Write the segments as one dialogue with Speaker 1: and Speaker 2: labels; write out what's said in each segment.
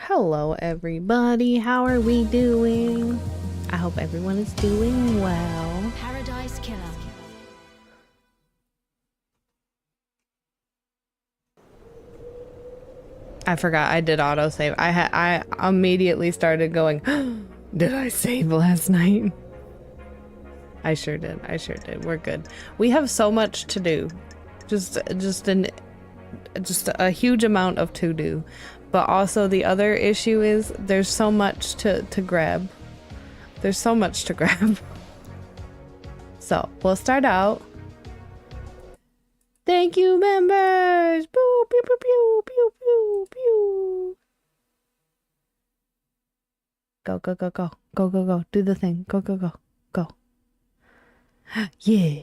Speaker 1: Hello everybody, how are we doing? I hope everyone is doing well.
Speaker 2: Paradise Killer.
Speaker 1: I forgot I did autosave. I immediately started going, did I save last night? I sure did. We're good. We have so much to do. Just a huge amount of to do. But also the other issue is there's so much to grab. There's so much to grab. So we'll start out. Thank you, members! Pew, pew, pew, pew, pew, pew, pew. Go, go, go, go. Go, go, go. Do the thing. Go, go, go. Go. Yeah.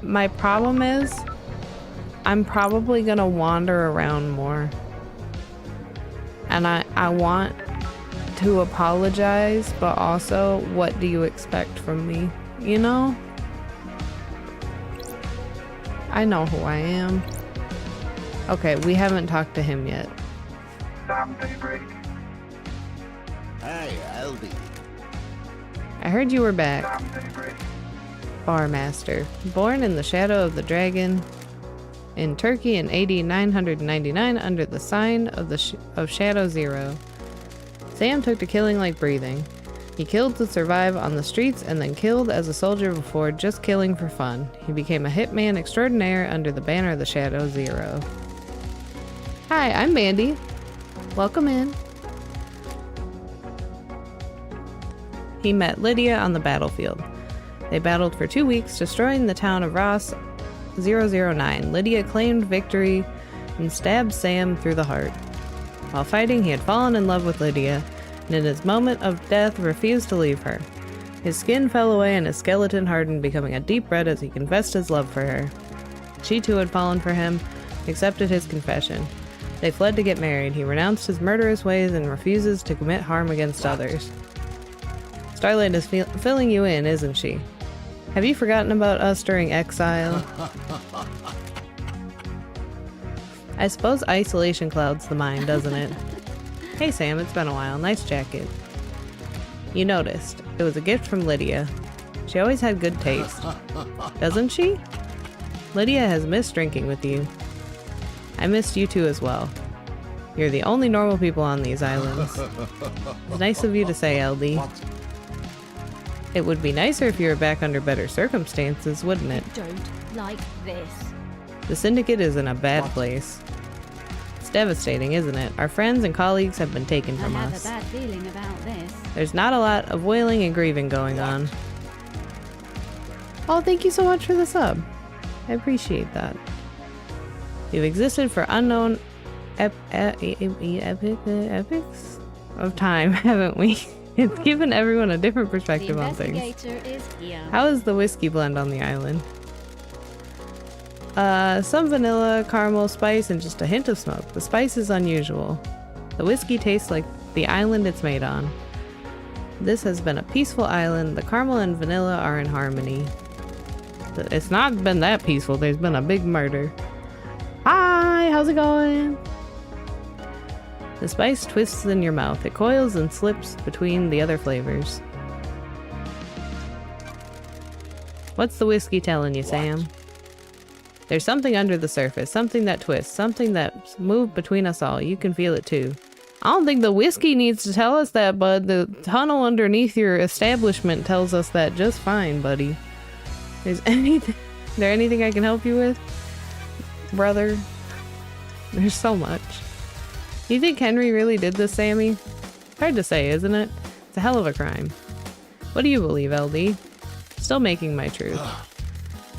Speaker 1: My problem is I'm probably gonna wander around more. And I want to apologize, but also, what do you expect from me? You know? I know who I am. Okay, we haven't talked to him yet.
Speaker 3: Hey, Aldi.
Speaker 1: I heard you were back. Barmaster, born in the shadow of the dragon in Turkey in AD 999 under the sign of Shadow Zero. Sam took to killing like breathing. He killed to survive on the streets and then killed as a soldier before just killing for fun. He became a hitman extraordinaire under the banner of the Shadow Zero. Hi, I'm Mandy. Welcome in. He met Lydia on the battlefield. They battled for 2 weeks, destroying the town of Ross 009. Lydia claimed victory and stabbed Sam through the heart. While fighting, he had fallen in love with Lydia, and in his moment of death refused to leave her. His skin fell away and his skeleton hardened, becoming a deep red as he confessed his love for her. She too had fallen for him, accepted his confession. They fled to get married. He renounced his murderous ways and refuses to commit harm against others. Starlight is filling you in, isn't she? Have you forgotten about us during exile? I suppose isolation clouds the mind, doesn't it? Hey Sam, it's been a while. Nice jacket. You noticed. It was a gift from Lydia. She always had good taste. Doesn't she? Lydia has missed drinking with you. I missed you too as well. You're the only normal people on these islands. It's nice of you to say, LD. It would be nicer if you were back under better circumstances, wouldn't it?
Speaker 2: I don't like this.
Speaker 1: The Syndicate is in a bad place. It's devastating, isn't it? Our friends and colleagues have been taken from us.
Speaker 2: I have a bad feeling about this.
Speaker 1: There's not a lot of wailing and grieving going on. Oh, thank you so much for the sub. I appreciate that. We've existed for unknown epics of time, haven't we? It's given everyone a different perspective on things.
Speaker 2: Is here.
Speaker 1: How is the whiskey blend on the island? Some vanilla, caramel, spice, and just a hint of smoke. The spice is unusual. The whiskey tastes like the island it's made on. This has been a peaceful island. The caramel and vanilla are in harmony. It's not been that peaceful. There's been a big murder. Hi, how's it going? The spice twists in your mouth. It coils and slips between the other flavors. What's the whiskey telling you, Sam? There's something under the surface, something that twists, something that's moved between us all. You can feel it too. I don't think the whiskey needs to tell us that, bud. The tunnel underneath your establishment tells us that just fine, buddy. Is there anything I can help you with? Brother? There's so much. You think Henry really did this, Sammy? Hard to say, isn't it? It's a hell of a crime. What do you believe, LD? Still making my truth.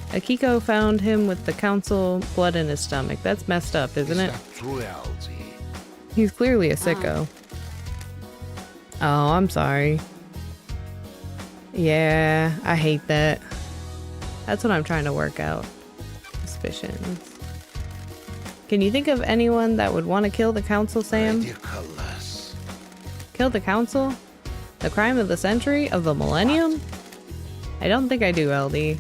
Speaker 1: Akiko found him with the council blood in his stomach. That's messed up, isn't it?
Speaker 3: True, LD.
Speaker 1: He's clearly a sicko. Oh, I'm sorry. Yeah, I hate that. That's what I'm trying to work out. Suspicions. Can you think of anyone that would want to kill the council, Sam?
Speaker 3: Ridiculous.
Speaker 1: Kill the council? The crime of the century? Of the millennium? I don't think I do, LD.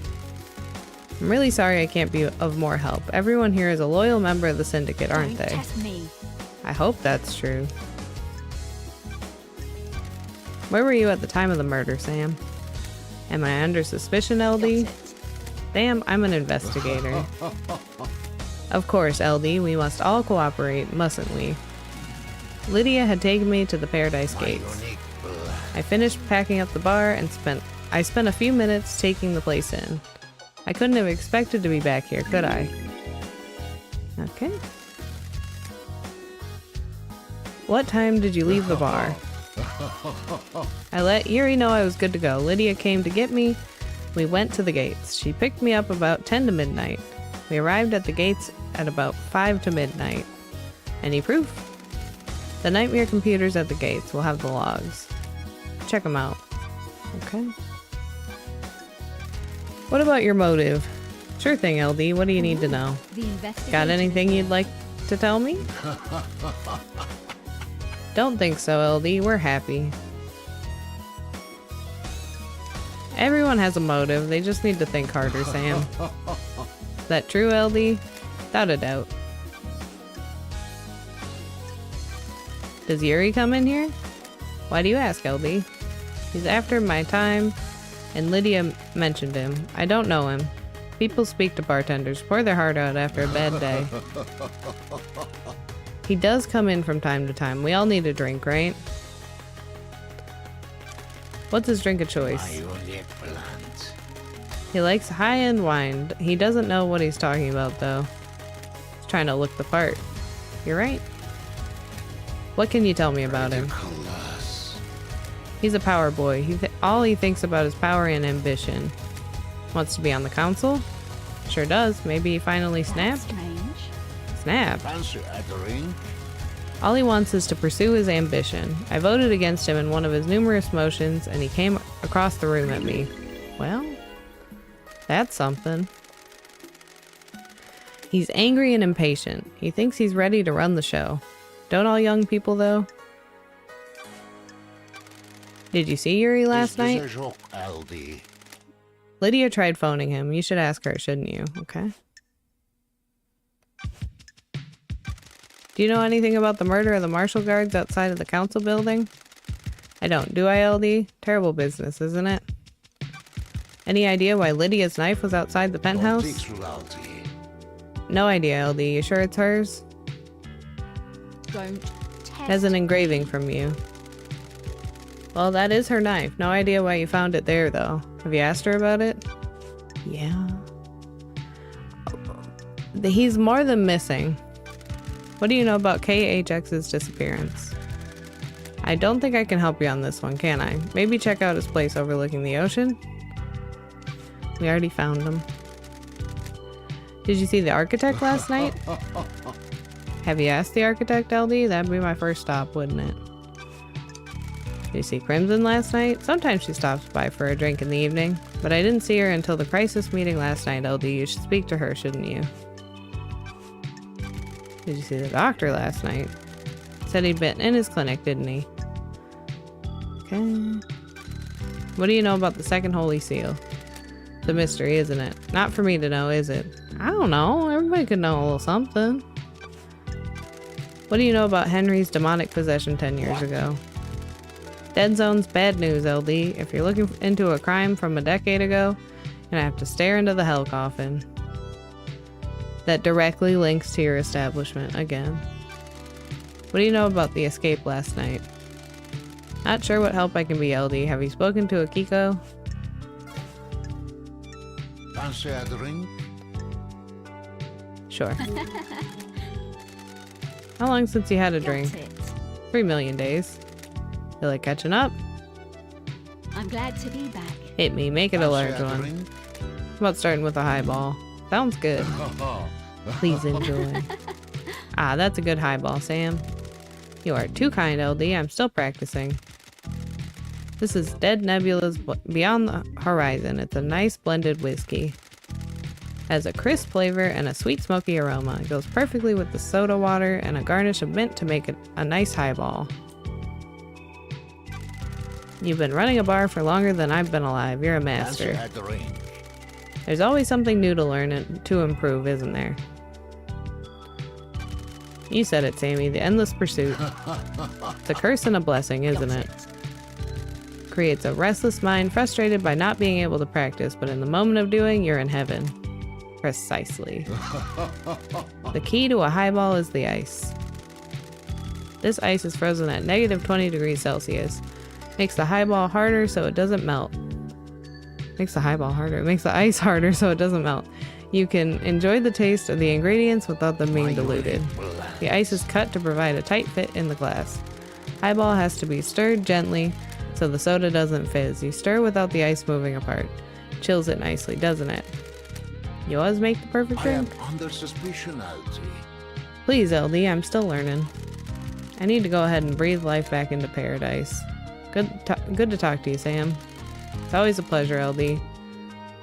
Speaker 1: I'm really sorry I can't be of more help. Everyone here is a loyal member of the syndicate, aren't
Speaker 2: Don't
Speaker 1: they?
Speaker 2: test me.
Speaker 1: I hope that's true. Where were you at the time of the murder, Sam? Am I under suspicion,
Speaker 2: Got
Speaker 1: LD?
Speaker 2: it.
Speaker 1: Damn, I'm an investigator. Of course, LD, we must all cooperate, mustn't we? Lydia had taken me to the Paradise Gates.
Speaker 3: Unique blood.
Speaker 1: I finished packing up the bar and I spent a few minutes taking the place in. I couldn't have expected to be back here, could I? Okay. What time did you leave the bar? I let Yuri know I was good to go. Lydia came to get me. We went to the gates. She picked me up about 10 to midnight. We arrived at the gates at about 5 to midnight. Any proof? The nightmare computers at the gates will have the logs. Check them out. Okay. What about your motive? Sure thing, LD. What do you need to know?
Speaker 2: The investigation
Speaker 1: Got anything
Speaker 2: is
Speaker 1: you'd like to tell me? Don't think so, LD. We're happy. Everyone has a motive. They just need to think harder, Sam. Is that true, LD? Without a doubt. Does Yuri come in here? Why do you ask, LD? He's after my time, and Lydia mentioned him. I don't know him. People speak to bartenders, pour their heart out after a bad day. He does come in from time to time. We all need a drink, right? What's his drink of choice?
Speaker 3: Unique plant.
Speaker 1: He likes high-end wine. He doesn't know what he's talking about, though. He's trying to look the part. You're right. What can you tell me about him?
Speaker 3: Ridiculous.
Speaker 1: He's a power boy. All he thinks about is power and ambition. Wants to be on the council? Sure does. Maybe he finally
Speaker 2: That's
Speaker 1: snapped?
Speaker 2: strange.
Speaker 1: Snap.
Speaker 3: Fancy a drink?
Speaker 1: All he wants is to pursue his ambition. I voted against him in one of his numerous motions, and he came across the room at me. Well, that's something. He's angry and impatient. He thinks he's ready to run the show. Don't all young people, though? Did you see Yuri last
Speaker 3: Is
Speaker 1: night?
Speaker 3: this a joke, LD?
Speaker 1: Lydia tried phoning him. You should ask her, shouldn't you? Okay. Do you know anything about the murder of the marshal guards outside of the council building? I don't. Do I, LD? Terrible business, isn't it? Any idea why Lydia's knife was outside the penthouse?
Speaker 3: Don't think so, LD.
Speaker 1: No idea, LD. You sure it's hers?
Speaker 2: Don't test
Speaker 1: Has an engraving from you. Well, that is her knife. No idea why you found it there, though. Have you asked her about it? Yeah. He's more than missing. What do you know about KHX's disappearance? I don't think I can help you on this one, can I? Maybe check out his place overlooking the ocean? We already found him. Did you see the architect last night? Have you asked the architect, LD? That'd be my first stop, wouldn't it? Did you see Crimson last night? Sometimes she stops by for a drink in the evening, but I didn't see her until the crisis meeting last night, LD. You should speak to her, shouldn't you? Did you see the doctor last night? Said he'd been in his clinic, didn't he? Okay. What do you know about the second Holy Seal? It's a mystery, isn't it? Not for me to know, is it? I don't know. Everybody could know a little something. What do you know about Henry's demonic possession 10 years ago? Dead Zone's bad news, LD. If you're looking into a crime from a decade ago, you're gonna have to stare into the hell coffin. That directly links to your establishment again. What do you know about the escape last night? Not sure what help I can be, LD. Have you spoken to Akiko?
Speaker 3: Fancy a drink?
Speaker 1: Sure. How long since you had a
Speaker 2: Got
Speaker 1: drink?
Speaker 2: it.
Speaker 1: 3 million days. Feel like catching up?
Speaker 2: I'm glad to be back.
Speaker 1: Hit me, make it a large
Speaker 3: Fancy a
Speaker 1: one.
Speaker 3: drink?
Speaker 1: How about starting with a highball? Sounds good. Please enjoy. Ah, that's a good highball, Sam. You are too kind, LD. I'm still practicing. This is Dead Nebula's Beyond the Horizon. It's a nice blended whiskey. Has a crisp flavor and a sweet smoky aroma. It goes perfectly with the soda water and a garnish of mint to make it a nice highball. You've been running a bar for longer than I've been alive. You're a
Speaker 3: Dancer
Speaker 1: master.
Speaker 3: at the range.
Speaker 1: There's always something new to learn and to improve, isn't there? You said it, Sammy. The endless pursuit. It's a curse and a blessing, isn't it? Creates a restless mind, frustrated by not being able to practice, but in the moment of doing, you're in heaven. Precisely. The key to a highball is the ice. This ice is frozen at negative 20 degrees Celsius. Makes the highball harder so it doesn't melt. Makes the highball harder. It makes the ice harder so it doesn't melt. You can enjoy the taste of the ingredients without them being diluted. The ice is cut to provide a tight fit in the glass. Highball has to be stirred gently so the soda doesn't fizz. You stir without the ice moving apart. Chills it nicely, doesn't it? You always make the perfect
Speaker 3: I am
Speaker 1: drink?
Speaker 3: under suspicion, LD.
Speaker 1: Please, LD, I'm still learning. I need to go ahead and breathe life back into paradise. Good to talk to you, Sam. It's always a pleasure, LD.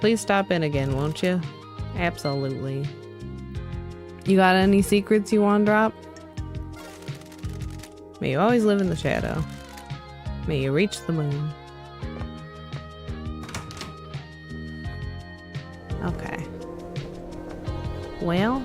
Speaker 1: Please stop in again, won't you? Absolutely. You got any secrets you want to drop? May you always live in the shadow. May you reach the moon. Okay. Well.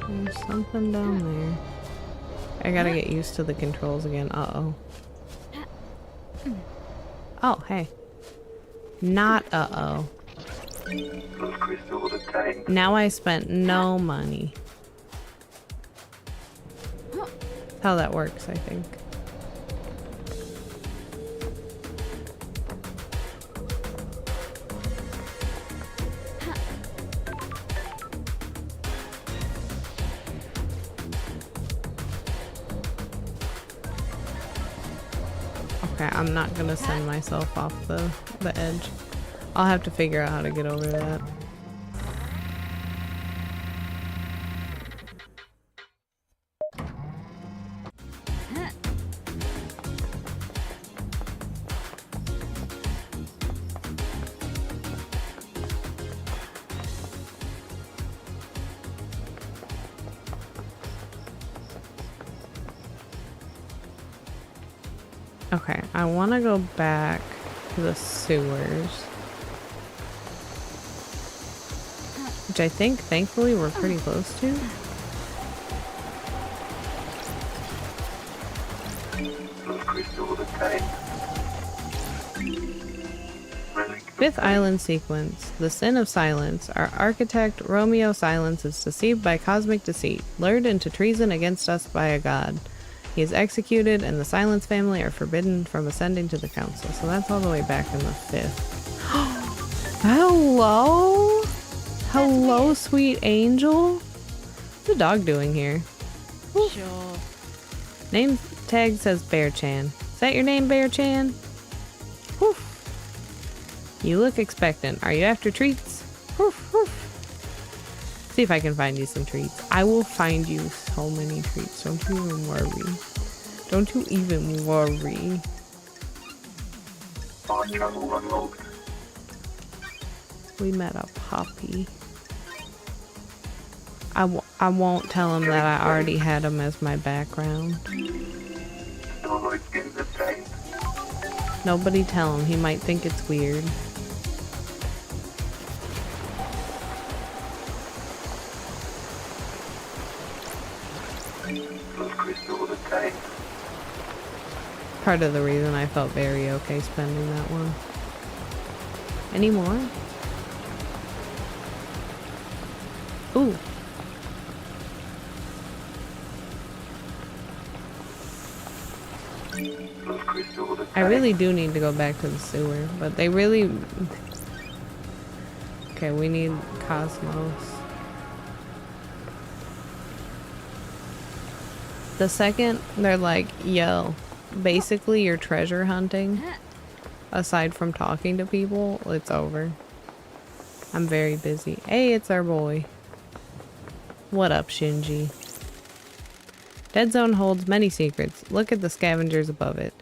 Speaker 1: There's something down there. I gotta get used to the controls again. Uh-oh. Oh, hey. Not uh-oh. Now I spent no money. That's how that works, I think. Okay, I'm not gonna send myself off the edge. I'll have to figure out how to get over that. Okay, I want to go back to the sewers. Which I think, thankfully, we're pretty close to. Fifth island sequence. The sin of silence. Our architect, Romeo Silence, is deceived by cosmic deceit, lured into treason against us by a god. He is executed, and the Silence family are forbidden from ascending to the council. So that's all the way back in the 5th. Hello? Hello, sweet angel? What's the dog doing here?
Speaker 2: Sure.
Speaker 1: Name tag says Bear-chan. Is that your name, Bear-chan? Whew. You look expectant. Are you after treats? Woof, woof. See if I can find you some treats. I will find you so many treats. Don't you even worry. Don't you even worry. We met a puppy. I won't tell him that I already had him as my background. Nobody tell him. He might think it's weird. Part of the reason I felt very okay spending that one. Any more? Ooh. I really do need to go back to the sewer, but they really... Okay, we need Cosmos. The second they're like, yo, basically you're treasure hunting, aside from talking to people, it's over. I'm very busy. Hey, it's our boy. What up, Shinji? Dead Zone holds many secrets. Look at the scavengers above it.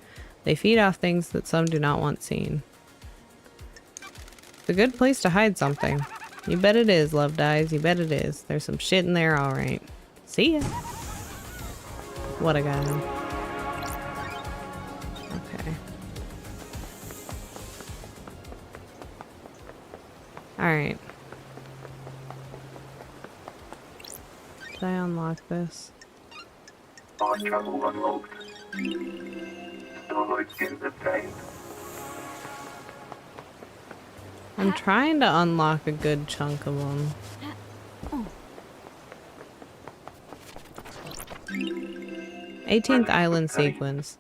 Speaker 1: They feed off things that some do not want seen. It's a good place to hide something. You bet it is, Love Dies. You bet it is. There's some shit in there, alright. See ya. What a guy. Okay. Alright. Did I unlock this?
Speaker 4: Our travel unlocked. Starlight skins obtained.
Speaker 1: I'm trying to unlock a good chunk of them. 18th Island Sequence.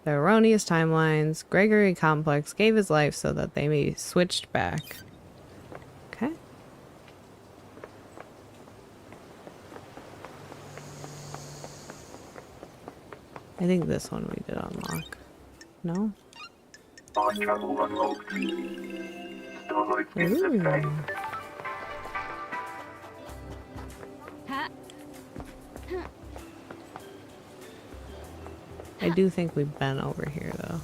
Speaker 1: The erroneous timelines. Gregory Complex gave his life so that they may be switched back. Okay. I think this one we did unlock. No?
Speaker 4: Our travel unlocked. Starlight skins
Speaker 1: Ooh.
Speaker 4: obtained.
Speaker 2: Ha.
Speaker 1: I do think we've been over here though.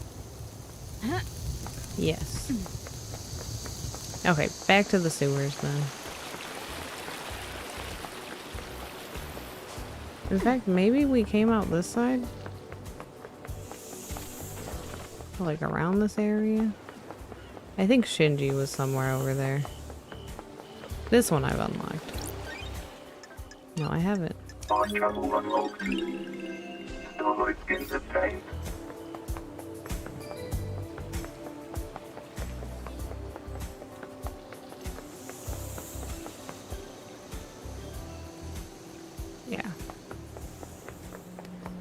Speaker 1: Yes. Okay, back to the sewers then. In fact, maybe we came out this side? Like around this area? I think Shinji was somewhere over there. This one I've unlocked. No, I haven't.
Speaker 4: Our travel unlocked. Starlight skins obtained.
Speaker 1: Yeah.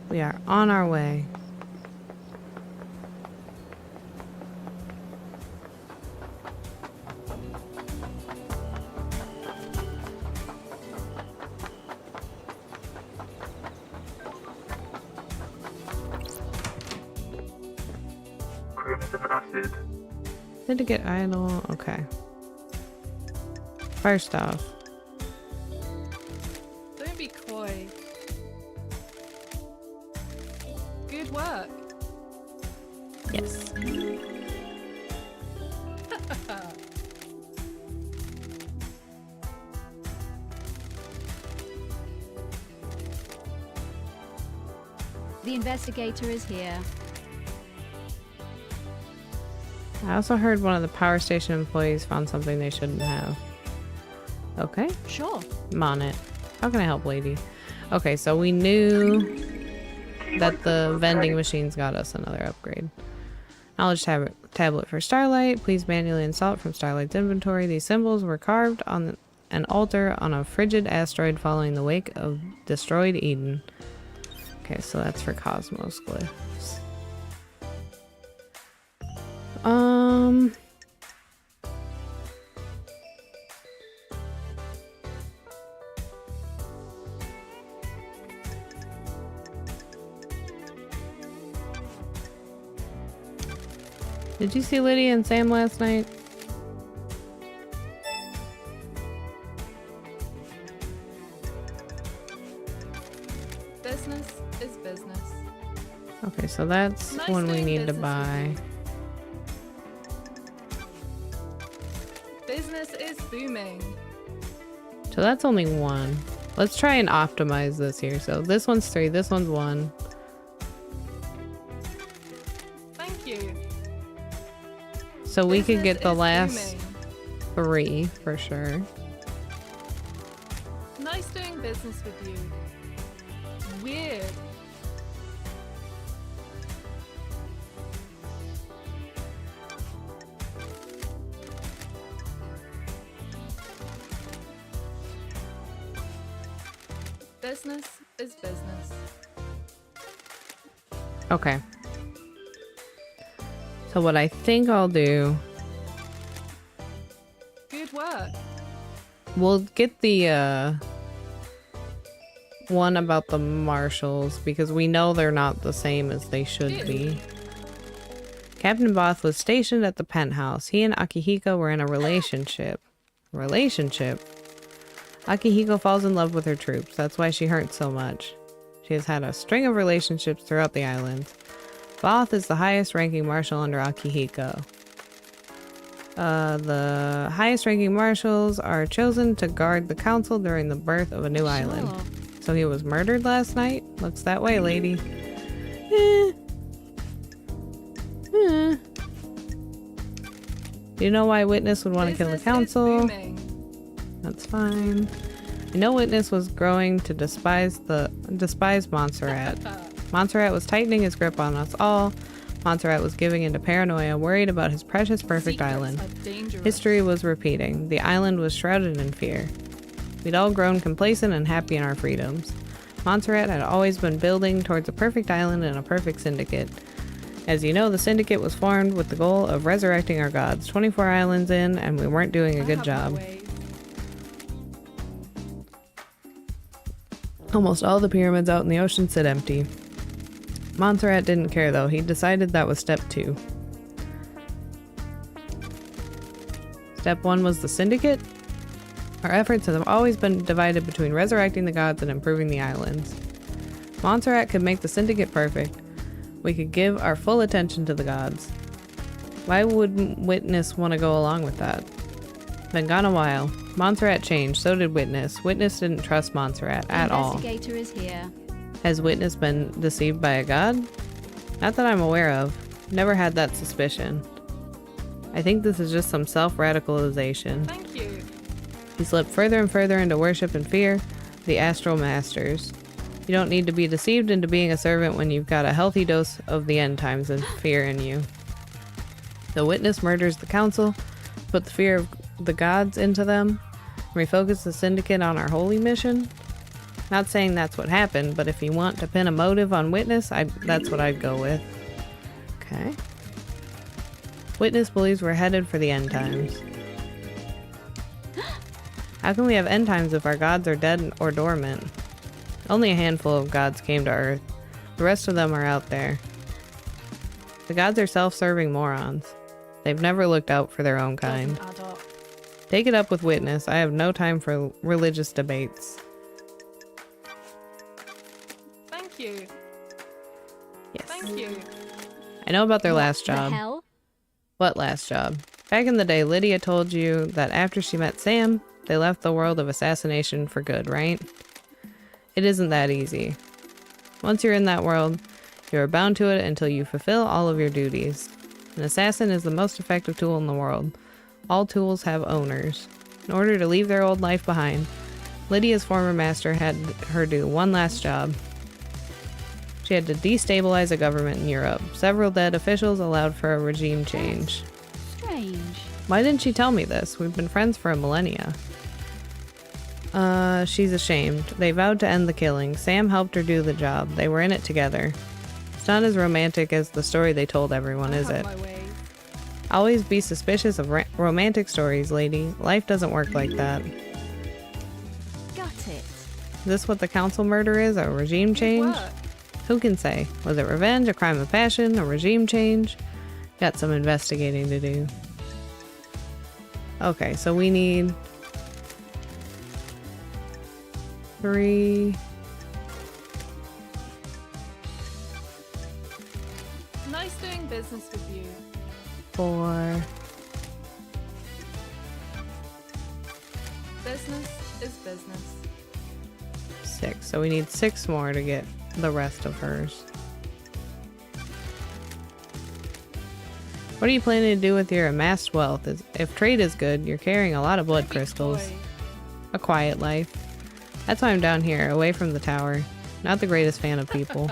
Speaker 1: We are on our way.
Speaker 4: Crimson acid.
Speaker 1: Did it get idle? Okay. First off,
Speaker 5: Don't be coy. Good work.
Speaker 1: yes.
Speaker 2: The investigator is here.
Speaker 1: I also heard one of the power station employees found something they shouldn't have. Okay,
Speaker 2: Sure.
Speaker 1: I'm on it. How can I help, lady? Okay, so we knew that the vending machines got us another upgrade. Knowledge tablet for Starlight. Please manually install it from Starlight's inventory. These symbols were carved on an altar on a frigid asteroid following the wake of destroyed Eden. Okay, so that's for Cosmos glyphs. Did you see Lydia and Sam last night?
Speaker 5: Business is business.
Speaker 1: Okay, so that's
Speaker 5: Nice
Speaker 1: one we
Speaker 5: doing
Speaker 1: need to
Speaker 5: business with
Speaker 1: buy.
Speaker 5: Business is booming.
Speaker 1: So that's only one. Let's try and optimize this here. So this one's 3, this one's 1.
Speaker 5: Thank you.
Speaker 1: So we could
Speaker 5: Business
Speaker 1: get the
Speaker 5: is
Speaker 1: last
Speaker 5: booming.
Speaker 1: 3 for sure.
Speaker 5: Nice doing business with you. Weird. Business is business.
Speaker 1: Okay. So what I think I'll do,
Speaker 5: Good work.
Speaker 1: we'll get the one about the marshals because we know they're not the same as they should be. Captain Both was stationed at the penthouse. He and Akihiko were in a relationship. Akihiko falls in love with her troops. That's why she hurts so much. She has had a string of relationships throughout the island. Both is the highest ranking marshal under Akihiko. The highest ranking marshals are chosen to guard the council during the birth of a new island.
Speaker 2: Sure.
Speaker 1: So he was murdered last night? Looks that way, lady. Eh. Eh. Do you know why Witness would want to kill the
Speaker 5: Business is
Speaker 1: council?
Speaker 5: booming.
Speaker 1: That's fine. You know Witness was growing to despise Montserrat. Montserrat was tightening his grip on us all. Montserrat was giving into paranoia, worried about his precious perfect
Speaker 5: Secrets
Speaker 1: island.
Speaker 5: are dangerous.
Speaker 1: History was repeating. The island was shrouded in fear. We'd all grown complacent and happy in our freedoms. Montserrat had always been building towards a perfect island and a perfect syndicate. As you know, the syndicate was formed with the goal of resurrecting our gods. 24 islands in, and we weren't doing a
Speaker 5: I
Speaker 1: good
Speaker 5: have my
Speaker 1: job.
Speaker 5: ways.
Speaker 1: Almost all the pyramids out in the ocean sit empty. Montserrat didn't care though. He decided that was step 2. Step 1 was the syndicate. Our efforts have always been divided between resurrecting the gods and improving the islands. Montserrat could make the syndicate perfect. We could give our full attention to the gods. Why would Witness want to go along with that? Been gone a while. Montserrat changed, so did Witness. Witness didn't trust Montserrat
Speaker 2: The
Speaker 1: at all.
Speaker 2: investigator is here.
Speaker 1: Has Witness been deceived by a god? Not that I'm aware of. Never had that suspicion. I think this is just some self-radicalization.
Speaker 5: Thank you.
Speaker 1: He slipped further and further into worship and fear, the astral masters. You don't need to be deceived into being a servant when you've got a healthy dose of the end times and fear in you. The Witness murders the council, put the fear of the gods into them, refocus the syndicate on our holy mission. Not saying that's what happened, but if you want to pin a motive on Witness, that's what I'd go with. Okay. Witness believes we're headed for the end times. How can we have end times if our gods are dead or dormant? Only a handful of gods came to Earth. The rest of them are out there. The gods are self-serving morons. They've never looked out for their own kind.
Speaker 5: Doesn't add up.
Speaker 1: Take it up with Witness. I have no time for religious debates.
Speaker 5: Thank you.
Speaker 1: Yes.
Speaker 5: Thank you.
Speaker 1: I know about their last
Speaker 2: The
Speaker 1: job.
Speaker 2: hell?
Speaker 1: What last job? Back in the day, Lydia told you that after she met Sam, they left the world of assassination for good, right? It isn't that easy. Once you're in that world, you are bound to it until you fulfill all of your duties. An assassin is the most effective tool in the world. All tools have owners. In order to leave their old life behind, Lydia's former master had her do one last job. She had to destabilize a government in Europe. Several dead officials allowed for a regime change.
Speaker 2: Strange.
Speaker 1: Why didn't she tell me this? We've been friends for a millennia. She's ashamed. They vowed to end the killing. Sam helped her do the job. They were in it together. It's not as romantic as the story they told everyone,
Speaker 5: I
Speaker 1: is
Speaker 5: have
Speaker 1: it?
Speaker 5: my ways.
Speaker 1: Always be suspicious of romantic stories, lady. Life doesn't work like that.
Speaker 2: Got it.
Speaker 1: Is this what the council murder is? A regime
Speaker 5: Good
Speaker 1: change?
Speaker 5: work.
Speaker 1: Who can say? Was it revenge, a crime of passion, a regime change? Got some investigating to do. Okay, so we need 3.
Speaker 5: Nice doing business with you.
Speaker 1: 4.
Speaker 5: Business is business.
Speaker 1: 6. So we need 6 more to get the rest of hers. What are you planning to do with your amassed wealth? If trade is good, you're carrying a lot of blood
Speaker 5: Maybe
Speaker 1: crystals.
Speaker 5: toy.
Speaker 1: A quiet life. That's why I'm down here, away from the tower. Not the greatest fan of people.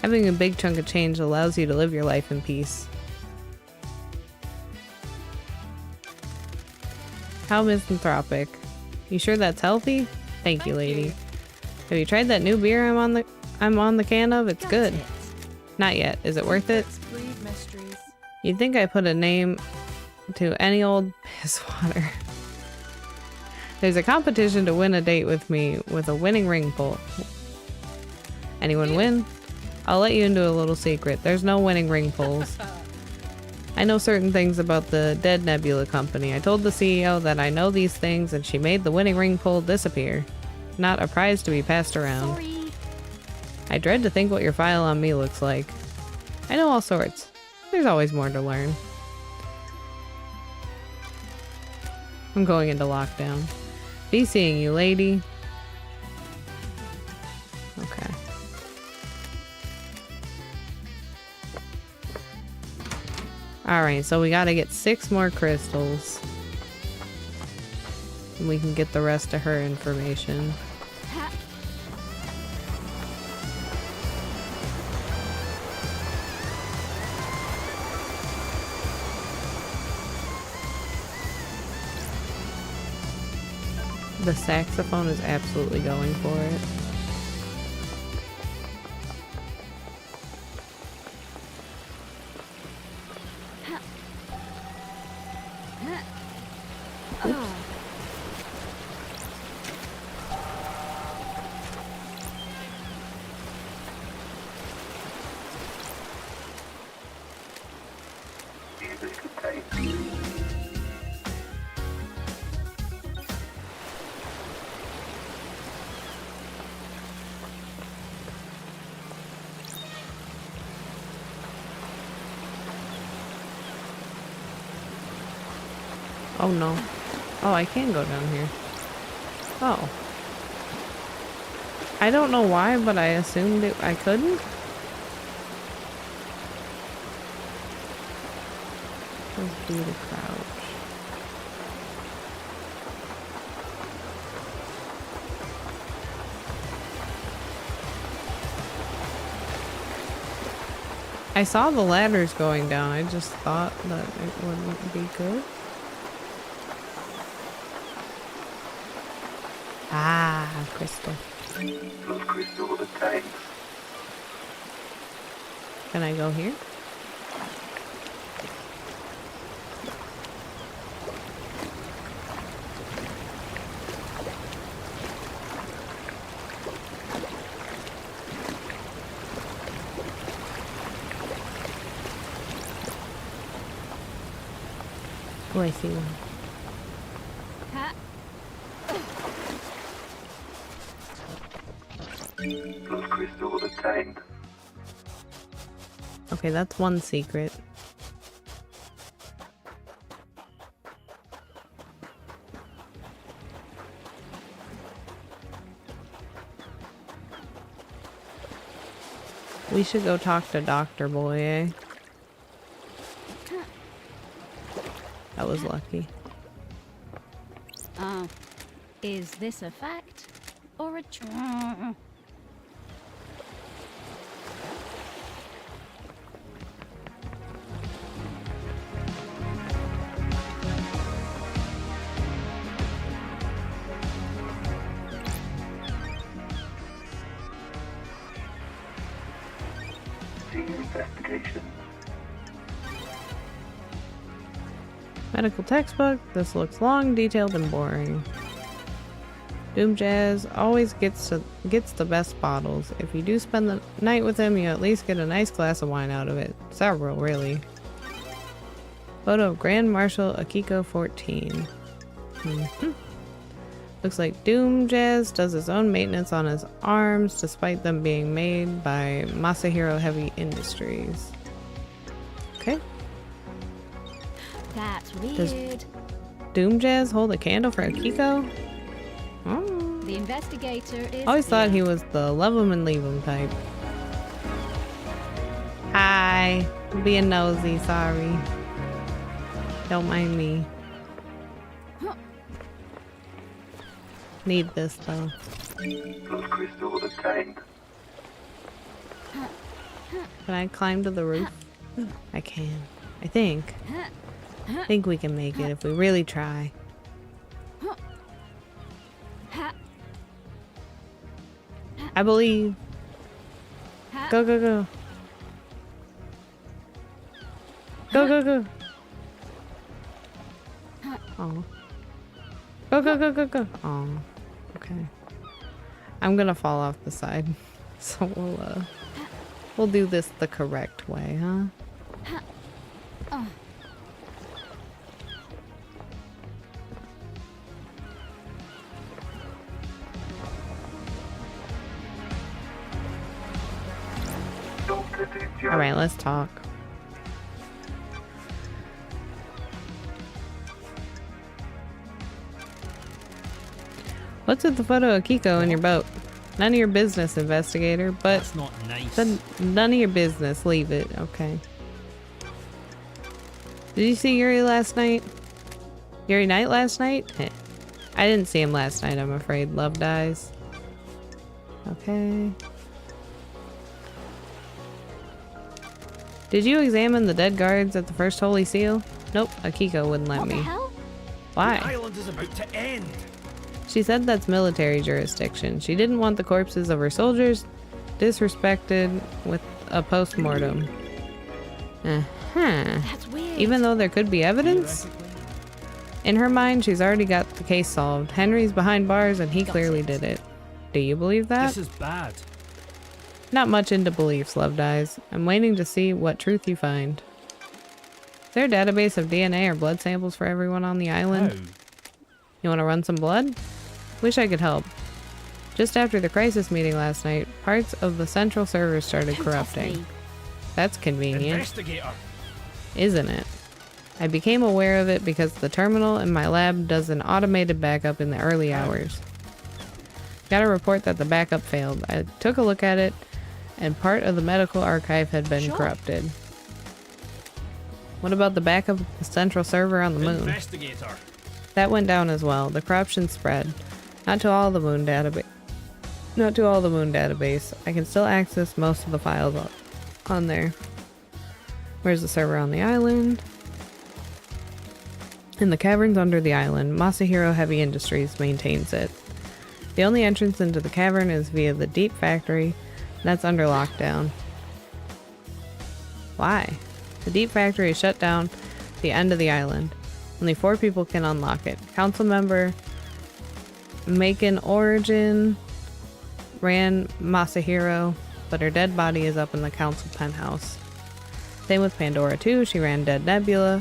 Speaker 1: Having a big chunk of change allows you to live your life in peace. How misanthropic. You sure that's healthy? Thank you, lady. Have you tried that new beer I'm on the can of? It's
Speaker 2: Got
Speaker 1: good.
Speaker 2: it.
Speaker 1: Not yet. Is it worth it?
Speaker 5: Secrets breed mysteries.
Speaker 1: You'd think I put a name to any old piss water. There's a competition to win a date with me with a winning ring pull. Anyone win? I'll let you into a little secret. There's no winning ring pulls. I know certain things about the Dead Nebula Company. I told the CEO that I know these things and she made the winning ring pull disappear. Not a prize to be passed around.
Speaker 2: Sorry.
Speaker 1: I dread to think what your file on me looks like. I know all sorts. There's always more to learn. I'm going into lockdown. Be seeing you, lady. Okay. Alright, so we gotta get 6 more crystals. And we can get the rest of her information. The saxophone is absolutely going for it.
Speaker 4: Easily contained.
Speaker 1: Oh no. Oh, I can go down here. Oh. I don't know why, but I assumed I couldn't. Let's do the crouch. I saw the ladders going down. I just thought that it wouldn't be good. Ah, crystal.
Speaker 4: Plus crystal obtained.
Speaker 1: Can I go here? Oh, I see one.
Speaker 4: Plus crystal obtained.
Speaker 1: Okay, that's one secret. We should go talk to Dr. Boy, eh? That was lucky.
Speaker 2: Is this a fact or a
Speaker 4: Investigation.
Speaker 1: Medical textbook. This looks long, detailed, and boring. Doom Jazz always gets the best bottles. If you do spend the night with him, you at least get a nice glass of wine out of it. Several, really. Photo of Grand Marshal Akiko 14. Looks like Doom Jazz does his own maintenance on his arms, despite them being made by Masahiro Heavy Industries. Okay.
Speaker 2: That's weird.
Speaker 1: Does Doom Jazz hold a candle for Akiko? Oh.
Speaker 2: The investigator is.
Speaker 1: I always thought
Speaker 2: here.
Speaker 1: he was the love him and leave him type. Hi. Being nosy, sorry. Don't mind me. Need this though.
Speaker 4: Plus crystal obtained.
Speaker 1: Can I climb to the roof? I can. I think. I think we can make it if we really try. I believe. Go, go, go. Go, go, go. Oh. Go, go, go, go, go. Oh. Okay. I'm gonna fall off the side. So we'll do this the correct way, huh? All right, let's talk. What's with the photo of Kiko in your boat? None of your business, investigator, but
Speaker 6: That's not nice.
Speaker 1: then none of your business. Leave it. Okay. Did you see Yuri last night? Yuri Knight last night? Heh. I didn't see him last night, I'm afraid. Love dies. Okay. Did you examine the dead guards at the first Holy Seal? Nope, Akiko wouldn't let
Speaker 2: What the
Speaker 1: me.
Speaker 2: hell?
Speaker 6: The
Speaker 1: Why?
Speaker 6: island is about to end.
Speaker 1: She said that's military jurisdiction. She didn't want the corpses of her soldiers disrespected with a post-mortem. Uh-huh.
Speaker 2: That's weird.
Speaker 1: Even though there could be evidence?
Speaker 6: Theoretically.
Speaker 1: In her mind, she's already got the case solved. Henry's behind bars and he clearly did it. Do you believe that?
Speaker 6: This is bad.
Speaker 1: Not much into beliefs, Love Dies. I'm waiting to see what truth you find. Is there a database of DNA or blood samples for everyone on the island?
Speaker 6: How?
Speaker 1: You want to run some blood? Wish I could help. Just after the crisis meeting last night, parts of the central servers started
Speaker 2: Don't
Speaker 1: corrupting.
Speaker 2: test me.
Speaker 1: That's convenient,
Speaker 6: Investigator.
Speaker 1: isn't it? I became aware of it because the terminal in my lab does an automated backup in the early hours. Got a report that the backup failed. I took a look at it, and part of the medical archive had been
Speaker 2: Sure.
Speaker 1: corrupted. What about the backup of the central server on the moon?
Speaker 6: Investigator.
Speaker 1: That went down as well. The corruption spread. Not to all the moon database. Not to all the moon database. I can still access most of the files on there. Where's the server on the island? In the caverns under the island, Masahiro Heavy Industries maintains it. The only entrance into the cavern is via the deep factory. That's under lockdown. Why? The deep factory is shut down at the end of the island. Only 4 people can unlock it. Council member Macon Origin ran Masahiro, but her dead body is up in the council penthouse. Same with Pandora too. She ran Dead Nebula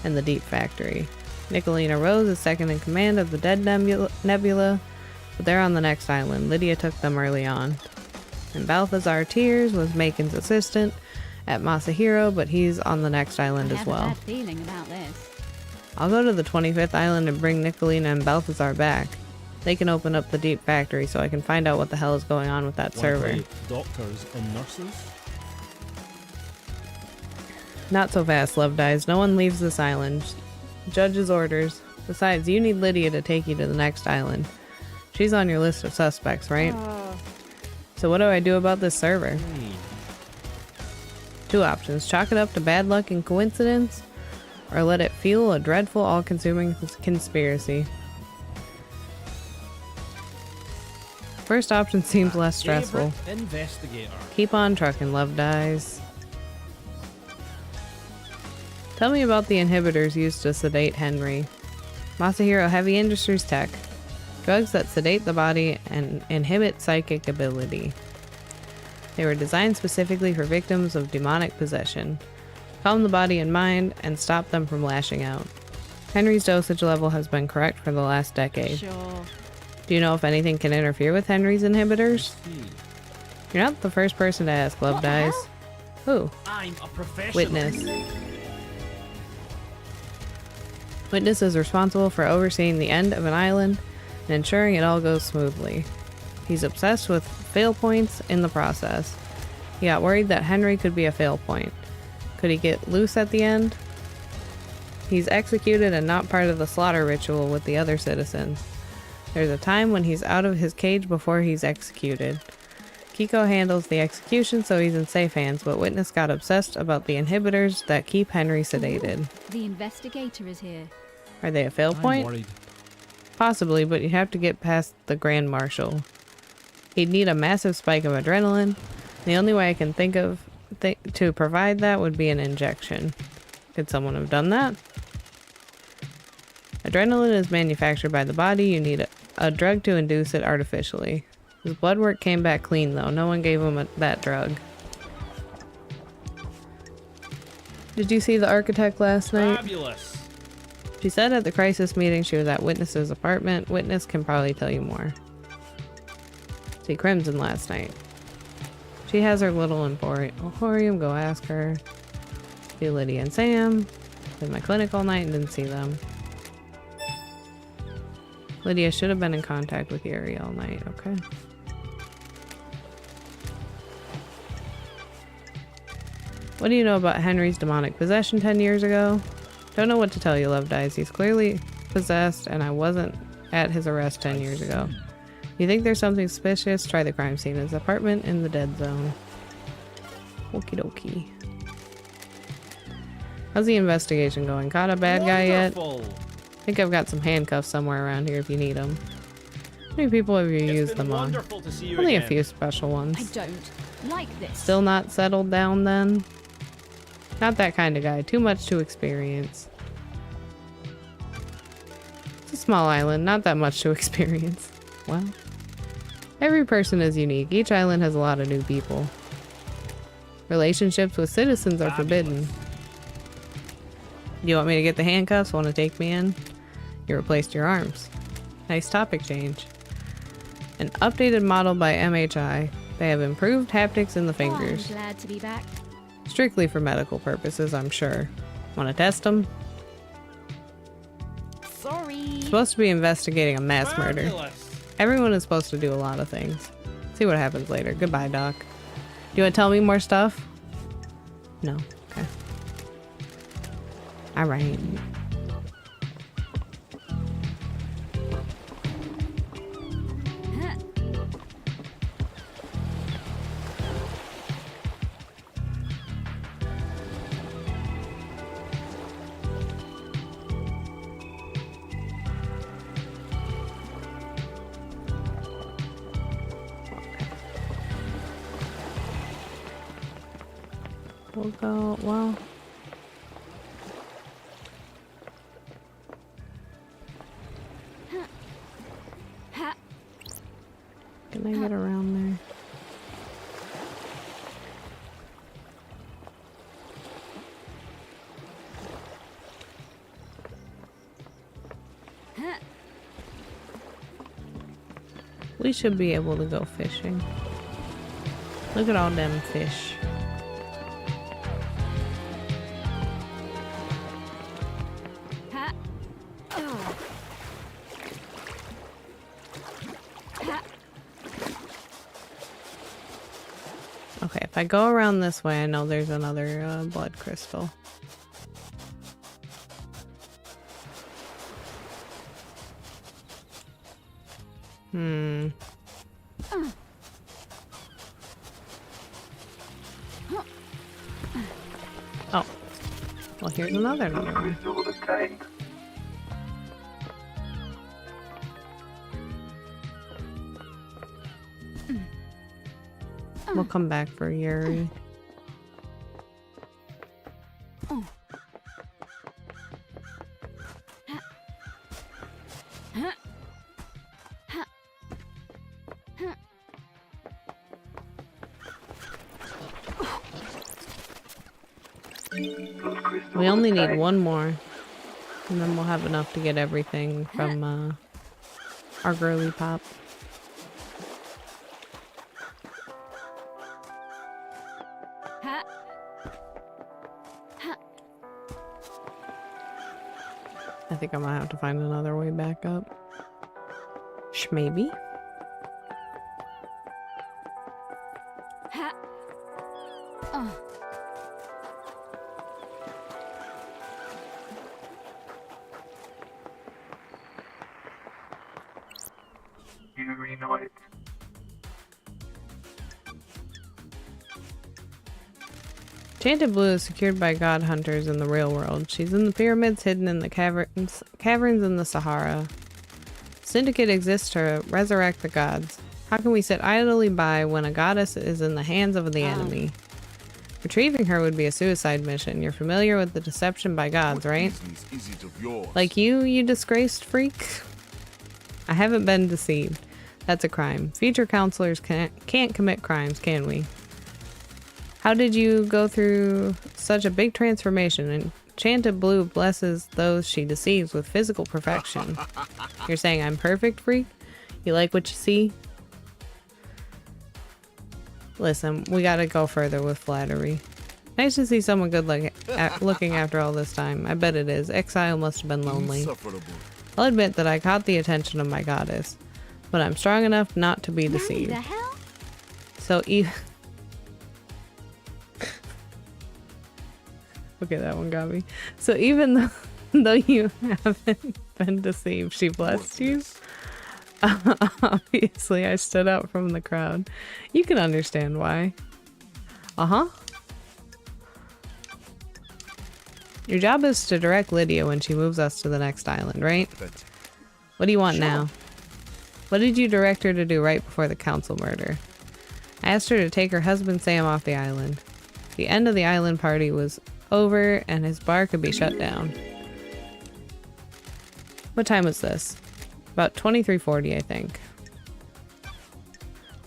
Speaker 1: and the Deep Factory. Nicolina Rose is second in command of the Dead Nebula, but they're on the next island. Lydia took them early on. And Balthazar Tears was Macon's assistant at Masahiro, but he's on the next island
Speaker 2: I
Speaker 1: as
Speaker 2: have a
Speaker 1: well.
Speaker 2: bad feeling about this.
Speaker 1: I'll go to the 25th island and bring Nicolina and Balthazar back. They can open up the Deep Factory so I can find out what the hell is going on with that
Speaker 6: Wanna
Speaker 1: server.
Speaker 6: play doctors and nurses.
Speaker 1: Not so fast, Love Dies. No one leaves this island. Judge's orders. Besides, you need Lydia to take you to the next island. She's on your list of suspects, right? So what do I do about this server?
Speaker 6: Hey.
Speaker 1: 2 options. Chalk it up to bad luck and coincidence, or let it fuel a dreadful, all-consuming conspiracy. First option seems less stressful.
Speaker 6: Favorite investigator.
Speaker 1: Keep on trucking, Love Dies. Tell me about the inhibitors used to sedate Henry. Masahiro Heavy Industries Tech. Drugs that sedate the body and inhibit psychic ability. They were designed specifically for victims of demonic possession. Calm the body and mind and stop them from lashing out. Henry's dosage level has been correct for the last decade.
Speaker 2: Sure.
Speaker 1: Do you know if anything can interfere with Henry's inhibitors? You're not the first person to ask, Love
Speaker 2: What the
Speaker 1: Dies.
Speaker 2: hell?
Speaker 1: Who?
Speaker 6: I'm a professional.
Speaker 1: Witness. Witness is responsible for overseeing the end of an island and ensuring it all goes smoothly. He's obsessed with fail points in the process. He got worried that Henry could be a fail point. Could he get loose at the end? He's executed and not part of the slaughter ritual with the other citizens. There's a time when he's out of his cage before he's executed. Kiko handles the execution, so he's in safe hands, but Witness got obsessed about the inhibitors that keep Henry sedated.
Speaker 2: The investigator is here.
Speaker 1: Are they a fail
Speaker 6: I'm
Speaker 1: point?
Speaker 6: worried.
Speaker 1: Possibly, but you'd have to get past the Grand Marshal. He'd need a massive spike of adrenaline. The only way I can think of to provide that would be an injection. Could someone have done that? Adrenaline is manufactured by the body. You need a drug to induce it artificially. His blood work came back clean, though. No one gave him that drug. Did you see the architect last night?
Speaker 6: Fabulous.
Speaker 1: She said at the crisis meeting she was at Witness's apartment. Witness can probably tell you more. See Crimson last night. She has her little emporium. Go ask her. See Lydia and Sam. Did my clinic all night and didn't see them. Lydia should have been in contact with Yuri all night. Okay. What do you know about Henry's demonic possession 10 years ago? Don't know what to tell you, Love Dies. He's clearly possessed, and I wasn't at his arrest 10 years ago. You think there's something suspicious? Try the crime scene. His apartment in the dead zone. Okie dokie. How's the investigation going? Caught a bad guy yet?
Speaker 6: Wonderful.
Speaker 1: I think I've got some handcuffs somewhere around here if you need them. How many people have you used them on?
Speaker 6: Wonderful to see you
Speaker 1: Only
Speaker 6: again.
Speaker 1: a few special
Speaker 2: I
Speaker 1: ones.
Speaker 2: don't like this.
Speaker 1: Still not settled down then? Not that kind of guy. Too much to experience. It's a small island. Not that much to experience. Well, every person is unique. Each island has a lot of new people. Relationships with citizens are forbidden. You want me to get the handcuffs? Want to take me in? You replaced your arms. Nice topic change. An updated model by MHI. They have improved haptics in the fingers.
Speaker 2: Oh, I'm glad to be back.
Speaker 1: Strictly for medical purposes, I'm sure. Want to test them?
Speaker 2: Sorry.
Speaker 1: Supposed to be investigating a mass murder.
Speaker 6: Fabulous.
Speaker 1: Everyone is supposed to do a lot of things. See what happens later. Goodbye, Doc. Do you want to tell me more stuff? No. Okay. Alright. We'll go, well. Can I get around there? We should be able to go fishing. Look at all them fish. Okay, if I go around this way, I know there's another blood crystal. Oh. Well, here's another one.
Speaker 4: Crystal obtained.
Speaker 1: We'll come back for Yuri. We only need one more, and then we'll have enough to get everything from our girly pop. I think I'm gonna have to find another way back up. Maybe.
Speaker 4: You reunite.
Speaker 1: Enchanted Blue is secured by god hunters in the real world. She's in the pyramids, hidden in the caverns in the Sahara. Syndicate exists to resurrect the gods. How can we sit idly by when a goddess is in the hands of the enemy? Retrieving her would be a suicide mission. You're familiar with the deception by gods, right? Like you disgraced freak? I haven't been deceived. That's a crime. Future counselors can't commit crimes, can we? How did you go through such a big transformation? Enchanted Blue blesses those she deceives with physical perfection. You're saying I'm perfect, freak? You like what you see? Listen, we gotta go further with flattery. Nice to see someone good looking after all this time. I bet it is. Exile must have been lonely. I'll admit that I caught the attention of my goddess, but I'm strong enough not to be
Speaker 2: Nanny,
Speaker 1: deceived.
Speaker 2: the hell?
Speaker 1: So even okay, that one got me. So even though you haven't been deceived, she blessed you. Obviously, I stood out from the crowd. You can understand why. Uh-huh. Your job is to direct Lydia when she moves us to the next island, right? What do you want now? What did you direct her to do right before the council murder? I asked her to take her husband Sam off the island. The end of the island party was over and his bar could be shut down. What time was this? About 23:40, I think.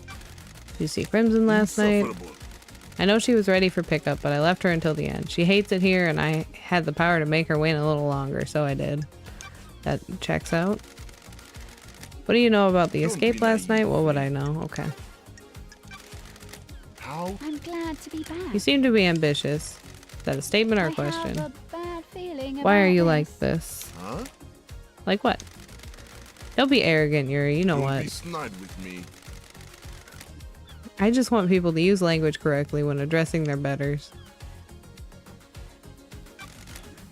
Speaker 1: Did you see Crimson last night? I know she was ready for pickup, but I left her until the end. She hates it here, and I had the power to make her wait a little longer, so I did. That checks out. What do you know about the escape last night? What would I know? Okay.
Speaker 3: How?
Speaker 2: I'm glad to be back.
Speaker 1: You seem to be ambitious. Is that a statement or a
Speaker 2: I have
Speaker 1: question?
Speaker 2: a bad feeling
Speaker 1: Why are
Speaker 2: about
Speaker 1: you
Speaker 2: this.
Speaker 1: like this?
Speaker 3: Huh?
Speaker 1: Like what? Don't be arrogant, Yuri. You know what?
Speaker 7: Be snide with me.
Speaker 1: I just want people to use language correctly when addressing their betters.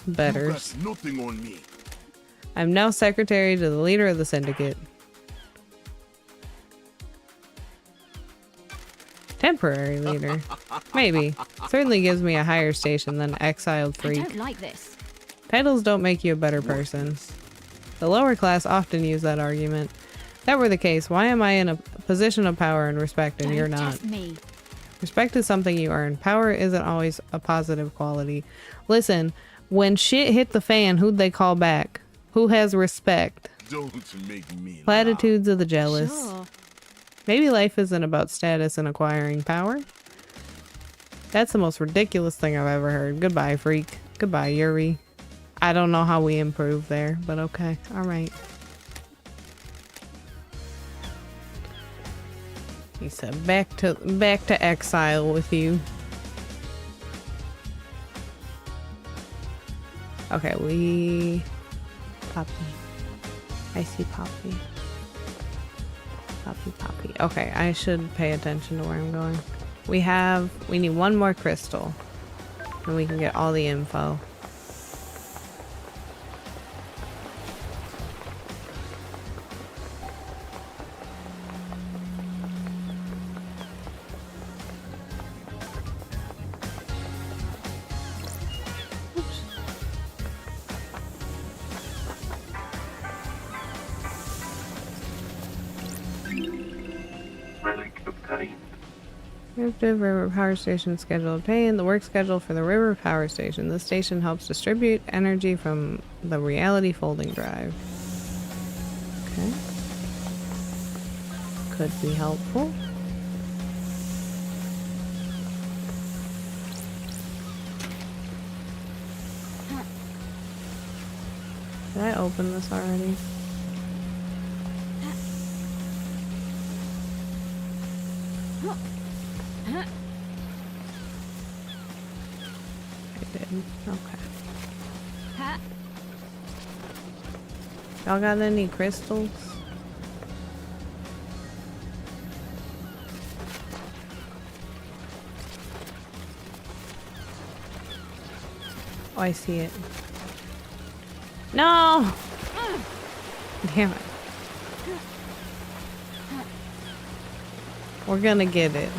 Speaker 7: You
Speaker 1: Betters.
Speaker 7: got nothing on me.
Speaker 1: I'm now secretary to the leader of the syndicate. Temporary leader. Maybe. Certainly gives me a higher station than exiled
Speaker 2: I
Speaker 1: freak.
Speaker 2: don't like this.
Speaker 1: Titles don't make you a better person. The lower class often use that argument. If that were the case, why am I in a position of power and respect and
Speaker 2: Don't
Speaker 1: you're not?
Speaker 2: test me.
Speaker 1: Respect is something you earn. Power isn't always a positive quality. Listen, when shit hit the fan, who'd they call back? Who has respect?
Speaker 7: Don't make me laugh.
Speaker 1: Platitudes of the jealous.
Speaker 2: Sure.
Speaker 1: Maybe life isn't about status and acquiring power. That's the most ridiculous thing I've ever heard. Goodbye, freak. Goodbye, Yuri. I don't know how we improve there, but okay. Alright. He said back to exile with you. Okay, we Poppy. I see Poppy. Poppy. Okay, I should pay attention to where I'm going. We need one more crystal. And we can get all the info.
Speaker 4: Relic obtained.
Speaker 1: River Power Station schedule obtained. The work schedule for the River Power Station. This station helps distribute energy from the reality folding drive. Okay. Could be helpful. Did I open this already? I did. Okay.
Speaker 2: Ha.
Speaker 1: Y'all got any crystals? Oh, I see it. No! Damn it. We're gonna get it.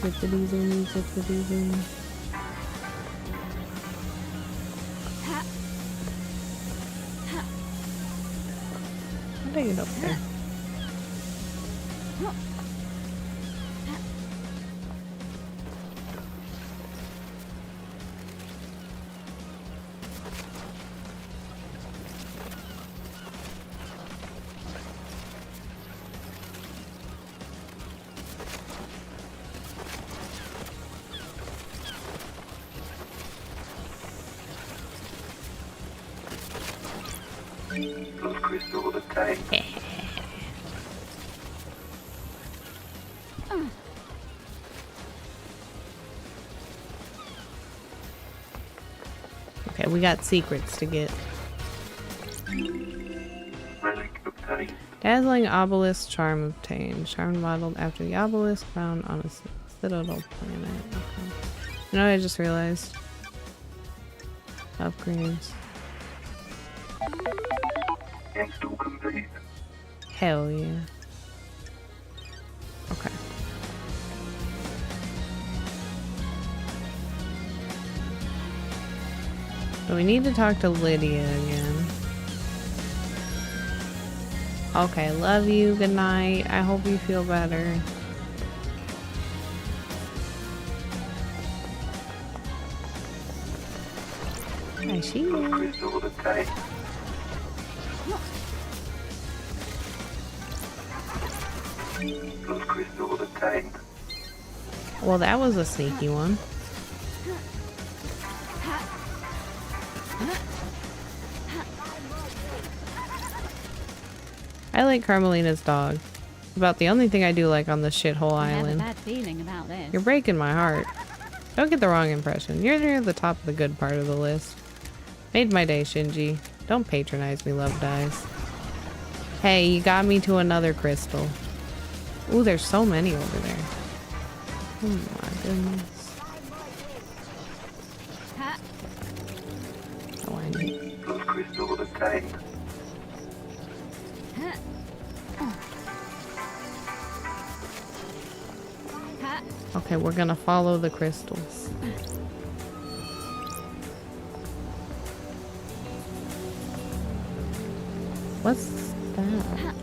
Speaker 1: Zippity zoom, zippity zoom. How did I get up there?
Speaker 4: Those crystals obtained.
Speaker 1: Okay, we got secrets to get.
Speaker 4: Relic obtained.
Speaker 1: Dazzling obelisk charm obtained. Charm modeled after the obelisk found on a citadel planet. Okay. You know what I just realized? Upgrades.
Speaker 4: Install complete.
Speaker 1: Hell yeah. Okay. So we need to talk to Lydia again. Okay, love you. Good night. I hope you feel better. I see
Speaker 4: Those
Speaker 1: you.
Speaker 4: crystals obtained. Those crystals obtained.
Speaker 1: Well, that was a sneaky one. I like Carmelina's dog. About the only thing I do like on this shithole
Speaker 2: I have a
Speaker 1: island.
Speaker 2: bad feeling about this.
Speaker 1: You're breaking my heart. Don't get the wrong impression. You're near the top of the good part of the list. Made my day, Shinji. Don't patronize me, love dies. Hey, you got me to another crystal. Ooh, there's so many over there. Oh my goodness.
Speaker 2: Ha!
Speaker 1: Oh, I need.
Speaker 4: Those crystals obtained.
Speaker 2: Ha! Ha!
Speaker 1: Okay, we're gonna follow the crystals. What's that?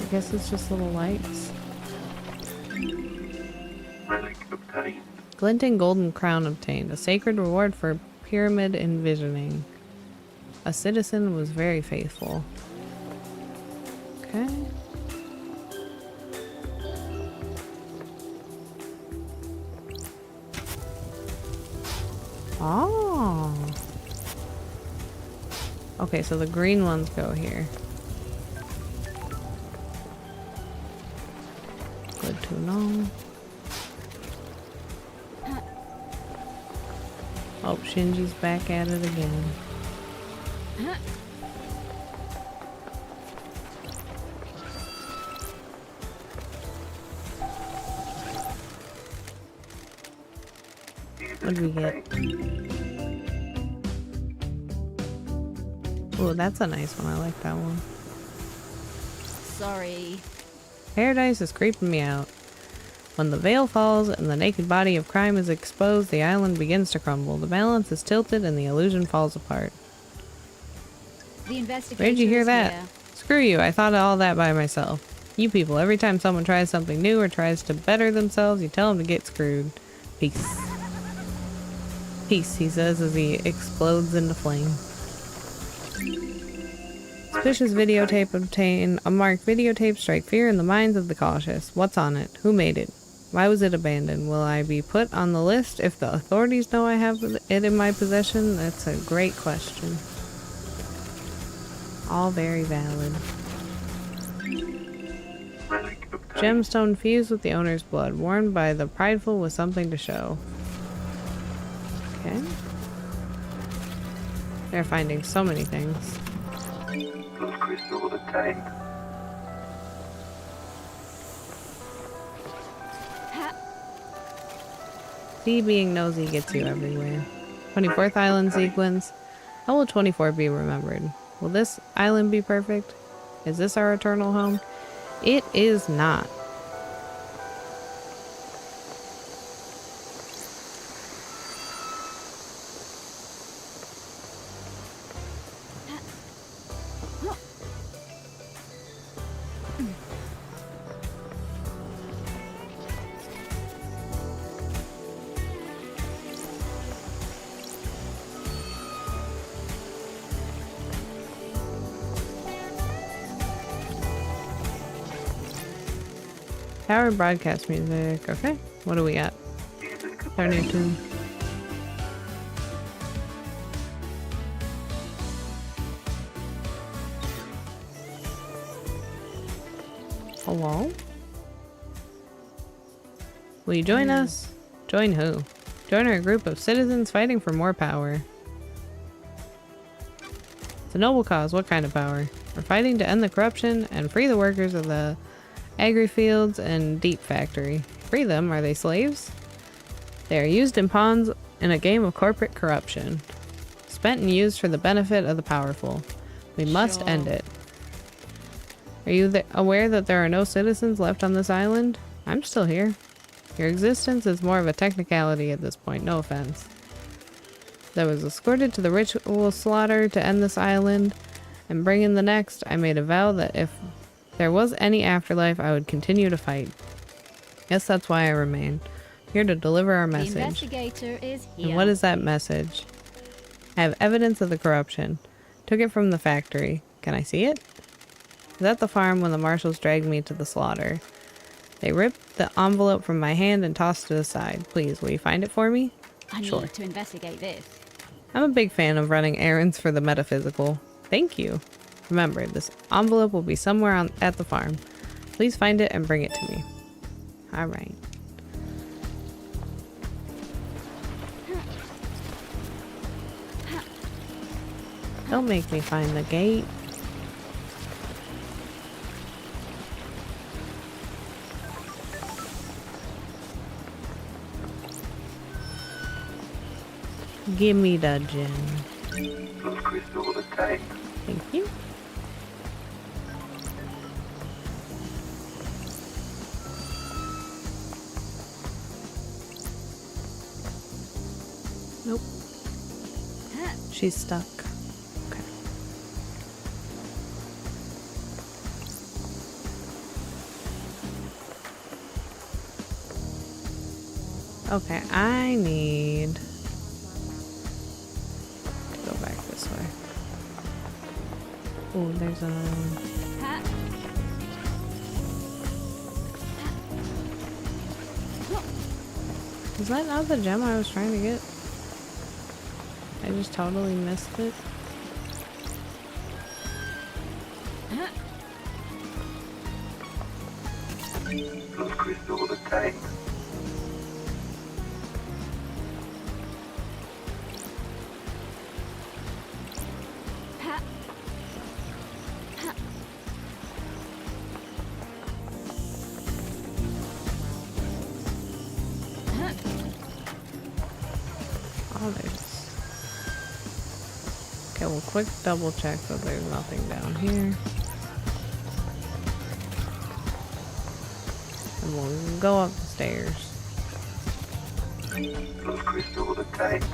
Speaker 1: I guess it's just little lights.
Speaker 4: Relic obtained.
Speaker 1: Glinting golden crown obtained. A sacred reward for pyramid envisioning. A citizen was very faithful. Okay. Oh. Okay, so the green ones go here. Good to know. Oh, Shinji's back at it again. What did we get? Oh, that's a nice one. I like that one.
Speaker 2: Sorry.
Speaker 1: Paradise is creeping me out. When the veil falls and the naked body of crime is exposed, the island begins to crumble. The balance is tilted and the illusion falls apart.
Speaker 2: The investigator
Speaker 1: Where'd you hear
Speaker 2: is
Speaker 1: that?
Speaker 2: here.
Speaker 1: Screw you, I thought of all that by myself. You people, every time someone tries something new or tries to better themselves, you tell them to get screwed. Peace. Peace, he says as he explodes into flame. Suspicious videotape obtained. A marked videotape strike fear in the minds of the cautious. What's on it? Who made it? Why was it abandoned? Will I be put on the list if the authorities know I have it in my possession? That's a great question. All very valid.
Speaker 4: Relic obtained.
Speaker 1: Gemstone fused with the owner's blood, worn by the prideful with something to show. Okay. They're finding so many things.
Speaker 4: Those crystals obtained.
Speaker 1: See, being nosy gets you everywhere. 24th island sequence. How will 24 be remembered? Will this island be perfect? Is this our eternal home? It is not. Power broadcast music. Okay. What do we got? Our new tune. wall? Will you join us? Join who? Join our group of citizens fighting for more power. It's a noble cause. What kind of power? We're fighting to end the corruption and free the workers of the agri-fields and deep factory. Free them? Are they slaves? They are used in pawns in a game of corporate corruption. Spent and used for the benefit of the powerful. We must end it. Are you aware that there are no citizens left on this island? I'm still here. Your existence is more of a technicality at this point, no offense. I was escorted to the ritual slaughter to end this island and bring in the next. I made a vow that if there was any afterlife, I would continue to fight. Yes, that's why I remain. Here to deliver our
Speaker 2: The
Speaker 1: message.
Speaker 2: investigator is here.
Speaker 1: And what is that message? I have evidence of the corruption. Took it from the factory. Can I see it? I was at the farm when the marshals dragged me to the slaughter. They ripped the envelope from my hand and tossed it aside. Please, will you find it for me?
Speaker 2: I
Speaker 1: Sure.
Speaker 2: need to investigate this.
Speaker 1: I'm a big fan of running errands for the metaphysical. Thank you. Remember, this envelope will be somewhere at the farm. Please find it and bring it to me. Alright. Don't make me find the gate. Give me the gem.
Speaker 4: Plus crystal obtained.
Speaker 1: Thank you. Nope. She's stuck. Okay. Okay, I need to go back this way. Oh, there's a...
Speaker 2: Ha.
Speaker 1: Is that not the gem I was trying to get? I just totally missed it.
Speaker 4: Plus crystal obtained.
Speaker 2: Ha.
Speaker 1: Oh, there's... Okay, we'll quick double check that there's nothing down here. And we'll go up the stairs.
Speaker 4: Plus crystal obtained.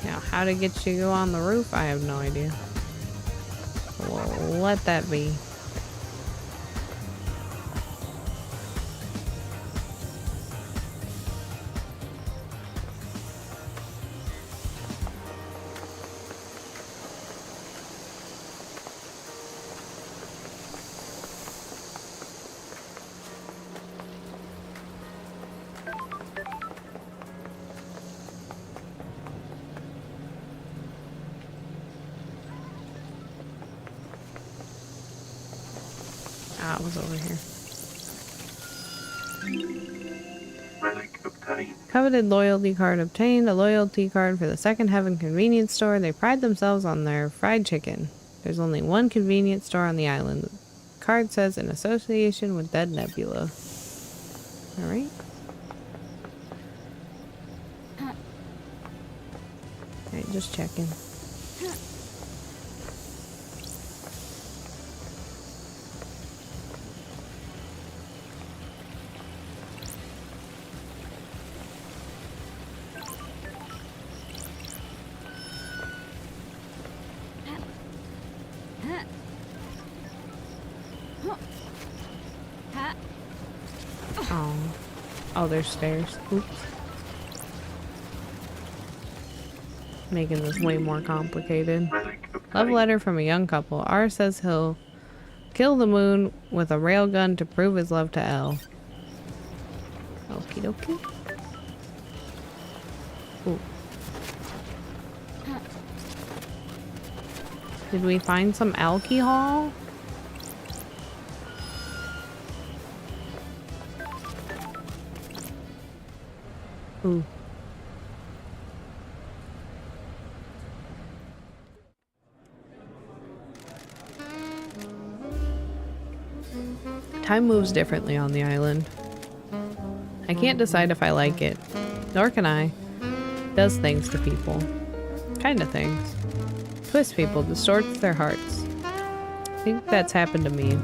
Speaker 1: Now, how to get you to go on the roof, I have no idea. We'll let that be. Ah, it was over here.
Speaker 4: Relic obtained.
Speaker 1: Coveted loyalty card obtained. A loyalty card for the Second Heaven convenience store. They pride themselves on their fried chicken. There's only one convenience store on the island. The card says in association with Dead Nebula. Alright. Alright, just checking.
Speaker 2: Ha.
Speaker 1: Oh. Oh, there's stairs. Oops. Making this way more complicated.
Speaker 4: Relic
Speaker 1: Love
Speaker 4: obtained.
Speaker 1: letter from a young couple. R says he'll kill the moon with a railgun to prove his love to L. Okie dokie. Ooh. Did we find some alcohol? Ooh. Time moves differently on the island. I can't decide if I like it, nor can I. It does things to people. Kind of things. Twists people, distorts their hearts. I think that's happened to me.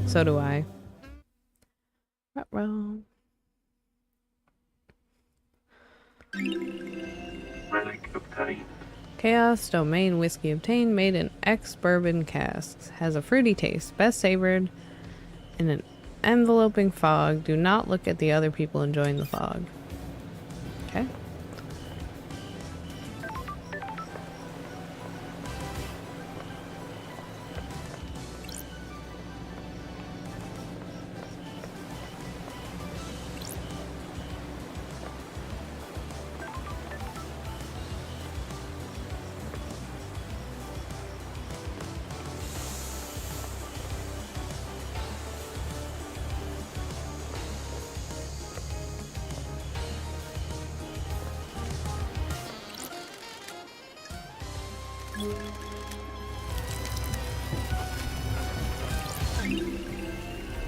Speaker 1: So do I. Ruh-roh.
Speaker 4: Relic obtained.
Speaker 1: Chaos Domain whiskey obtained, made in ex-bourbon casks. Has a fruity taste, best savored in an enveloping fog. Do not look at the other people enjoying the fog. Okay.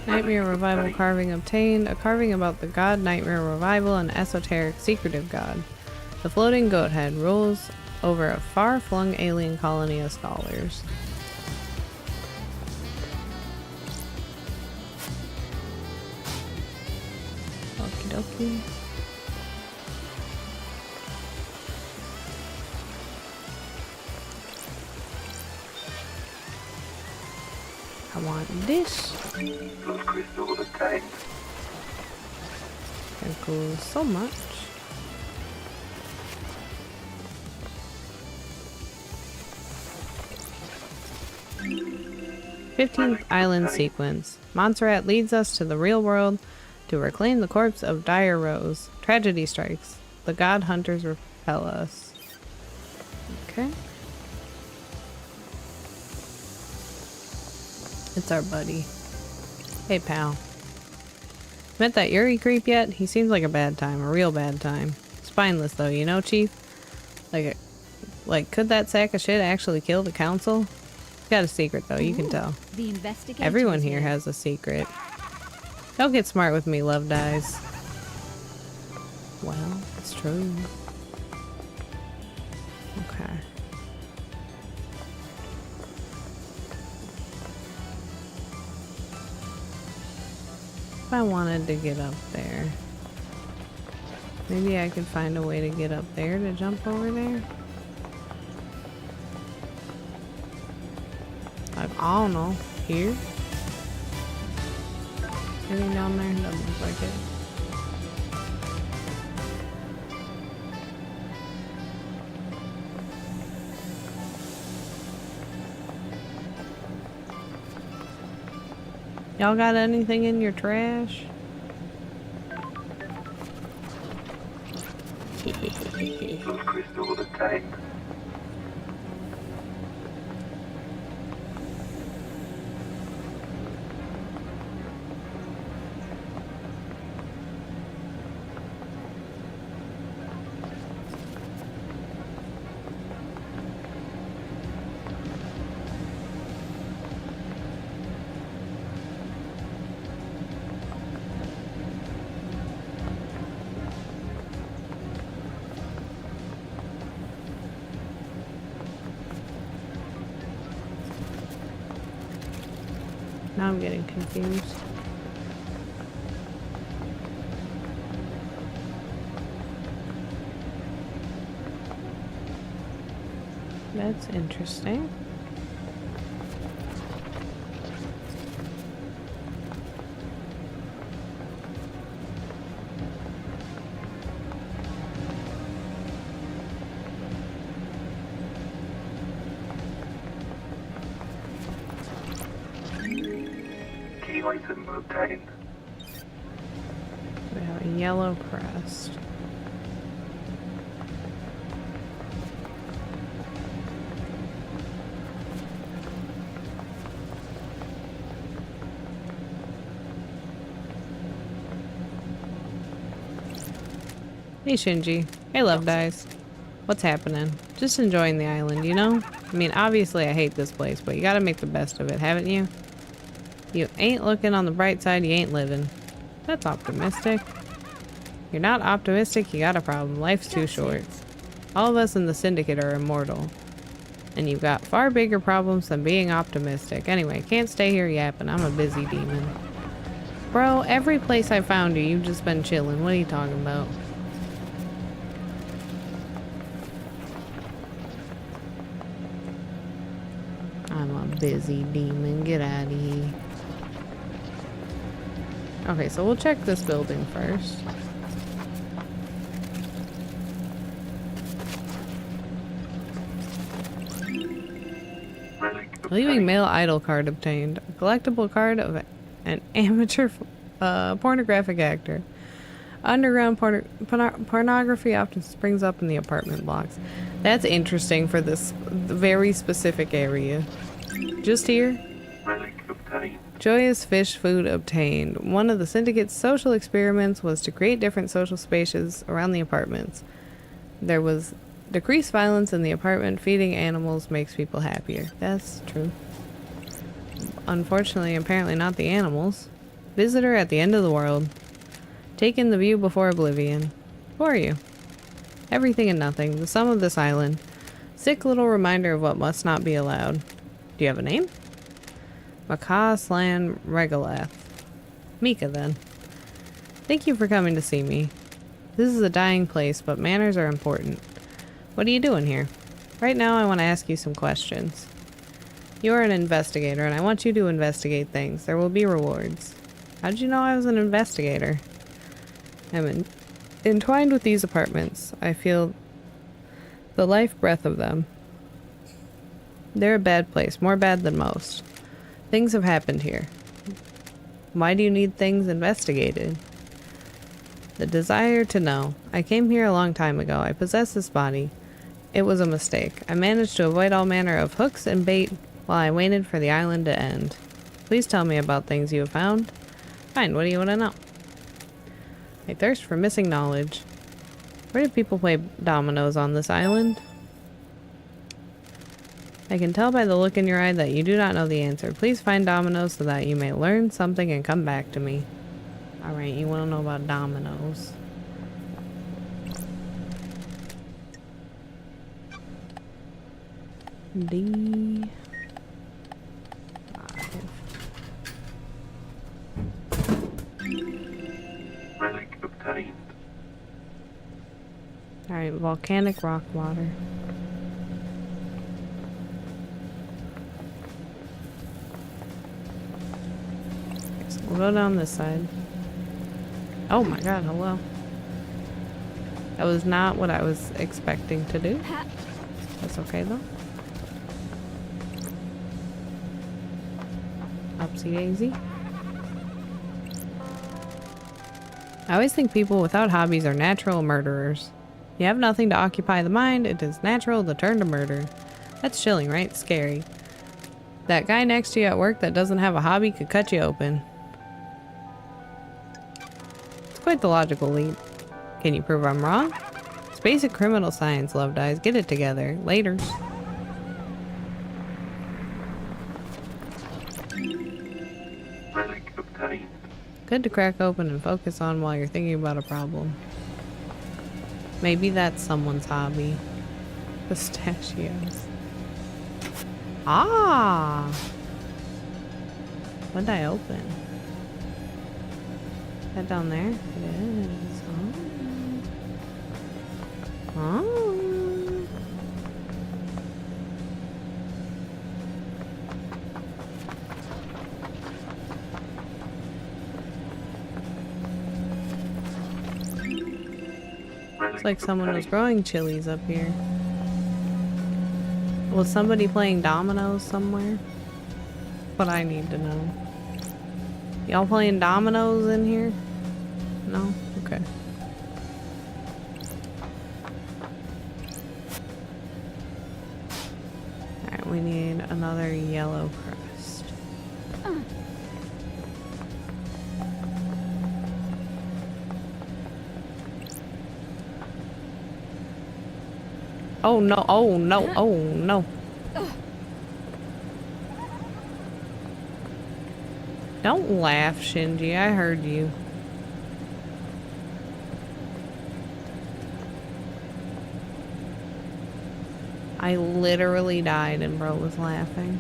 Speaker 1: Nightmare Revival carving obtained. A carving about the god Nightmare Revival, an esoteric, secretive god. The floating goat head rules over a far-flung alien colony of scholars. Okie dokie. I want this.
Speaker 4: Plus crystal obtained.
Speaker 1: That goes so much. "15th Island Sequence. Montserrat leads us to the real world to reclaim the corpse of Dire Rose. Tragedy strikes. The god hunters repel us." Okay. It's our buddy. Hey, pal. Met that Yuri creep yet? He seems like a bad time, a real bad time. Spineless though, you know, Chief? Like, could that sack of shit actually kill the council? He's got a secret though, you can tell.
Speaker 2: The investigator.
Speaker 1: Everyone here has a secret. Don't get smart with me, Love Dies. Well, it's true. Okay. If I wanted to get up there, maybe I could find a way to get up there to jump over there. Like, I don't know, here? Anything down there? Doesn't look like it. Y'all got anything in your trash?
Speaker 4: Plus crystal obtained.
Speaker 1: Now I'm getting confused. That's interesting.
Speaker 4: Key item obtained.
Speaker 1: We have a yellow crest. Hey Shinji. Hey Love Dice. What's happening? Just enjoying the island, you know? I mean, obviously I hate this place, but you gotta make the best of it, haven't you? You ain't looking on the bright side, you ain't living. That's optimistic. You're not optimistic, you got a problem. Life's too short. All of us in the Syndicate are immortal. And you've got far bigger problems than being optimistic. Anyway, can't stay here yapping. I'm a busy demon. Bro, every place I found you, you've just been chilling. What are you talking about? I'm a busy demon. Get out of here. Okay, so we'll check this building first. Leaving male idol card obtained. A collectible card of an amateur pornographic actor. Underground pornography often springs up in the apartment blocks. That's interesting for this very specific area. Just here. Joyous fish food obtained. One of the Syndicate's social experiments was to create different social spaces around the apartments. There was decreased violence in the apartment. Feeding animals makes people happier. That's true. Unfortunately, apparently not the animals. Visitor at the end of the world. Take in the view before oblivion. Who are you? Everything and nothing. The sum of this island. Sick little reminder of what must not be allowed. Do you have a name? Macaw Slan Regalath. Mika, then. Thank you for coming to see me. This is a dying place, but manners are important. What are you doing here? Right now, I want to ask you some questions. You are an investigator, and I want you to investigate things. There will be rewards. How did you know I was an investigator? I'm entwined with these apartments. I feel the life breath of them. They're a bad place, more bad than most. Things have happened here. Why do you need things investigated? The desire to know. I came here a long time ago. I possess this body. It was a mistake. I managed to avoid all manner of hooks and bait while I waited for the island to end. Please tell me about things you have found. Fine, what do you want to know? I thirst for missing knowledge. Where do people play dominoes on this island? I can tell by the look in your eye that you do not know the answer. Please find dominoes so that you may learn something and come back to me. Alright, you want to know about dominoes. D5.
Speaker 4: Relic obtained.
Speaker 1: Alright, volcanic rock water. So we'll go down this side. Oh my god, hello. That was not what I was expecting to do. That's okay though. Upsy daisy. I always think people without hobbies are natural murderers. You have nothing to occupy the mind, it is natural to turn to murder. That's chilling, right? Scary. That guy next to you at work that doesn't have a hobby could cut you open. It's quite the logical leap. Can you prove I'm wrong? It's basic criminal science, Love Dies. Get it together. Laters.
Speaker 4: Relic obtained.
Speaker 1: Good to crack open and focus on while you're thinking about a problem. Maybe that's someone's hobby. Pistachios. Ah! What did I open? Is that down there? It is. Oh. Oh. Looks like someone was growing chilies up here. Was somebody playing dominoes somewhere? What I need to know. Y'all playing dominoes in here? No? Okay. Alright, we need another yellow crust. Oh no, oh no, oh no. Don't laugh, Shinji. I heard you. I literally died and bro was laughing.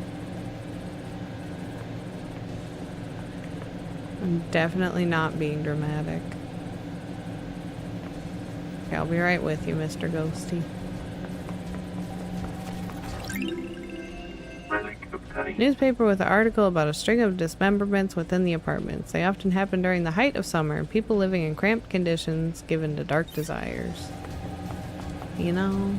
Speaker 1: I'm definitely not being dramatic. Okay, I'll be right with you, Mr. Ghosty.
Speaker 4: Relic obtained.
Speaker 1: Newspaper with an article about a string of dismemberments within the apartments. They often happen during the height of summer and people living in cramped conditions given to dark desires. You know?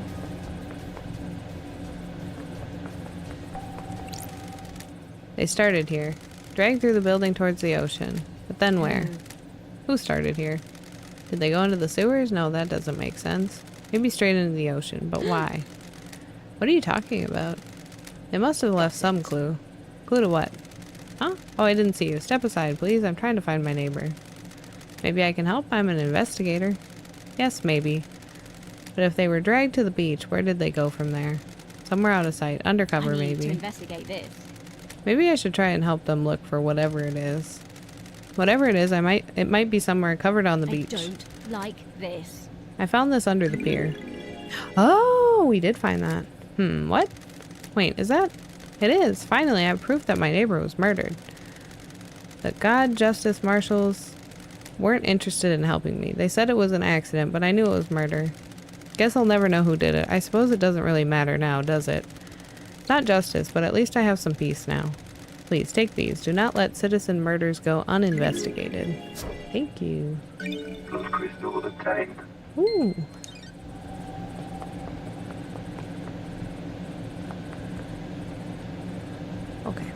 Speaker 1: They started here. Dragged through the building towards the ocean. But then where? Who started here? Did they go into the sewers? No, that doesn't make sense. Maybe straight into the ocean, but why? What are you talking about? They must have left some clue. Clue to what? Huh? Oh, I didn't see you. Step aside, please. I'm trying to find my neighbor. Maybe I can help? I'm an investigator. Yes, maybe. But if they were dragged to the beach, where did they go from there? Somewhere out of sight. Undercover,
Speaker 2: I need
Speaker 1: maybe.
Speaker 2: to investigate this.
Speaker 1: Maybe I should try and help them look for whatever it is. Whatever it is, it might be somewhere covered on the beach.
Speaker 2: I don't like this.
Speaker 1: I found this under the pier. Oh, we did find that. What? Wait, is that? It is. Finally, I have proof that my neighbor was murdered. The God Justice Marshals weren't interested in helping me. They said it was an accident, but I knew it was murder. Guess I'll never know who did it. I suppose it doesn't really matter now, does it? Not justice, but at least I have some peace now. Please, take these. Do not let citizen murders go uninvestigated. Thank you.
Speaker 4: Plus crystal obtained.
Speaker 1: Ooh. Okay.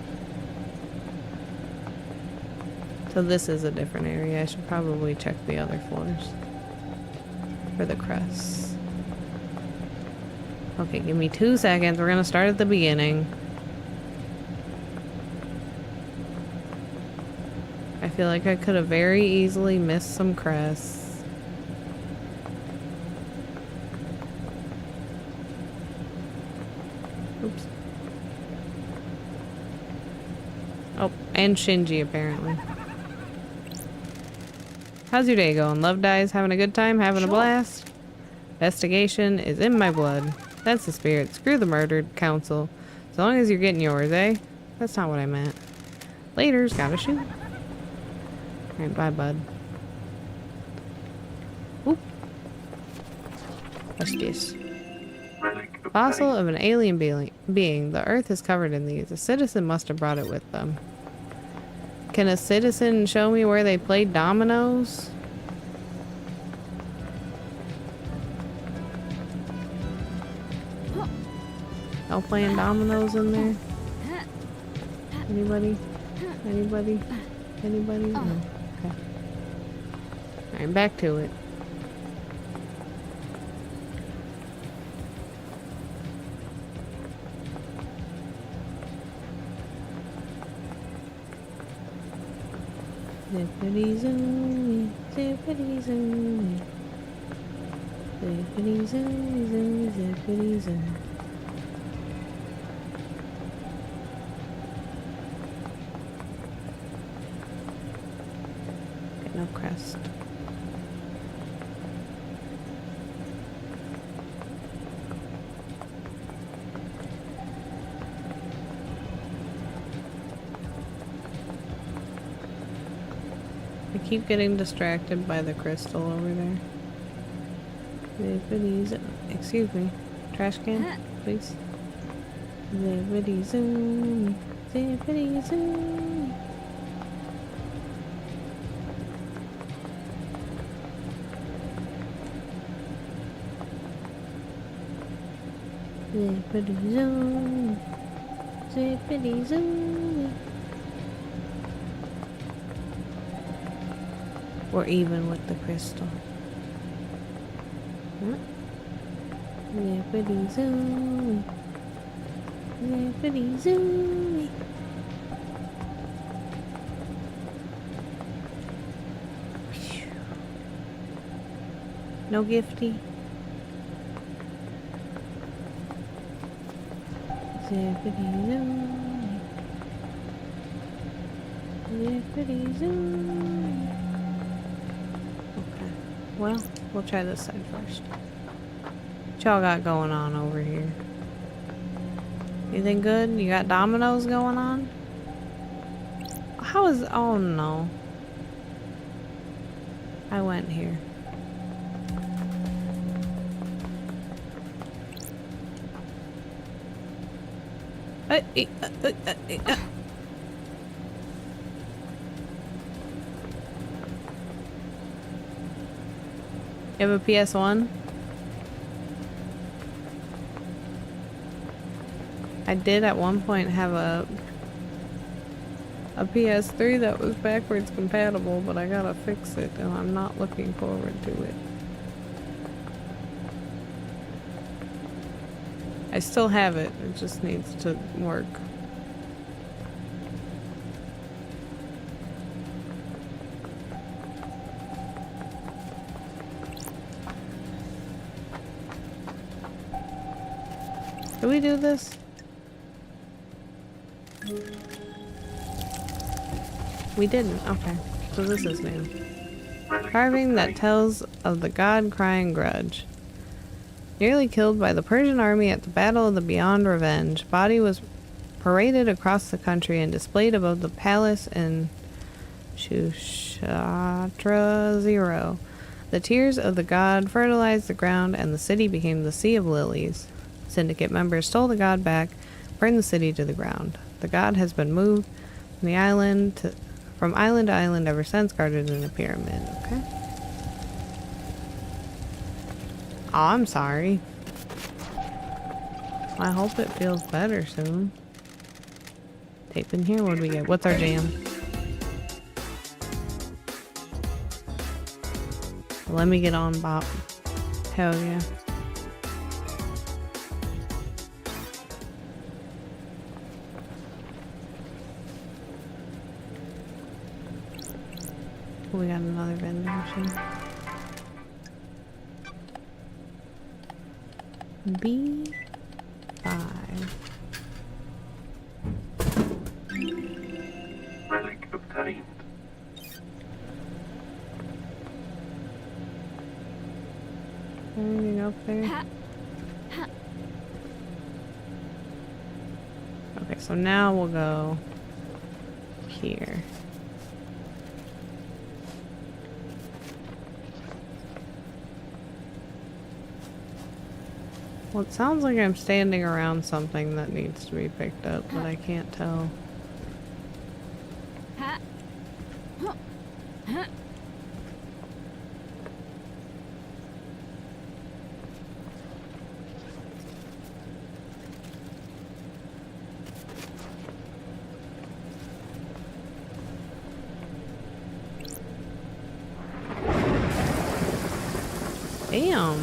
Speaker 1: So this is a different area. I should probably check the other floors for the crests. Okay, give me 2 seconds. We're gonna start at the beginning. I feel like I could have very easily missed some crests. Oops. Oh, and Shinji apparently. How's your day going? Love Dies? Having a good time? Having a blast? Investigation is in my blood. That's the spirit. Screw the murdered council. As long as you're getting yours, eh? That's not what I meant. Later's gotta shoot. Alright, bye, bud. Oop. What's this?
Speaker 4: Relic
Speaker 1: Fossil
Speaker 4: obtained.
Speaker 1: of an alien being. The earth is covered in these. A citizen must have brought it with them. Can a citizen show me where they played dominoes? Y'all playing dominoes in there? Anybody? Anybody? Anybody? No. Okay. Alright, back to it. Zippity zooey, zippity zooey. Zippity zooey, zooey, zippity zooey. Okay, no crest. I keep getting distracted by the crystal over there. Zippity zo- Excuse me. Trash can, please. Zippity zoom. Zippity zoom. Zippity zoom. Zippity zoom. Or even with the crystal. Zippity zooey. Zippity zooey. No gifty. Zippity-zoo. Zippity-zoo. Okay. Well, we'll try this side first. What y'all got going on over here? Anything good? You got dominoes going on? How is... Oh no. I went here. You have a PS1? I did at one point have a PS3 that was backwards compatible, but I gotta fix it and I'm not looking forward to it. I still have it, it just needs to work. Did we do this? We didn't. Okay. So this is new. Carving that tells of the god crying grudge. Nearly killed by the Persian army at the Battle of the Beyond Revenge, body was paraded across the country and displayed above the palace in Shushatra Zero. The tears of the god fertilized the ground and the city became the Sea of Lilies. Syndicate members stole the god back, burned the city to the ground. The god has been moved from island to island ever since, guarded in a pyramid. Okay. Oh, I'm sorry. I hope it feels better soon. Tape in here, what do we get? What's our jam? Let me get on, Bop. Hell yeah. We got another vending machine. B5.
Speaker 4: Relic obtained.
Speaker 1: Anything up there? Okay, so now we'll go here. Well, it sounds like I'm standing around something that needs to be picked up, but I can't tell. Damn!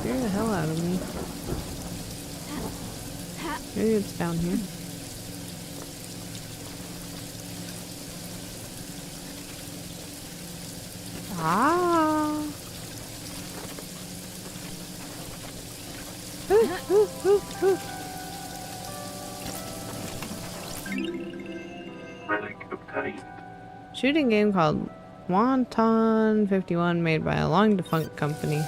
Speaker 1: Scare the hell out of me. Maybe it's down here. Ah!
Speaker 4: Relic obtained.
Speaker 1: Shooting game called Wonton 51, made by a long defunct company.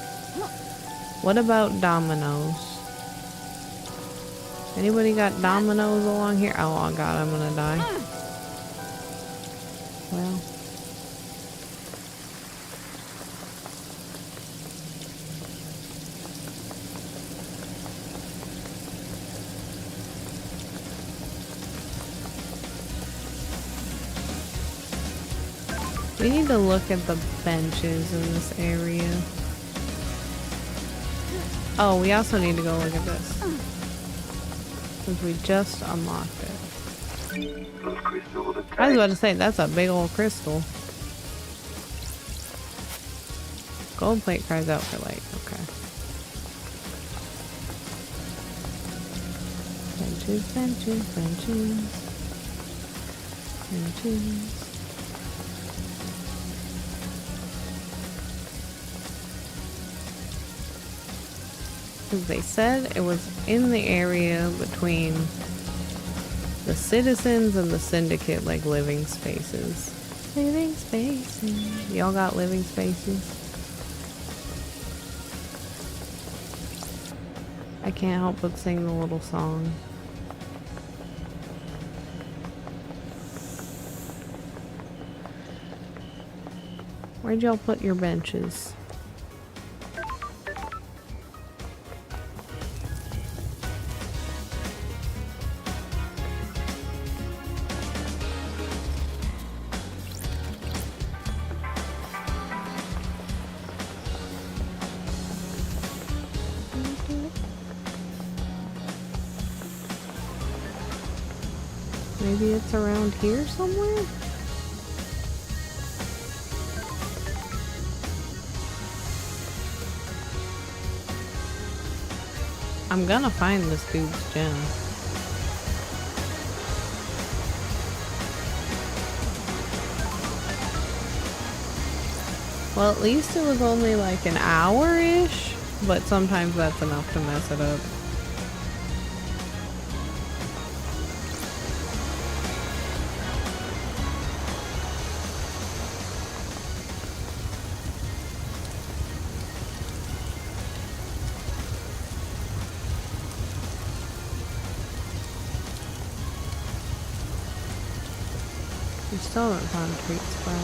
Speaker 1: What about dominoes? Anybody got dominoes along here? Oh god, I'm gonna die. Well. We need to look at the benches in this area. Oh, we also need to go look at this. Since we just unlocked it. I was about to say, that's a big old crystal. Gold plate cries out for light. Okay. Benches, benches, benches. Benches. Because they said it was in the area between the citizens and the syndicate, like living spaces. Living spaces. Y'all got living spaces? I can't help but sing the little song. Where'd y'all put your benches? Maybe it's around here somewhere? I'm gonna find this dude's gem. Well, at least it was only like an hour-ish, but sometimes that's enough to mess it up. We still haven't found a treat spot.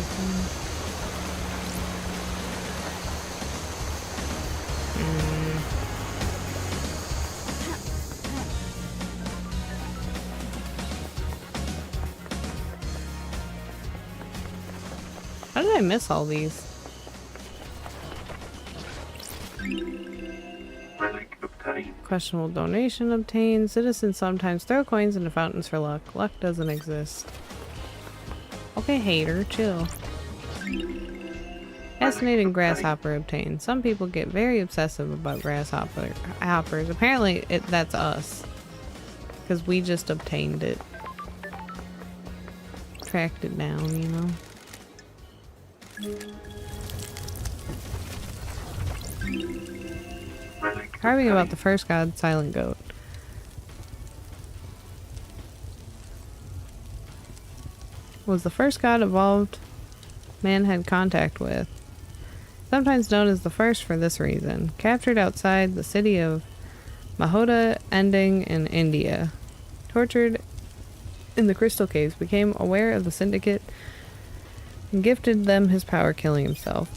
Speaker 1: How did I miss all these?
Speaker 4: Relic obtained.
Speaker 1: Questionable donation obtained. Citizens sometimes throw coins into fountains for luck. Luck doesn't exist. Okay, hater, chill. Fascinating grasshopper obtained. Some people get very obsessive about grasshoppers. Apparently, that's us. Because we just obtained it. Tracked it down, you know.
Speaker 4: Relic
Speaker 1: Carving about
Speaker 4: obtained.
Speaker 1: the first god, Silent Goat. Was the first god evolved man had contact with. Sometimes known as the first for this reason. Captured outside the city of Mahoda, ending in India. Tortured in the crystal caves, became aware of the syndicate and gifted them his power, killing himself.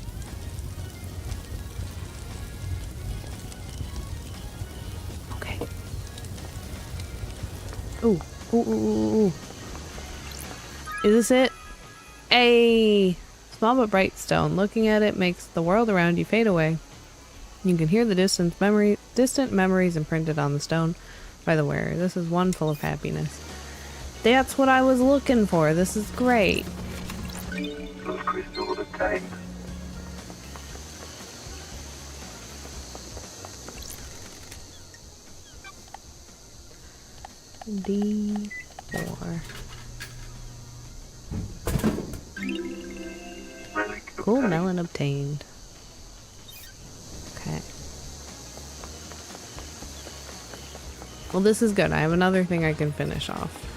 Speaker 1: Okay. Ooh. Ooh, ooh, ooh, ooh. Is this it? A small but bright stone. Looking at it makes the world around you fade away. You can hear the distant memories imprinted on the stone by the wearer. This is one full of happiness. That's what I was looking for. This is great.
Speaker 4: Those crystals obtained.
Speaker 1: D4.
Speaker 4: Relic
Speaker 1: Cool
Speaker 4: obtained.
Speaker 1: melon obtained. Okay. Well, this is good. I have another thing I can finish off.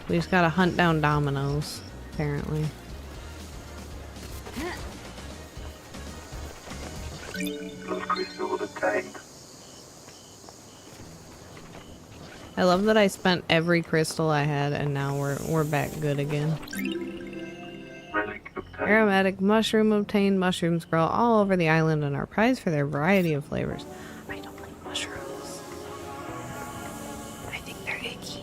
Speaker 1: We just gotta hunt down dominoes, apparently.
Speaker 4: Those crystals obtained.
Speaker 1: I love that I spent every crystal I had and now we're back good again.
Speaker 4: Relic obtained.
Speaker 1: Aromatic mushroom obtained. Mushrooms grow all over the island and are prized for their variety of flavors. I don't like mushrooms. I think they're icky.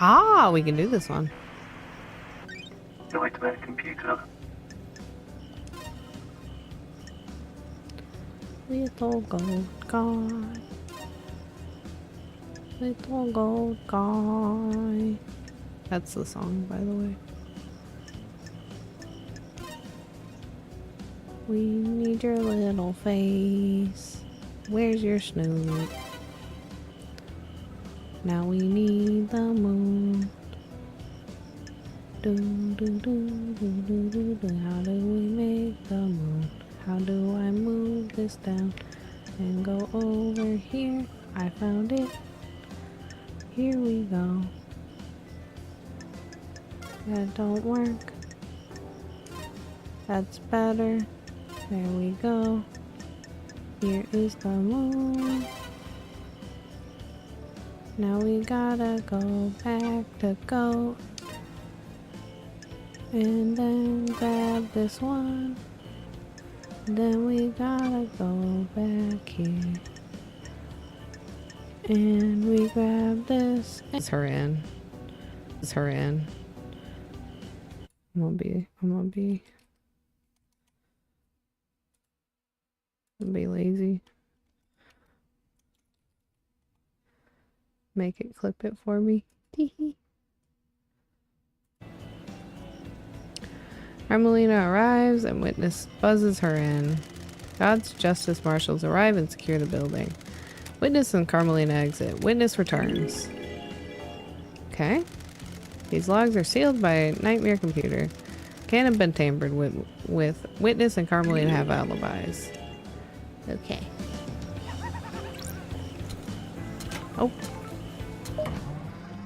Speaker 1: Ah, we can do this one.
Speaker 4: Nightmare computer.
Speaker 1: Little gold guy. Little gold guy. That's the song, by the way. We need your little face. Where's your snoot? Now we need the moon. Do, do, do, do, do, do, do. How do we make the moon? How do I move this down and go over here? I found it. Here we go. That don't work. That's better. There we go. Here is the moon. Now we gotta go back to go. And then grab this one. Then we gotta go back here. And we grab this. It's her in. It's her in. I'm gonna be lazy. Make it clip it for me. Teehee. Carmelina arrives and Witness buzzes her in. God's Justice Marshals arrive and secure the building. Witness and Carmelina exit. Witness returns. Okay. These logs are sealed by Nightmare Computer. Can't have been tampered with. Witness and Carmelina have alibis. Okay. Oh.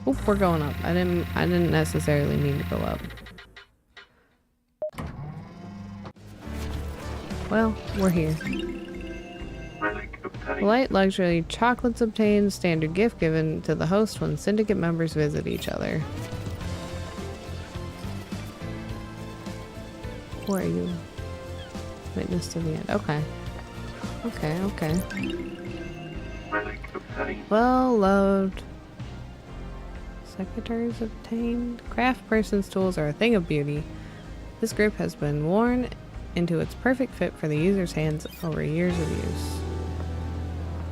Speaker 1: Oop, we're going up. I didn't necessarily mean to go up. Well, we're here.
Speaker 4: Relic obtained.
Speaker 1: Light luxury chocolates obtained. Standard gift given to the host when syndicate members visit each other. Where are you? Witness to the end. Okay. Okay.
Speaker 4: Relic obtained.
Speaker 1: Well loved. Secretaries obtained. Craft person's tools are a thing of beauty. This grip has been worn into its perfect fit for the user's hands over years of use.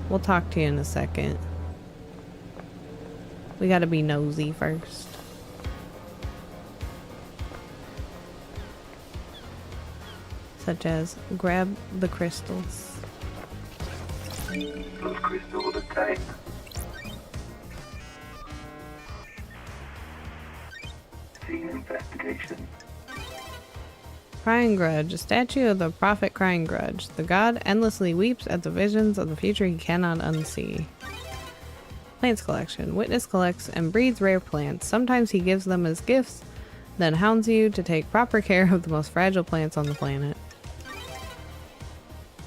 Speaker 1: We'll talk to you in a second. We gotta be nosy first. Such as grab the crystals.
Speaker 4: Those crystals obtained. Scene investigation.
Speaker 1: Crying Grudge, a statue of the prophet Crying Grudge. The god endlessly weeps at the visions of the future he cannot unsee. Plants collection. Witness collects and breeds rare plants. Sometimes he gives them as gifts, then hounds you to take proper care of the most fragile plants on the planet.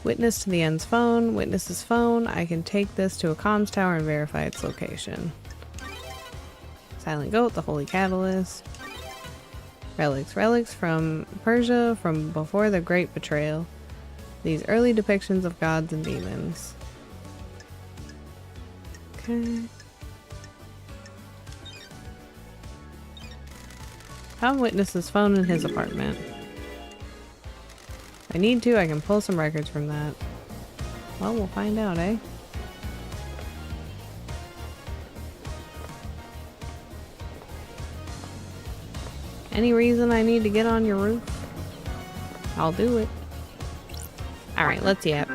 Speaker 1: Witness to the end's phone. Witness's phone. I can take this to a comms tower and verify its location. Silent Goat, the Holy Catalyst. Relics from Persia from before the Great Betrayal. These early depictions of gods and demons. Okay. Found Witness's phone in his apartment. If I need to, I can pull some records from that. Well, we'll find out, eh? Any reason I need to get on your roof? I'll do it. Alright, let's yap.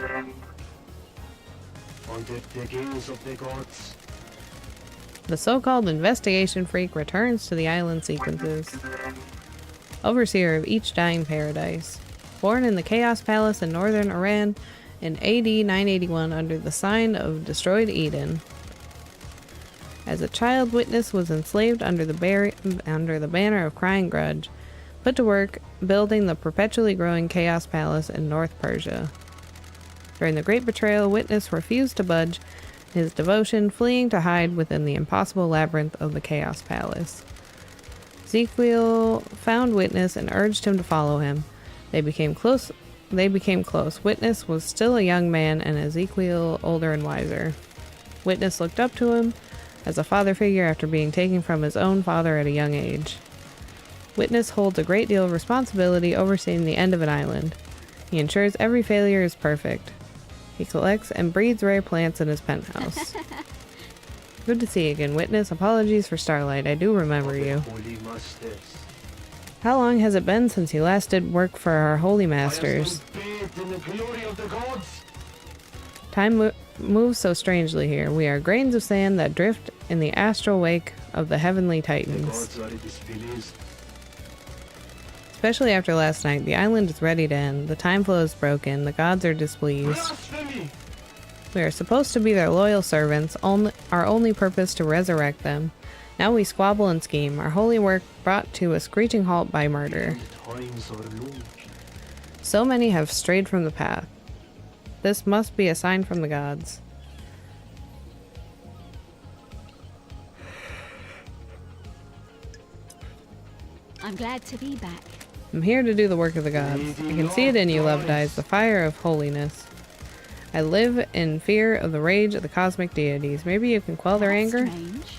Speaker 1: The so-called investigation freak returns to the island sequences. Overseer of each dying paradise. Born in the Chaos Palace in northern Iran in AD 981 under the sign of Destroyed Eden. As a child, Witness was enslaved under the banner of Crying Grudge, put to work building the perpetually growing Chaos Palace in North Persia. During the Great Betrayal, Witness refused to budge his devotion, fleeing to hide within the impossible labyrinth of the Chaos Palace. Ezekiel found Witness and urged him to follow him. They became close. Witness was still a young man and Ezekiel older and wiser. Witness looked up to him as a father figure after being taken from his own father at a young age. Witness holds a great deal of responsibility overseeing the end of an island. He ensures every failure is perfect. He collects and breeds rare plants in his penthouse. Good to see you again, Witness. Apologies for Starlight. I do remember you. How long has it been since you last did work for our holy masters? Time moves so strangely here. We are grains of sand that drift in the astral wake of the heavenly titans. Especially after last night, the island is ready to end. The time flow is broken. The gods are displeased.
Speaker 6: Blasphemy!
Speaker 1: We are supposed to be their loyal servants, our only purpose to resurrect them. Now we squabble and scheme, our holy work brought to a screeching halt by murder. So many have strayed from the path. This must be a sign from the gods.
Speaker 2: I'm glad to be back.
Speaker 1: I'm here to do the work of the gods. I can see it in you, loved eyes, the fire of holiness. I live in fear of the rage of the cosmic deities. Maybe you can quell their
Speaker 2: That's
Speaker 1: anger?
Speaker 2: strange.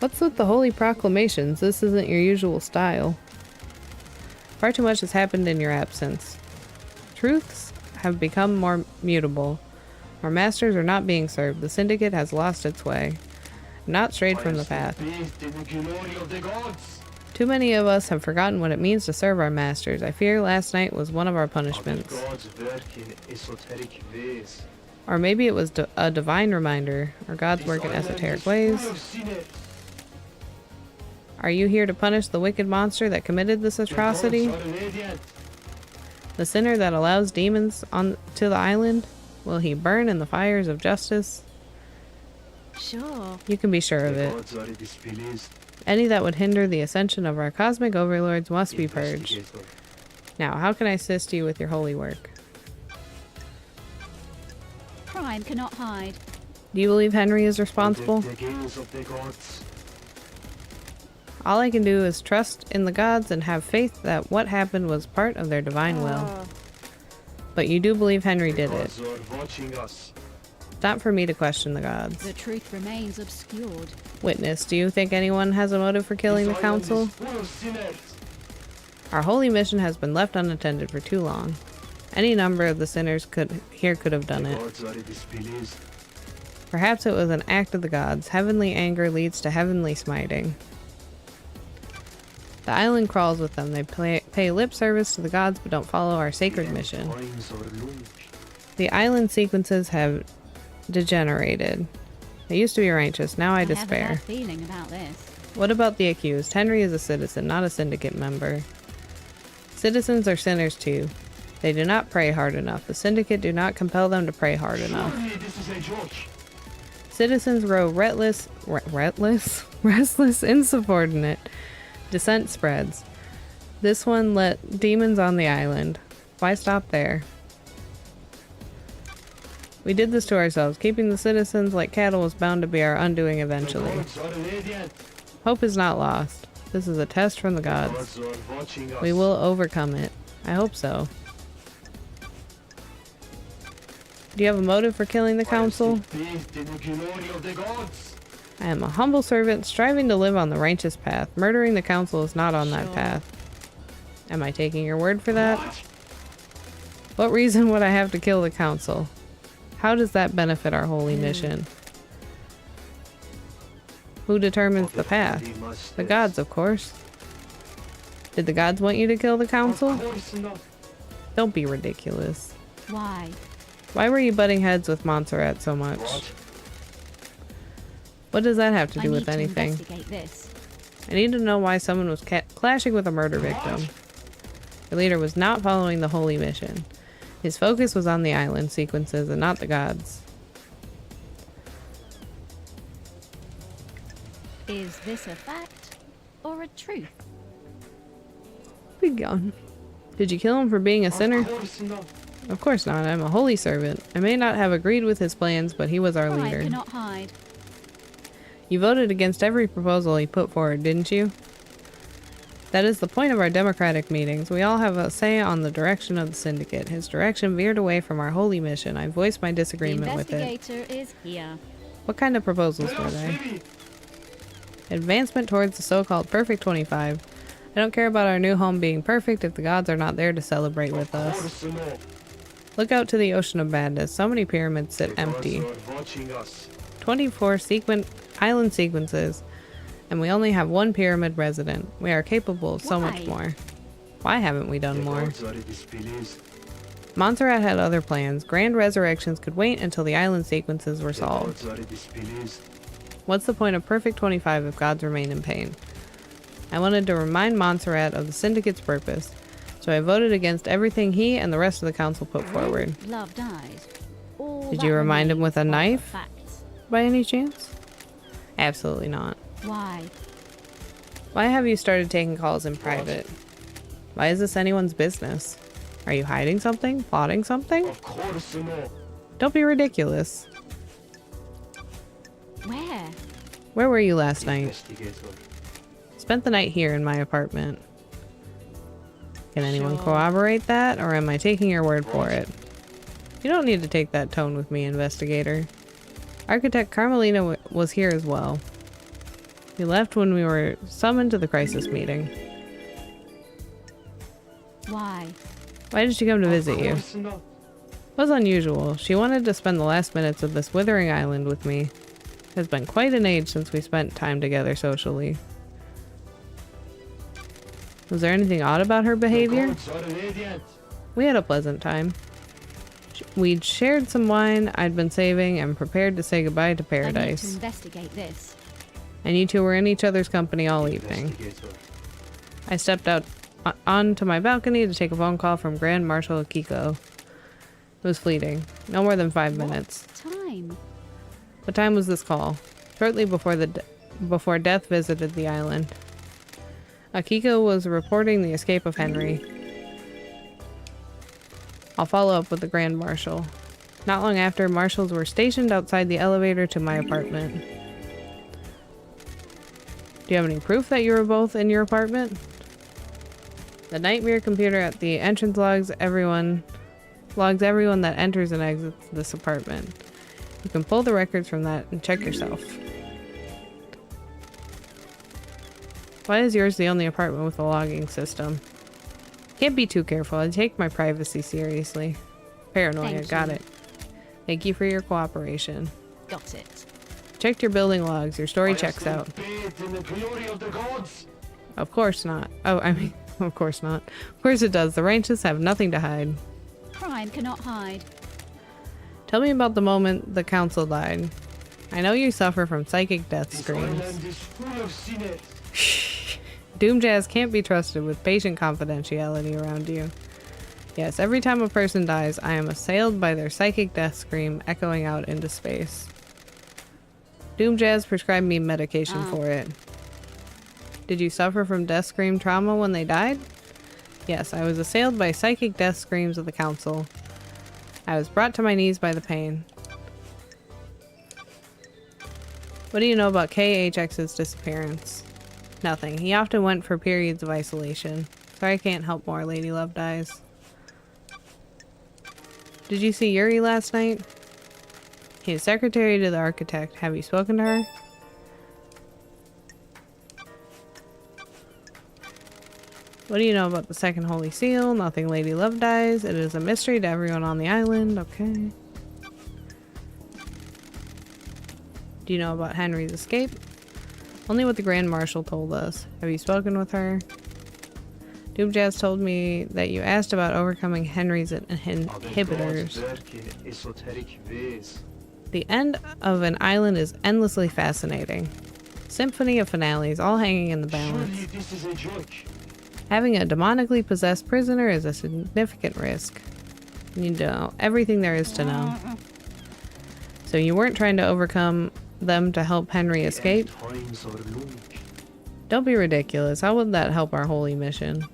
Speaker 1: What's with the holy proclamations? This isn't your usual style. Far too much has happened in your absence. Truths have become more mutable. Our masters are not being served. The syndicate has lost its way. Not strayed from the path. Too many of us have forgotten what it means to serve our masters. I fear last night was one of our punishments. Or maybe it was a divine reminder. Our gods work in esoteric ways. Are you here to punish the wicked monster that committed this atrocity? The sinner that allows demons onto the island? Will he burn in the fires of justice?
Speaker 2: Sure.
Speaker 1: You can be sure of it. Any that would hinder the ascension of our cosmic overlords must be purged. Now, how can I assist you with your holy work?
Speaker 2: Crime cannot hide.
Speaker 1: Do you believe Henry is responsible? All I can do is trust in the gods and have faith that what happened was part of their divine will. But you do believe Henry did it. It's not for me to question the gods.
Speaker 2: The truth remains obscured.
Speaker 1: Witness, do you think anyone has a motive for killing the council? Our holy mission has been left unattended for too long. Any number of the sinners could have done it. Perhaps it was an act of the gods. Heavenly anger leads to heavenly smiting. The island crawls with them. They pay lip service to the gods but don't follow our sacred mission. The island sequences have degenerated. They used to be righteous, now I
Speaker 2: have a
Speaker 1: despair.
Speaker 2: bad feeling about this.
Speaker 1: What about the accused? Henry is a citizen, not a syndicate member. Citizens are sinners too. They do not pray hard enough. The syndicate do not compel them to pray hard enough. Citizens grow restless, insubordinate. Dissent spreads. This one let demons on the island. Why stop there? We did this to ourselves. Keeping the citizens like cattle was bound to be our undoing eventually. Hope is not lost. This is a test from the gods. We will overcome it. I hope so. Do you have a motive for killing the council? I am a humble servant striving to live on the righteous path. Murdering the council is not on that path. Am I taking your word for that? What reason would I have to kill the council? How does that benefit our holy mission? Who determines the path? The gods, of course. Did the gods want you to kill the council? Don't be ridiculous.
Speaker 2: Why?
Speaker 1: Why were you butting heads with Montserrat so much? What does that have to do with anything?
Speaker 2: Investigate this.
Speaker 1: I need to know why someone was clashing with a murder victim. The leader was not following the holy mission. His focus was on the island sequences and not the gods.
Speaker 2: Is this a fact or a truth?
Speaker 1: Be gone. Did you kill him for being a sinner? Of course not. I'm a holy servant. I may not have agreed with his plans, but he was our
Speaker 2: Crime
Speaker 1: leader.
Speaker 2: cannot hide.
Speaker 1: You voted against every proposal he put forward, didn't you? That is the point of our democratic meetings. We all have a say on the direction of the syndicate. His direction veered away from our holy mission. I voiced my
Speaker 2: The
Speaker 1: disagreement with it.
Speaker 2: investigator is here.
Speaker 1: What kind of proposals were they? Advancement towards the so-called Perfect 25. I don't care about our new home being perfect if the gods are not there to celebrate with us. Look out to the ocean of madness. So many pyramids sit empty. 24 island sequences, and we only have one pyramid resident. We are capable of so much
Speaker 2: Why?
Speaker 1: more. Why haven't we done more? Montserrat had other plans. Grand resurrections could wait until the island sequences were solved. What's the point of Perfect 25 if gods remain in pain? I wanted to remind Montserrat of the Syndicate's purpose, so I voted against everything he and the rest of the council put forward.
Speaker 2: Love dies. All
Speaker 1: Did
Speaker 2: that
Speaker 1: you remind him with a
Speaker 2: remains are the
Speaker 1: knife?
Speaker 2: facts.
Speaker 1: By any chance? Absolutely not.
Speaker 2: Why?
Speaker 1: Why have you started taking calls in private? Why is this anyone's business? Are you hiding something? Plotting something?
Speaker 8: Of course not.
Speaker 1: Don't be ridiculous.
Speaker 2: Where?
Speaker 1: Where were you last night?
Speaker 8: Investigator.
Speaker 1: Spent the night here in my apartment. Can anyone
Speaker 2: Sure.
Speaker 1: corroborate that, or am I taking your word for it? You don't need to take that tone with me, investigator. Architect Carmelina was here as well. We left when we were summoned to the crisis meeting.
Speaker 2: Why?
Speaker 1: Why did she come to visit you?
Speaker 8: Of course not.
Speaker 1: It was unusual. She wanted to spend the last minutes of this withering island with me. It has been quite an age since we spent time together socially. Was there anything odd about her behavior?
Speaker 8: The gods are radiant.
Speaker 1: We had a pleasant time. We'd shared some wine I'd been saving and prepared to say goodbye to
Speaker 2: I need to
Speaker 1: paradise.
Speaker 2: investigate this.
Speaker 1: And you two were in each other's company all evening.
Speaker 8: Investigator.
Speaker 1: I stepped out onto my balcony to take a phone call from Grand Marshal Akiko. It was fleeting. No more than 5 minutes.
Speaker 2: Time.
Speaker 1: What time was this call? Shortly before before death visited the island. Akiko was reporting the escape of Henry. I'll follow up with the Grand Marshal. Not long after, marshals were stationed outside the elevator to my apartment. Do you have any proof that you were both in your apartment? The nightmare computer at the entrance logs everyone that enters and exits this apartment. You can pull the records from that and check yourself. Why is yours the only apartment with a logging system? Can't be too careful. I take my privacy seriously. Paranoia,
Speaker 2: Thank
Speaker 1: got
Speaker 2: you.
Speaker 1: it. Thank you for your cooperation.
Speaker 2: Got it.
Speaker 1: Checked your building logs. Your story
Speaker 8: I
Speaker 1: checks
Speaker 8: have
Speaker 1: out.
Speaker 8: bathed in the glory of the gods.
Speaker 1: Of course not. Oh, I mean, of course not. Of course it does. The righteous have nothing to hide.
Speaker 2: Crime cannot hide.
Speaker 1: Tell me about the moment the council died. I know you suffer from psychic death
Speaker 8: This
Speaker 1: screams.
Speaker 8: island is full of sinners.
Speaker 1: Doom Jazz can't be trusted with patient confidentiality around you. Yes, every time a person dies, I am assailed by their psychic death scream echoing out into space. Doom Jazz prescribed me medication for it. Did you suffer from death scream trauma when they died? Yes, I was assailed by psychic death screams of the council. I was brought to my knees by the pain. What do you know about KHX's disappearance? Nothing. He often went for periods of isolation. Sorry I can't help more, Lady Love dies. Did you see Yuri last night? He is secretary to the architect. Have you spoken to her? What do you know about the second holy seal? Nothing, Lady Love dies. It is a mystery to everyone on the island. Okay. Do you know about Henry's escape? Only what the Grand Marshal told us. Have you spoken with her? Doom Jazz told me that you asked about overcoming Henry's inhibitors.
Speaker 8: Esoteric ways.
Speaker 1: The end of an island is endlessly fascinating. Symphony of finales, all hanging in the balance.
Speaker 8: Surely this is a joke.
Speaker 1: Having a demonically possessed prisoner is a significant risk. You need to know everything there is to know. So you weren't trying to overcome them to help Henry escape?
Speaker 8: Times are looming.
Speaker 1: Don't be ridiculous. How would that help our holy mission?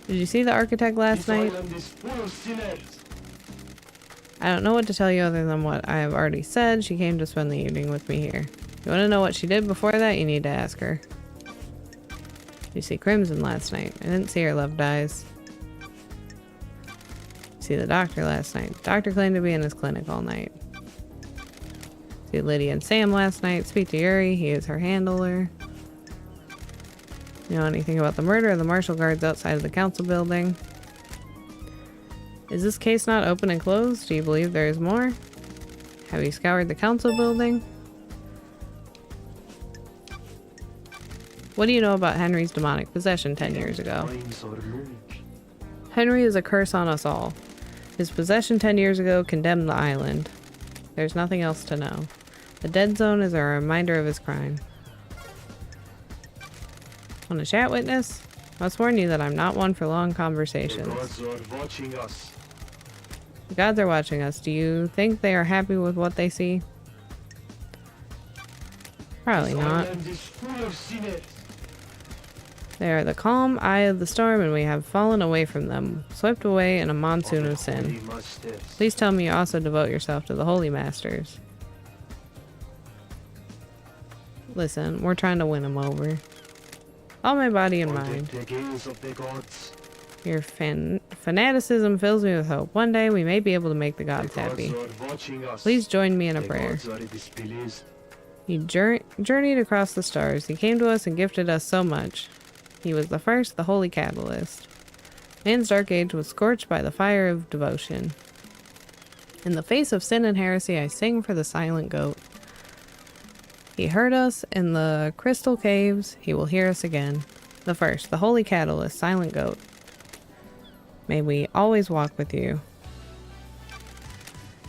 Speaker 1: Did you see the architect last
Speaker 8: This
Speaker 1: night?
Speaker 8: island is full of sinners.
Speaker 1: I don't know what to tell you other than what I have already said. She came to spend the evening with me here. You want to know what she did before that? You need to ask her. You see Crimson last night. I didn't see her, Love dies. See the doctor last night. Doctor claimed to be in his clinic all night. See Lydia and Sam last night. Speak to Yuri. He is her handler. You know anything about the murder of the martial guards outside of the council building? Is this case not open and closed? Do you believe there is more? Have you scoured the council building? What do you know about Henry's demonic possession 10 years ago?
Speaker 8: Times are looming.
Speaker 1: Henry is a curse on us all. His possession 10 years ago condemned the island. There's nothing else to know. The dead zone is a reminder of his crime. Want to chat, witness? I must warn you that I'm not one for long
Speaker 8: The
Speaker 1: conversations.
Speaker 8: gods are watching us.
Speaker 1: The gods are watching us. Do you think they are happy with what they see? Probably
Speaker 8: This
Speaker 1: not.
Speaker 8: island is full of sinners.
Speaker 1: They are the calm eye of the storm, and we have fallen away from them, swept away in a monsoon of sin.
Speaker 8: Holy masters.
Speaker 1: Please tell me you also devote yourself to the holy masters. Listen, we're trying to win them over. All my body and mind.
Speaker 8: Protect the gaze of the gods.
Speaker 1: Your fanaticism fills me with hope. One day we may be able to make the gods
Speaker 8: The gods
Speaker 1: happy.
Speaker 8: are watching us.
Speaker 1: Please join me in a
Speaker 8: The
Speaker 1: prayer.
Speaker 8: gods are displeased.
Speaker 1: He journeyed across the stars. He came to us and gifted us so much. He was the first, the holy catalyst. Man's dark age was scorched by the fire of devotion. In the face of sin and heresy, I sing for the silent goat. He heard us in the crystal caves. He will hear us again. The first, the holy catalyst, silent goat. May we always walk with you.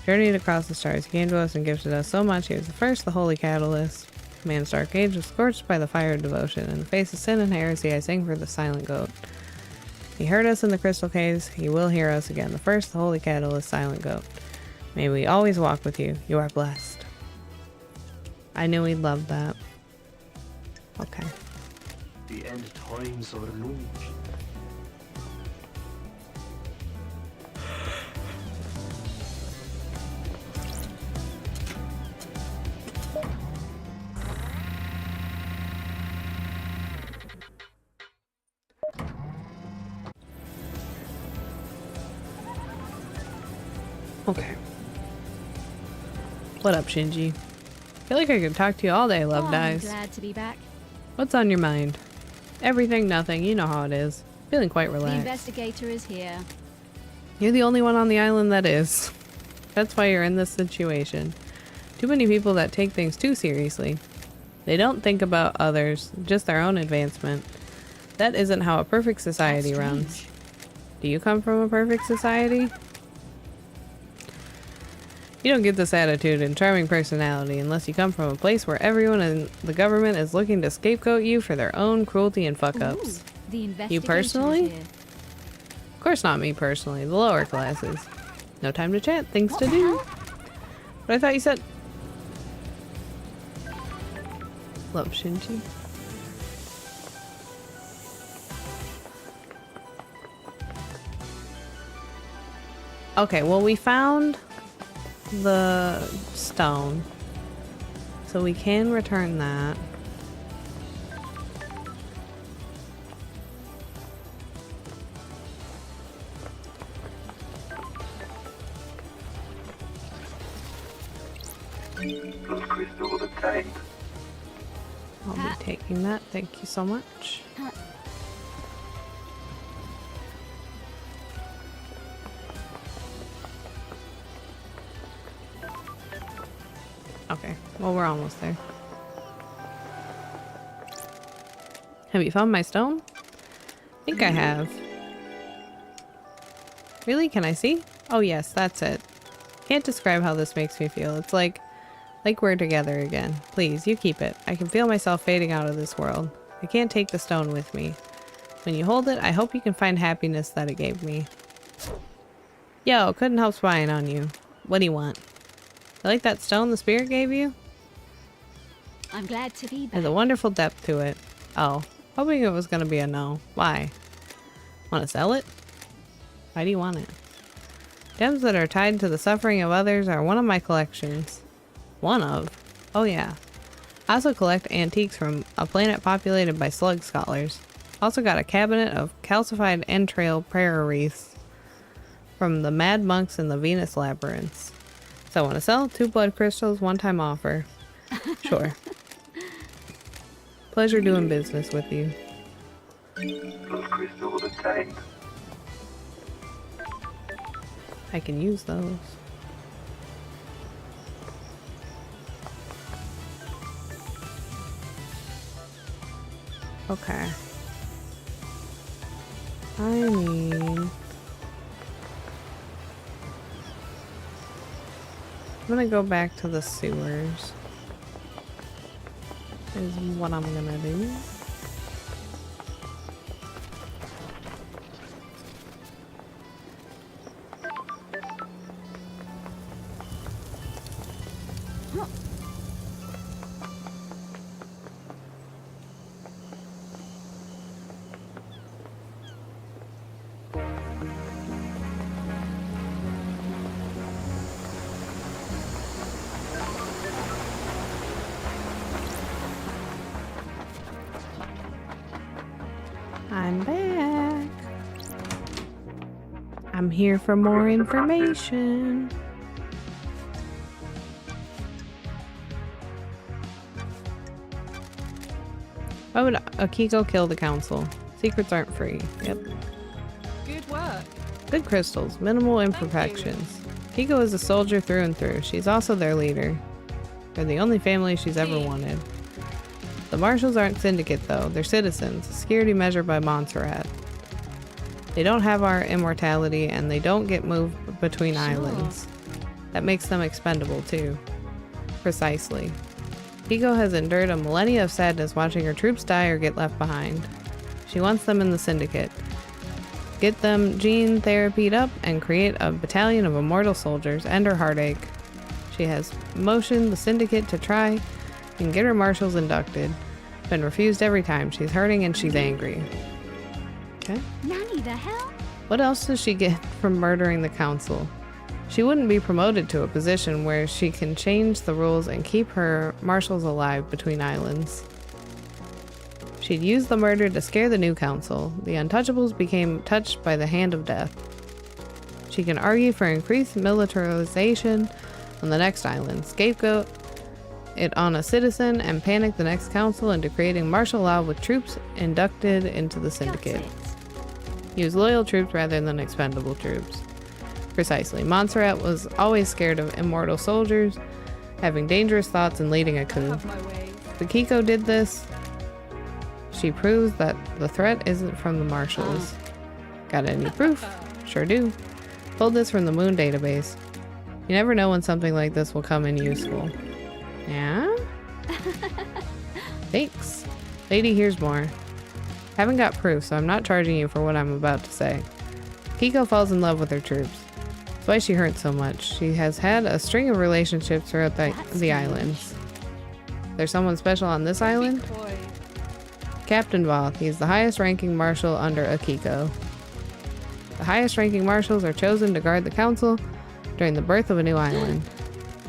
Speaker 1: Journeyed across the stars. He came to us and gifted us so much. He was the first, the holy catalyst. Man's dark age was scorched by the fire of devotion. In the face of sin and heresy, I sing for the silent goat. He heard us in the crystal caves. He will hear us again. The first, the holy catalyst, silent goat. May we always walk with you. You are blessed. I knew he'd love that. Okay.
Speaker 8: The end times are loomed.
Speaker 1: Okay. What up, Shinji? I feel like I could talk to you all day, Love
Speaker 2: I'm
Speaker 1: Dies.
Speaker 2: glad to be back.
Speaker 1: What's on your mind? Everything, nothing. You know how it is. Feeling quite
Speaker 2: The
Speaker 1: relaxed.
Speaker 2: investigator is here.
Speaker 1: You're the only one on the island that is. That's why you're in this situation. Too many people that take things too seriously. They don't think about others, just their own advancement. That isn't how a perfect society
Speaker 2: That's
Speaker 1: runs.
Speaker 2: strange.
Speaker 1: Do you come from a perfect society? You don't get this attitude and charming personality unless you come from a place where everyone in the government is looking to scapegoat you for their own cruelty and fuck-ups.
Speaker 2: Ooh, the investigator
Speaker 1: personally?
Speaker 2: is here.
Speaker 1: Of course not me personally, the lower classes. No time to chat, things to
Speaker 2: What the
Speaker 1: do.
Speaker 2: hell?
Speaker 1: But I thought you said... Love Shinji. Okay, well we found the stone. So we can return that.
Speaker 4: Plus crystal obtained.
Speaker 1: I'll be taking that. Thank you so much. Okay, well we're almost there. Have you found my stone? I think I have. Really? Can I see? Oh yes, that's it. Can't describe how this makes me feel. It's like we're together again. Please, you keep it. I can feel myself fading out of this world. I can't take the stone with me. When you hold it, I hope you can find happiness that it gave me. Yo, couldn't help spying on you. What do you want? You like that stone the spirit gave you?
Speaker 2: I'm glad to be back.
Speaker 1: There's a wonderful depth to it. Oh, hoping it was gonna be a no. Why? Want to sell it? Why do you want it? Gems that are tied to the suffering of others are one of my collections. One of? Oh yeah. I also collect antiques from a planet populated by slug scholars. Also got a cabinet of calcified entrail prayer wreaths from the mad monks in the Venus labyrinths. So I want to sell 2 blood crystals, one-time offer. Sure. Pleasure doing business with you.
Speaker 4: Plus crystal obtained.
Speaker 1: I can use those. Okay. I need... I'm gonna go back to the sewers. Is what I'm gonna do. I'm back. I'm here for more information. Why would Akiko kill the council? Secrets aren't free. Yep.
Speaker 5: Good work.
Speaker 1: Good crystals, minimal imperfections. Akiko is a soldier through and through. She's also their leader. They're the only family she's ever wanted. The marshals aren't syndicate though. They're citizens, a security measure by Montserrat. They don't have our immortality and they don't get moved between islands. That makes them expendable too. Precisely. Akiko has endured a millennia of sadness watching her troops die or get left behind. She wants them in the syndicate. Get them gene therapied up and create a battalion of immortal soldiers, end her heartache. She has motioned the syndicate to try and get her marshals inducted. Been refused every time. She's hurting and she's angry. Okay.
Speaker 2: Nanny, the hell?
Speaker 1: What else does she get from murdering the council? She wouldn't be promoted to a position where she can change the rules and keep her marshals alive between islands. She'd use the murder to scare the new council. The untouchables became touched by the hand of death. She can argue for increased militarization on the next island, scapegoat it on a citizen, and panic the next council into creating martial law with troops inducted into the syndicate. Use loyal troops rather than expendable troops. Precisely. Montserrat was always scared of immortal soldiers, having dangerous thoughts and leading a
Speaker 5: I
Speaker 1: coup.
Speaker 5: have my ways.
Speaker 1: If Akiko did this, she proves that the threat isn't from the marshals. Got any proof? Sure do. Pulled this from the Moon database. You never know when something like this will come in useful. Yeah? Thanks. Lady, here's more. Haven't got proof, so I'm not charging you for what I'm about to say. Akiko falls in love with her troops. That's why she hurts so much. She has had a string of relationships throughout the islands. There's someone special on this island?
Speaker 5: Boy.
Speaker 1: Captain Voth. He's the highest ranking marshal under Akiko. The highest ranking marshals are chosen to guard the council during the birth of a new island.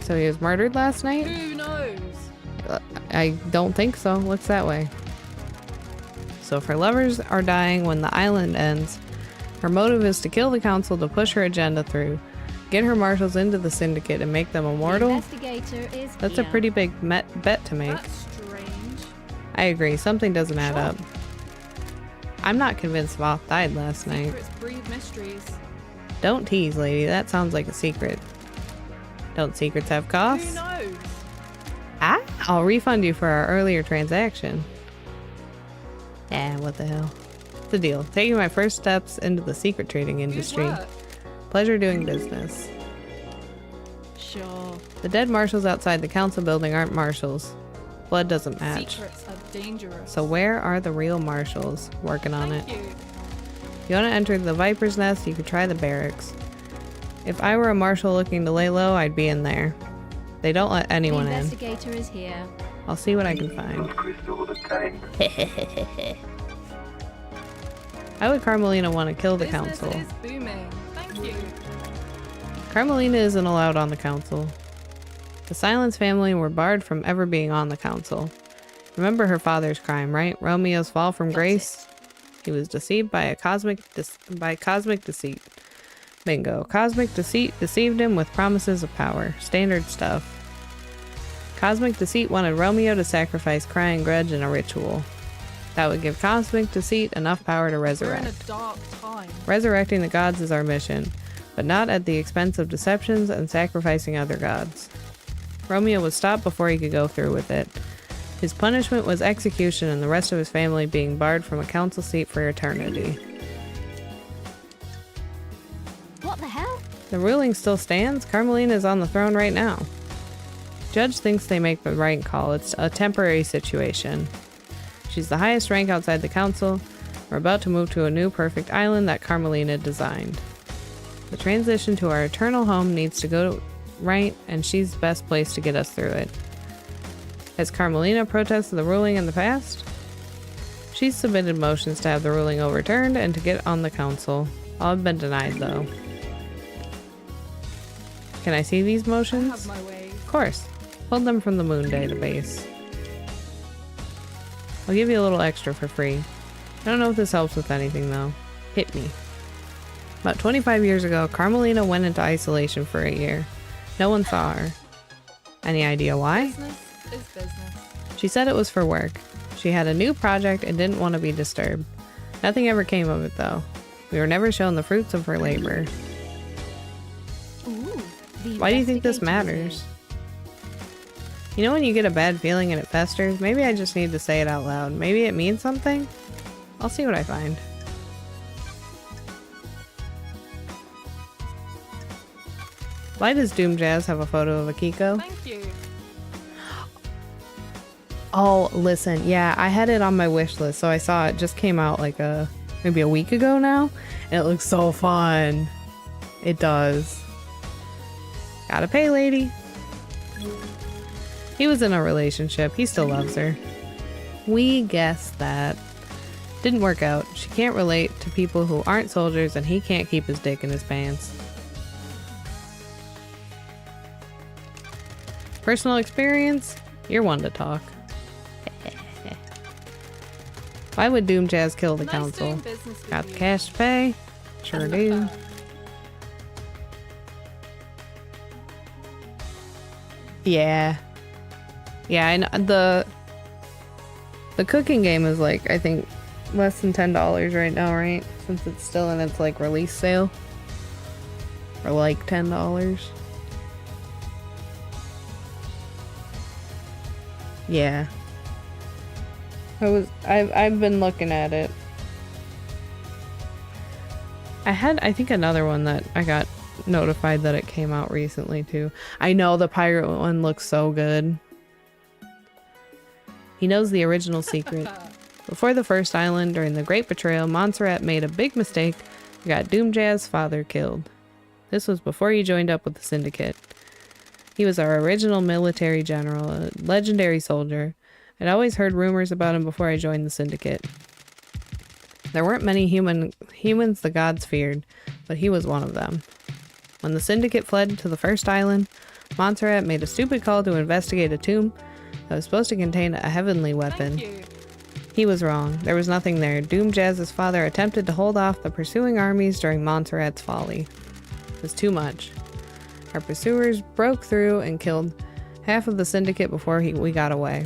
Speaker 1: So he was murdered last night?
Speaker 5: Who knows?
Speaker 1: I don't think so. Looks that way. So if her lovers are dying when the island ends, her motive is to kill the council to push her agenda through, get her marshals into the syndicate and make them
Speaker 2: The
Speaker 1: immortal.
Speaker 2: investigator is
Speaker 1: That's a
Speaker 2: here.
Speaker 1: pretty big bet to make.
Speaker 5: That's strange.
Speaker 1: I agree. Something doesn't add
Speaker 5: Sure.
Speaker 1: up. I'm not convinced Voth died last night.
Speaker 5: Secrets breed mysteries.
Speaker 1: Don't tease, lady. That sounds like a secret. Don't secrets have
Speaker 5: Who
Speaker 1: costs?
Speaker 5: knows?
Speaker 1: I'll refund you for our earlier transaction. What the hell? The deal. Taking my first steps into the secret trading industry.
Speaker 5: Good work.
Speaker 1: Pleasure doing business.
Speaker 5: Sure.
Speaker 1: The dead marshals outside the council building aren't marshals. Blood doesn't match.
Speaker 5: Secrets are dangerous.
Speaker 1: So where are the real marshals? Working on it.
Speaker 5: Thank you.
Speaker 1: If you want to enter the Viper's Nest, you could try the barracks. If I were a marshal looking to lay low, I'd be in there. They don't let
Speaker 2: The
Speaker 1: anyone in.
Speaker 2: investigator is here.
Speaker 1: I'll see what I can find.
Speaker 4: Crystal obtained.
Speaker 1: How would Carmelina want to kill the
Speaker 5: Business
Speaker 1: council?
Speaker 5: is booming. Thank you.
Speaker 1: Carmelina isn't allowed on the council. The Silence family were barred from ever being on the council. Remember her father's crime, right? Romeo's fall from grace? He was deceived by cosmic deceit. Bingo. Cosmic deceit deceived him with promises of power. Standard stuff. Cosmic deceit wanted Romeo to sacrifice crying grudge in a ritual. That would give Cosmic deceit enough power to
Speaker 5: We're in
Speaker 1: resurrect.
Speaker 5: a dark time.
Speaker 1: Resurrecting the gods is our mission, but not at the expense of deceptions and sacrificing other gods. Romeo was stopped before he could go through with it. His punishment was execution and the rest of his family being barred from a council seat for eternity.
Speaker 2: What the hell?
Speaker 1: The ruling still stands. Carmelina is on the throne right now. Judge thinks they make the right call. It's a temporary situation. She's the highest rank outside the council. We're about to move to a new perfect island that Carmelina designed. The transition to our eternal home needs to go right, and she's the best place to get us through it. Has Carmelina protested the ruling in the past? She's submitted motions to have the ruling overturned and to get on the council. All have been denied, though. Can I see these
Speaker 5: I
Speaker 1: motions?
Speaker 5: have my ways.
Speaker 1: Of course. Pulled them from the Moon database. I'll give you a little extra for free. I don't know if this helps with anything though. Hit me. About 25 years ago, Carmelina went into isolation for a year. No one saw her. Any idea why?
Speaker 5: Business is business.
Speaker 1: She said it was for work. She had a new project and didn't want to be disturbed. Nothing ever came of it though. We were never shown the fruits of her labor.
Speaker 2: Ooh, the
Speaker 1: Why do you think this
Speaker 2: investigator's
Speaker 1: matters? You know when you get a bad feeling and it festers? Maybe I just need to say it out loud. Maybe it means something? I'll see what I find. Why does Doom Jazz have a photo of Akiko?
Speaker 5: Thank you.
Speaker 1: Oh, listen. Yeah, I had it on my wish list, so I saw it just came out like maybe a week ago now, and it looks so fun. It does. Gotta pay, lady. He was in a relationship. He still loves her. We guessed that. Didn't work out. She can't relate to people who aren't soldiers, and he can't keep his dick in his pants. Personal experience? You're one to talk. Why would Doom Jazz kill the
Speaker 5: Nice
Speaker 1: council?
Speaker 5: doing business with
Speaker 1: Got the
Speaker 5: you.
Speaker 1: cash to pay? Sure
Speaker 5: And
Speaker 1: do.
Speaker 5: the phone.
Speaker 1: Yeah. Yeah, and the cooking game is like, I think, less than $10 right now, right? Since it's still in its like release sale. Or like $10. Yeah. I've been looking at it. I had, I think, another one that I got notified that it came out recently too. I know the pirate one looks so good. He knows the original secret. Before the first island, during the Great Betrayal, Montserrat made a big mistake and got Doom Jazz's father killed. This was before he joined up with the Syndicate. He was our original military general, a legendary soldier. I'd always heard rumors about him before I joined the Syndicate. There weren't many humans the gods feared, but he was one of them. When the Syndicate fled to the first island, Montserrat made a stupid call to investigate a tomb that was supposed to contain a heavenly weapon.
Speaker 5: Thank you.
Speaker 1: He was wrong. There was nothing there. Doom Jazz's father attempted to hold off the pursuing armies during Montserrat's folly. It was too much. Our pursuers broke through and killed half of the Syndicate before we got away.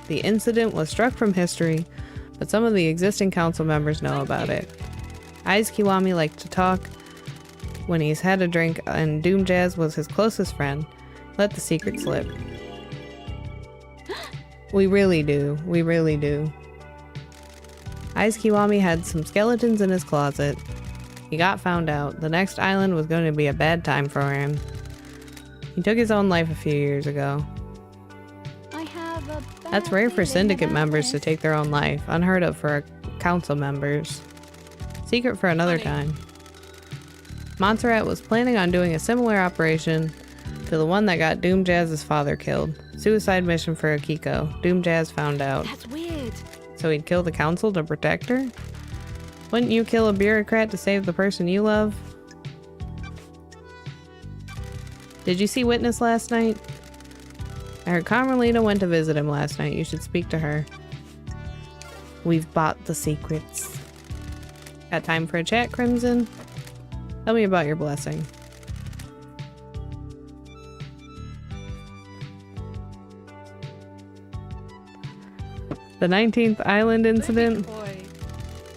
Speaker 1: The incident was struck from history, but some of the existing council members know about it. Aiz Kiwami liked to talk when he's had a drink, and Doom Jazz was his closest friend. Let the secret slip. We really do. We really do. Aiz Kiwami had some skeletons in his closet. He got found out. The next island was going to be a bad time for him. He took his own life a few years ago.
Speaker 2: I have a
Speaker 1: That's
Speaker 2: bad
Speaker 1: rare for
Speaker 2: feeling
Speaker 1: Syndicate
Speaker 2: about
Speaker 1: members to
Speaker 2: this.
Speaker 1: take their own life. Unheard of for council members. Secret for another
Speaker 5: Funny.
Speaker 1: time. Montserrat was planning on doing a similar operation to the one that got Doom Jazz's father killed. Suicide mission for Akiko. Doom Jazz found out.
Speaker 2: That's weird.
Speaker 1: So he'd kill the council to protect her? Wouldn't you kill a bureaucrat to save the person you love? Did you see Witness last night? I heard Carmelina went to visit him last night. You should speak to her. We've bought the secrets. Got time for a chat, Crimson? Tell me about your blessing. The 19th island incident.
Speaker 5: Boy.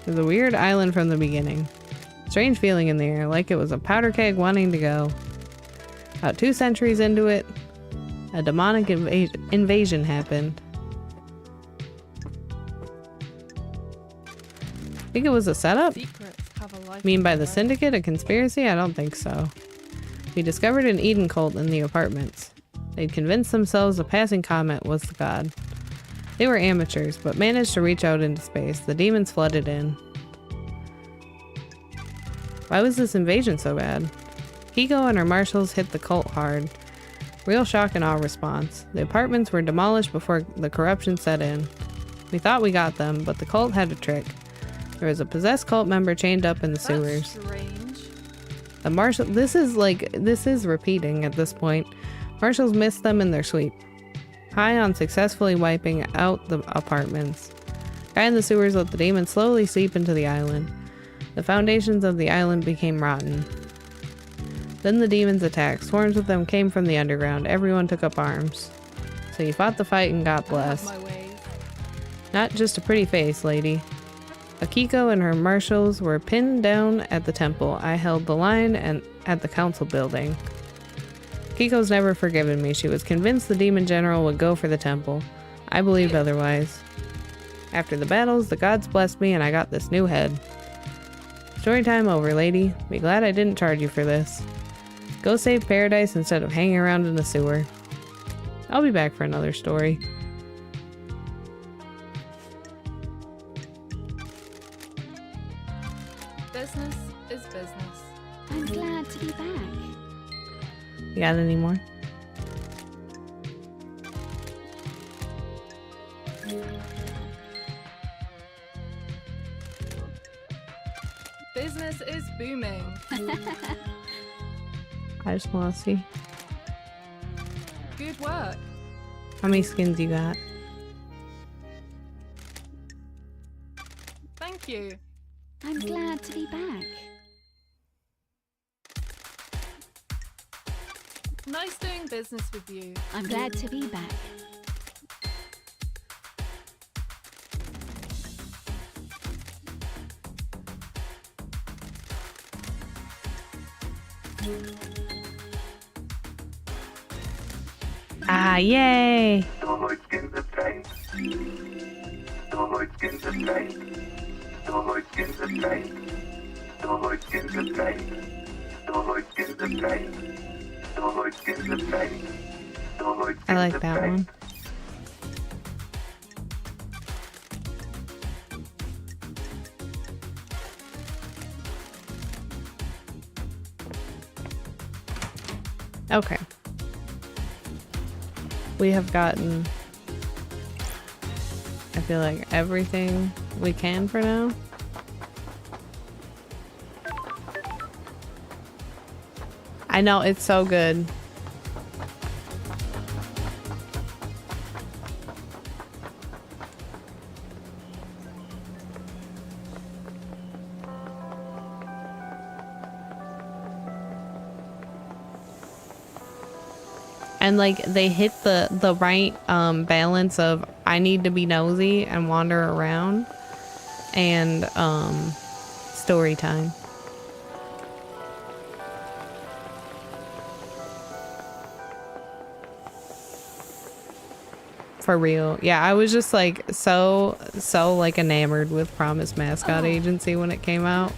Speaker 1: It was a weird island from the beginning. Strange feeling in the air, like it was a powder keg wanting to go. About 2 centuries into it, a demonic invasion happened. Think it was a setup?
Speaker 5: Secrets have a life.
Speaker 1: Mean by
Speaker 5: of
Speaker 1: the
Speaker 5: their own.
Speaker 1: Syndicate? A conspiracy? I don't think so. We discovered an Eden cult in the apartments. They'd convinced themselves a passing comet was the god. They were amateurs, but managed to reach out into space. The demons flooded in. Why was this invasion so bad? Hiko and her marshals hit the cult hard. Real shock and awe response. The apartments were demolished before the corruption set in. We thought we got them, but the cult had a trick. There was a possessed cult member chained up in the
Speaker 5: That's
Speaker 1: sewers.
Speaker 5: strange.
Speaker 1: The marshal. This is repeating at this point. Marshals missed them in their sweep. High on successfully wiping out the apartments. Guy in the sewers let the demon slowly seep into the island. The foundations of the island became rotten. Then the demons attacked. Swarms of them came from the underground. Everyone took up arms. So you fought the fight and got
Speaker 5: I have
Speaker 1: blessed.
Speaker 5: my ways.
Speaker 1: Not just a pretty face, lady. Akiko and her marshals were pinned down at the temple. I held the line and at the council building. Akiko's never forgiven me. She was convinced the demon general would go for the temple. I believed otherwise. After the battles, the gods blessed me and I got this new head. Story time over, lady. Be glad I didn't charge you for this. Go save paradise instead of hanging around in the sewer. I'll be back for another story.
Speaker 5: Business is business.
Speaker 2: I'm glad to be back.
Speaker 1: You got any more?
Speaker 5: Business is booming.
Speaker 1: I just want to see.
Speaker 5: Good work.
Speaker 1: How many skins you got?
Speaker 5: Thank you.
Speaker 2: I'm glad to be back.
Speaker 5: Nice doing business with you.
Speaker 2: I'm glad to be back.
Speaker 1: Ah, yay!
Speaker 4: Starlight skins obtained. Starlight skins obtained. Starlight skins obtained. Starlight skins obtained. Starlight skins obtained. Starlight skins obtained. Starlight skins
Speaker 1: I like that
Speaker 4: obtained.
Speaker 1: one. Okay. We have gotten, I feel like, everything we can for now. I know, it's so good. And like they hit the right balance of I need to be nosy and wander around and story time. For real. Yeah, I was just like so like enamored with Promise Mascot Agency when it came out.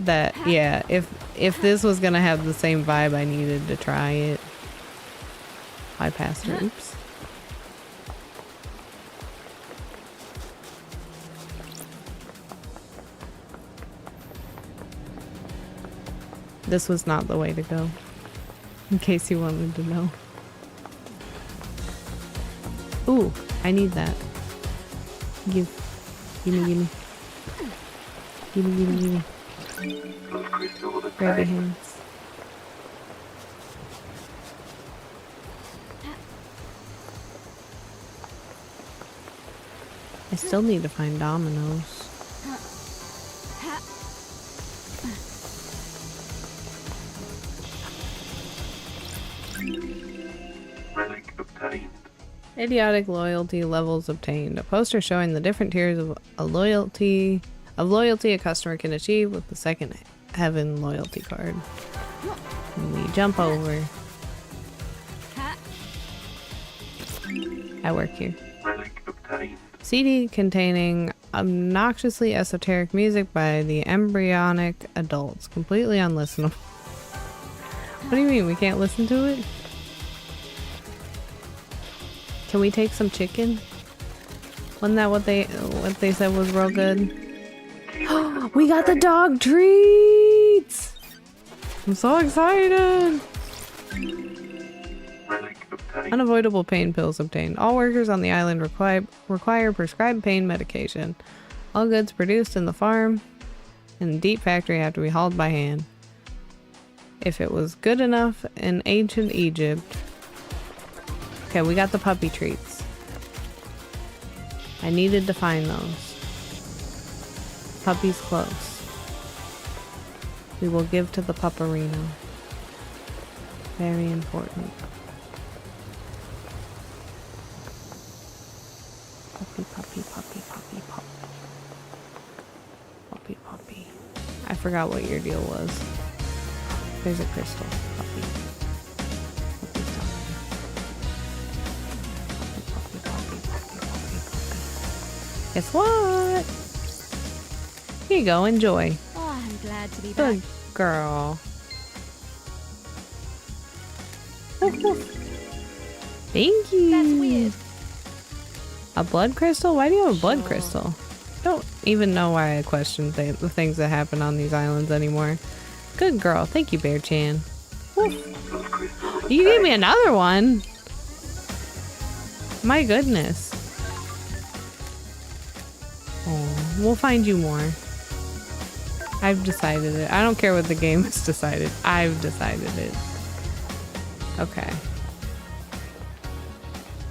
Speaker 1: That yeah, if this was gonna have the same vibe, I needed to try it. I passed her. Oops. This was not the way to go. In case you wanted to know. Ooh, I need that. Gimme. Gimme. Grab your hands. I still need to find dominoes.
Speaker 4: Relic obtained.
Speaker 1: Idiotic loyalty levels obtained. A poster showing the different tiers of loyalty a customer can achieve with the second heaven loyalty card. And we jump over. I work here.
Speaker 4: Relic obtained.
Speaker 1: CD containing obnoxiously esoteric music by the embryonic adults. Completely unlistenable. What do you mean? We can't listen to it? Can we take some chicken? Wasn't that what they said was real good? We got the dog treats! I'm so excited!
Speaker 4: Relic obtained.
Speaker 1: Unavoidable pain pills obtained. All workers on the island require prescribed pain medication. All goods produced in the farm and the deep factory have to be hauled by hand. If it was good enough in ancient Egypt. Okay, we got the puppy treats. I needed to find those. Puppy's close. We will give to the pupperino. Very important. Puppy, puppy, puppy, puppy, puppy. Puppy, puppy. I forgot what your deal was. There's a crystal. Puppy. Puppy's down there. Puppy, puppy, puppy, puppy, puppy. Guess what? Here you go. Enjoy.
Speaker 2: Oh, I'm glad to be back.
Speaker 1: Good girl. Thank you.
Speaker 2: That's weird.
Speaker 1: A blood crystal? Why do you have a blood
Speaker 2: Sure.
Speaker 1: crystal? Don't even know why I question the things that happen on these islands anymore. Good girl. Thank you, Bear Chan. You gave me another one. My goodness. Oh, we'll find you more. I've decided it. I don't care what the game has decided. I've decided it. Okay.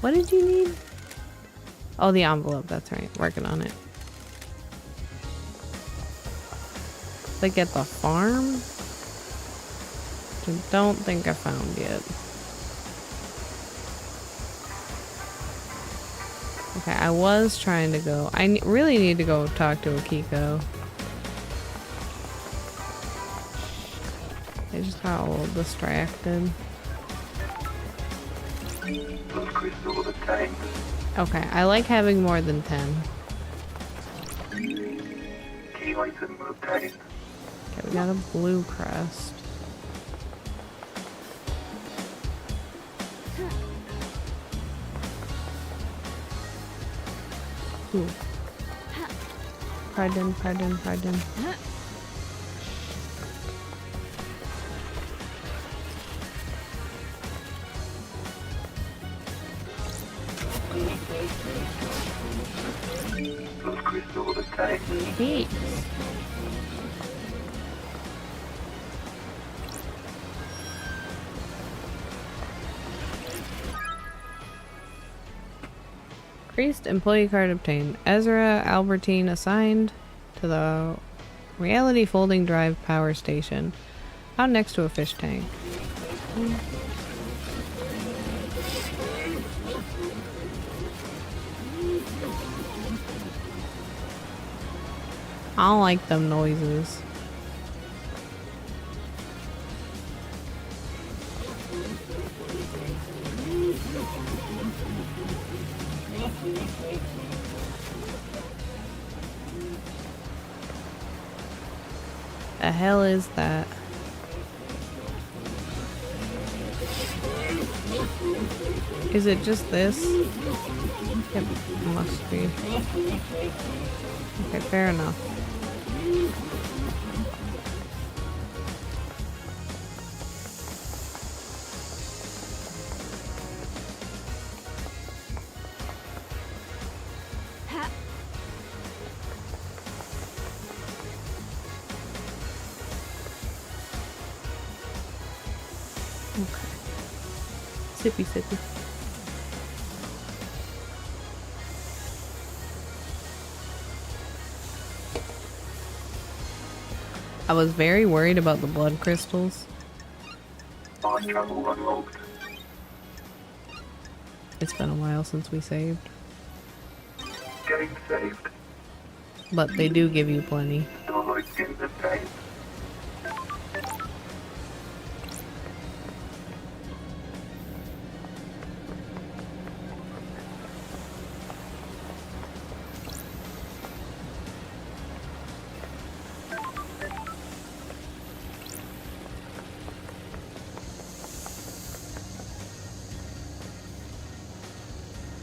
Speaker 1: What did you need? Oh, the envelope. That's right. Working on it. Like at the farm? Which I don't think I found yet. Okay, I was trying to go. I really need to go talk to Akiko. I just got a little distracted. Okay, I like having more than 10. Okay, we got a blue crest. Ooh. Pardon. Hey. Priest employee card obtained. Ezra Albertine assigned to the reality folding drive power station. Out next to a fish tank. I don't like them noises. The hell is that? Is it just this? It must be. Okay, fair enough. Okay. Sippy. I was very worried about the blood crystals. It's been a while since we saved. But they do give you plenty.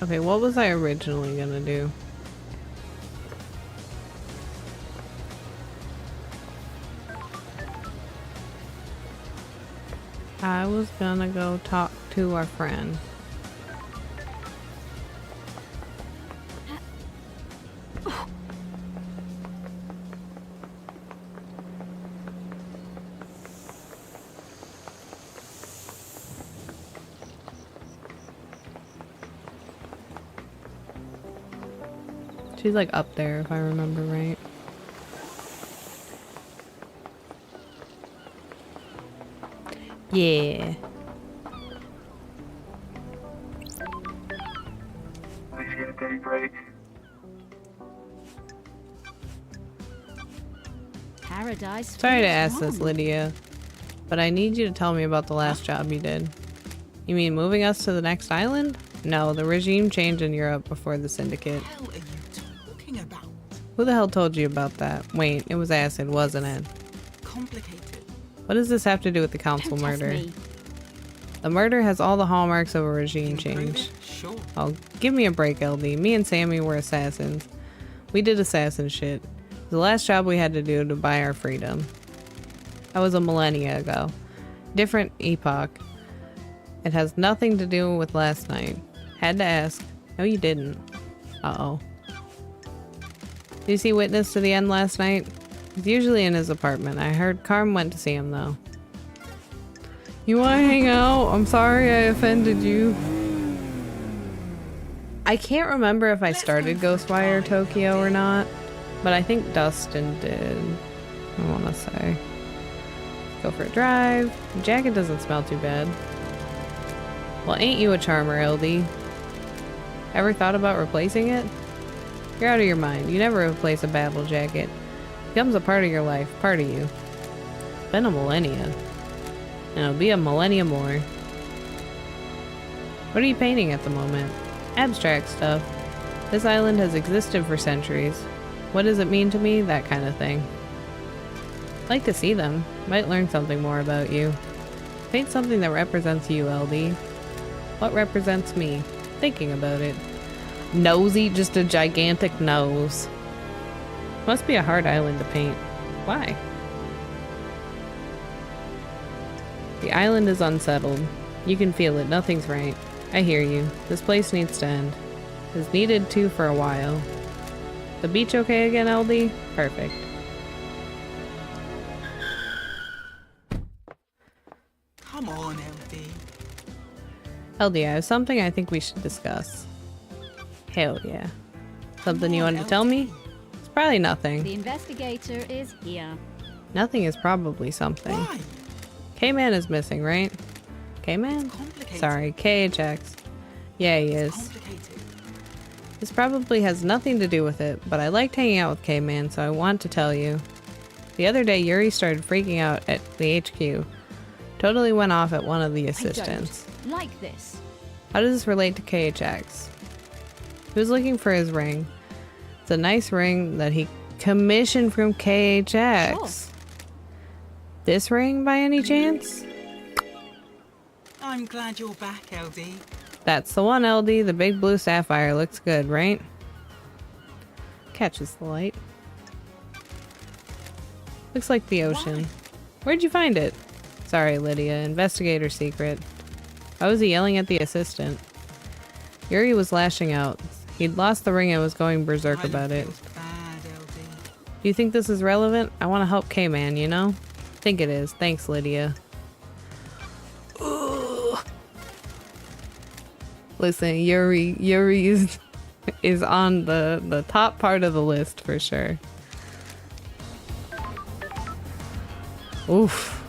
Speaker 1: Okay, what was I originally gonna do? I was gonna go talk to our friend. She's like up there if I remember right. Yeah.
Speaker 4: Whiskey at daybreak.
Speaker 2: Paradise.
Speaker 1: Sorry to
Speaker 2: feels
Speaker 1: ask this,
Speaker 2: wrong.
Speaker 1: Lydia, but I need you to tell me about the last job you did. You mean moving us to the next island? No, the regime changed in Europe before the Syndicate.
Speaker 9: What are you talking about?
Speaker 1: Who the hell told you about that? Wait, it was acid, wasn't it?
Speaker 9: Complicated.
Speaker 1: What does this have to do with the council
Speaker 2: Don't test
Speaker 1: murder?
Speaker 2: me.
Speaker 1: The murder has all the hallmarks of a regime change.
Speaker 9: Sure.
Speaker 1: Oh, give me a break, LD. Me and Sammy were assassins. We did assassin shit. The last job we had to do to buy our freedom. That was a millennia ago. Different epoch. It has nothing to do with last night. Had to ask. No, you didn't. Uh-oh. Did you see Witness to the End last night? He's usually in his apartment. I heard Carm went to see him, though. You want to hang out? I'm sorry I offended you. I can't remember if I started Ghostwire Tokyo or not, but I think Dustin did. I want to say. Go for a drive. The jacket doesn't smell too bad. Well, ain't you a charmer, LD? Ever thought about replacing it? You're out of your mind. You never replace a battle jacket. It becomes a part of your life, part of you. It's been a millennia. And it'll be a millennia more. What are you painting at the moment? Abstract stuff. This island has existed for centuries. What does it mean to me? That kind of thing. I'd like to see them. Might learn something more about you. Paint something that represents you, LD. What represents me? Thinking about it. Nosy, just a gigantic nose. Must be a hard island to paint. Why? The island is unsettled. You can feel it. Nothing's right. I hear you. This place needs to end. It's needed to for a while. The beach okay again, LD? Perfect.
Speaker 9: Come on, LD.
Speaker 1: LD, I have something I think we should discuss. Hell yeah. Something you wanted to tell me? It's probably nothing.
Speaker 2: The investigator is here.
Speaker 1: Nothing is probably something.
Speaker 9: Why?
Speaker 1: K-Man is missing, right? K-Man?
Speaker 9: Complicated.
Speaker 1: Sorry, KHX. Yeah, he is.
Speaker 9: Complicated.
Speaker 1: This probably has nothing to do with it, but I liked hanging out with K-Man, so I want to tell you. The other day, Yuri started freaking out at the HQ. Totally went off at one of the assistants.
Speaker 2: I don't like this.
Speaker 1: How does this relate to KHX? He was looking for his ring. It's a nice ring that he commissioned from KHX.
Speaker 2: Sure.
Speaker 1: This ring, by any chance?
Speaker 9: I'm glad you're back, LD.
Speaker 1: That's the one, LD. The big blue sapphire looks good, right? Catches the light. Looks like the ocean.
Speaker 9: Why?
Speaker 1: Where'd you find it? Sorry, Lydia. Investigator secret. Why was he yelling at the assistant? Yuri was lashing out. He'd lost the ring and was going berserk about it.
Speaker 9: Feels bad, LD.
Speaker 1: Do you think this is relevant? I want to help K-Man, you know? Think it is. Thanks, Lydia. Ugh. Listen, Yuri is on the top part of the list for sure. Oof.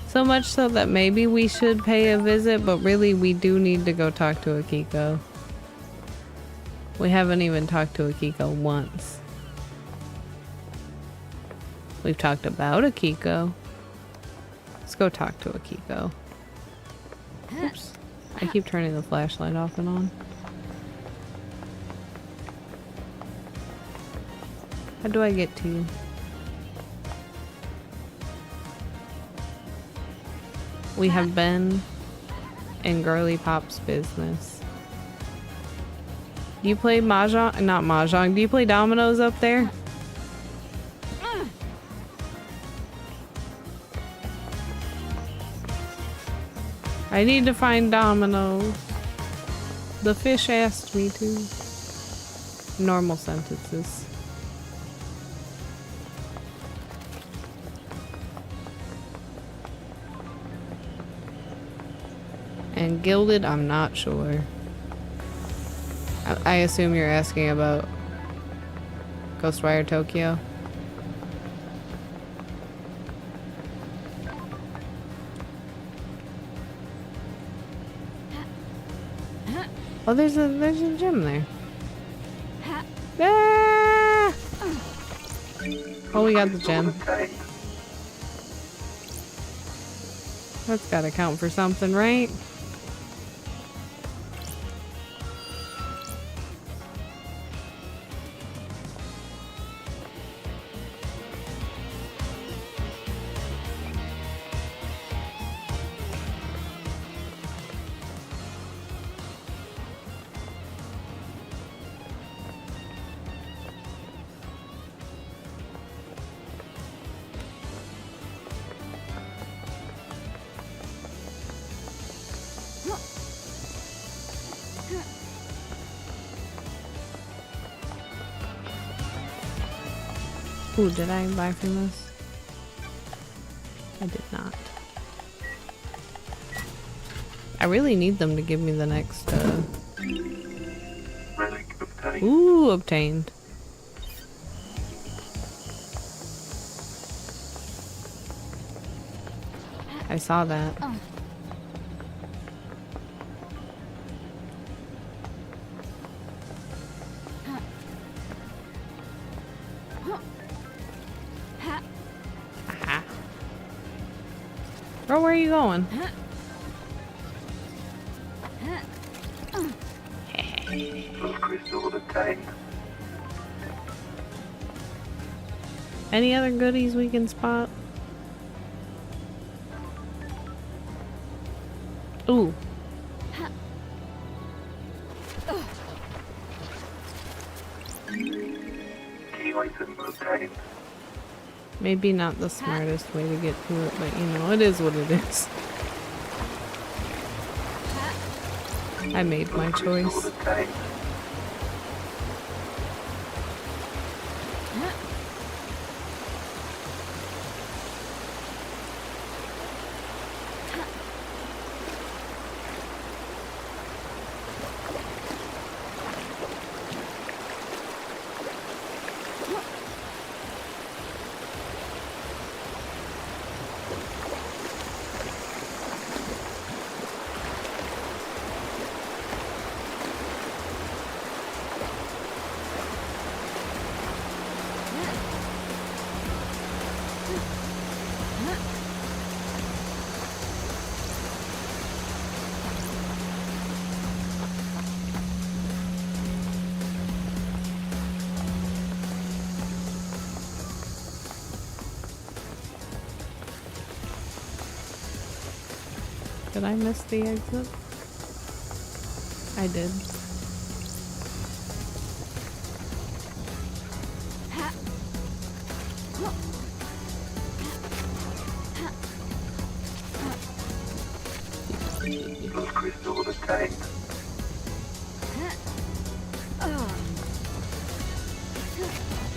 Speaker 1: So much so that maybe we should pay a visit, but really we do need to go talk to Akiko. We haven't even talked to Akiko once. We've talked about Akiko. Let's go talk to Akiko. Oops. I keep turning the flashlight off and on. How do I get to you? We have been in Girly Pop's business. Do you play Mahjong? Not Mahjong. Do you play dominoes up there? I need to find dominoes. The fish asked me to. Normal sentences. And gilded, I'm not sure. I assume you're asking about Ghostwire Tokyo. Oh, there's a gem there. Ah! Oh, we got the gem. That's gotta count for something, right? Ooh, did I buy from this? I did not. I really need them to give me the next,
Speaker 4: Relic obtained.
Speaker 1: Ooh, obtained. I saw that.
Speaker 2: Oh.
Speaker 1: Aha. Bro, where are you going?
Speaker 4: Full crystal obtained.
Speaker 1: Any other goodies we can spot? Ooh.
Speaker 4: Key item obtained.
Speaker 1: Maybe not the smartest way to get to it, but you know, it is what it is. I made my choice.
Speaker 4: Crystal obtained.
Speaker 1: Did I miss the exit? I did.
Speaker 4: Full crystal obtained.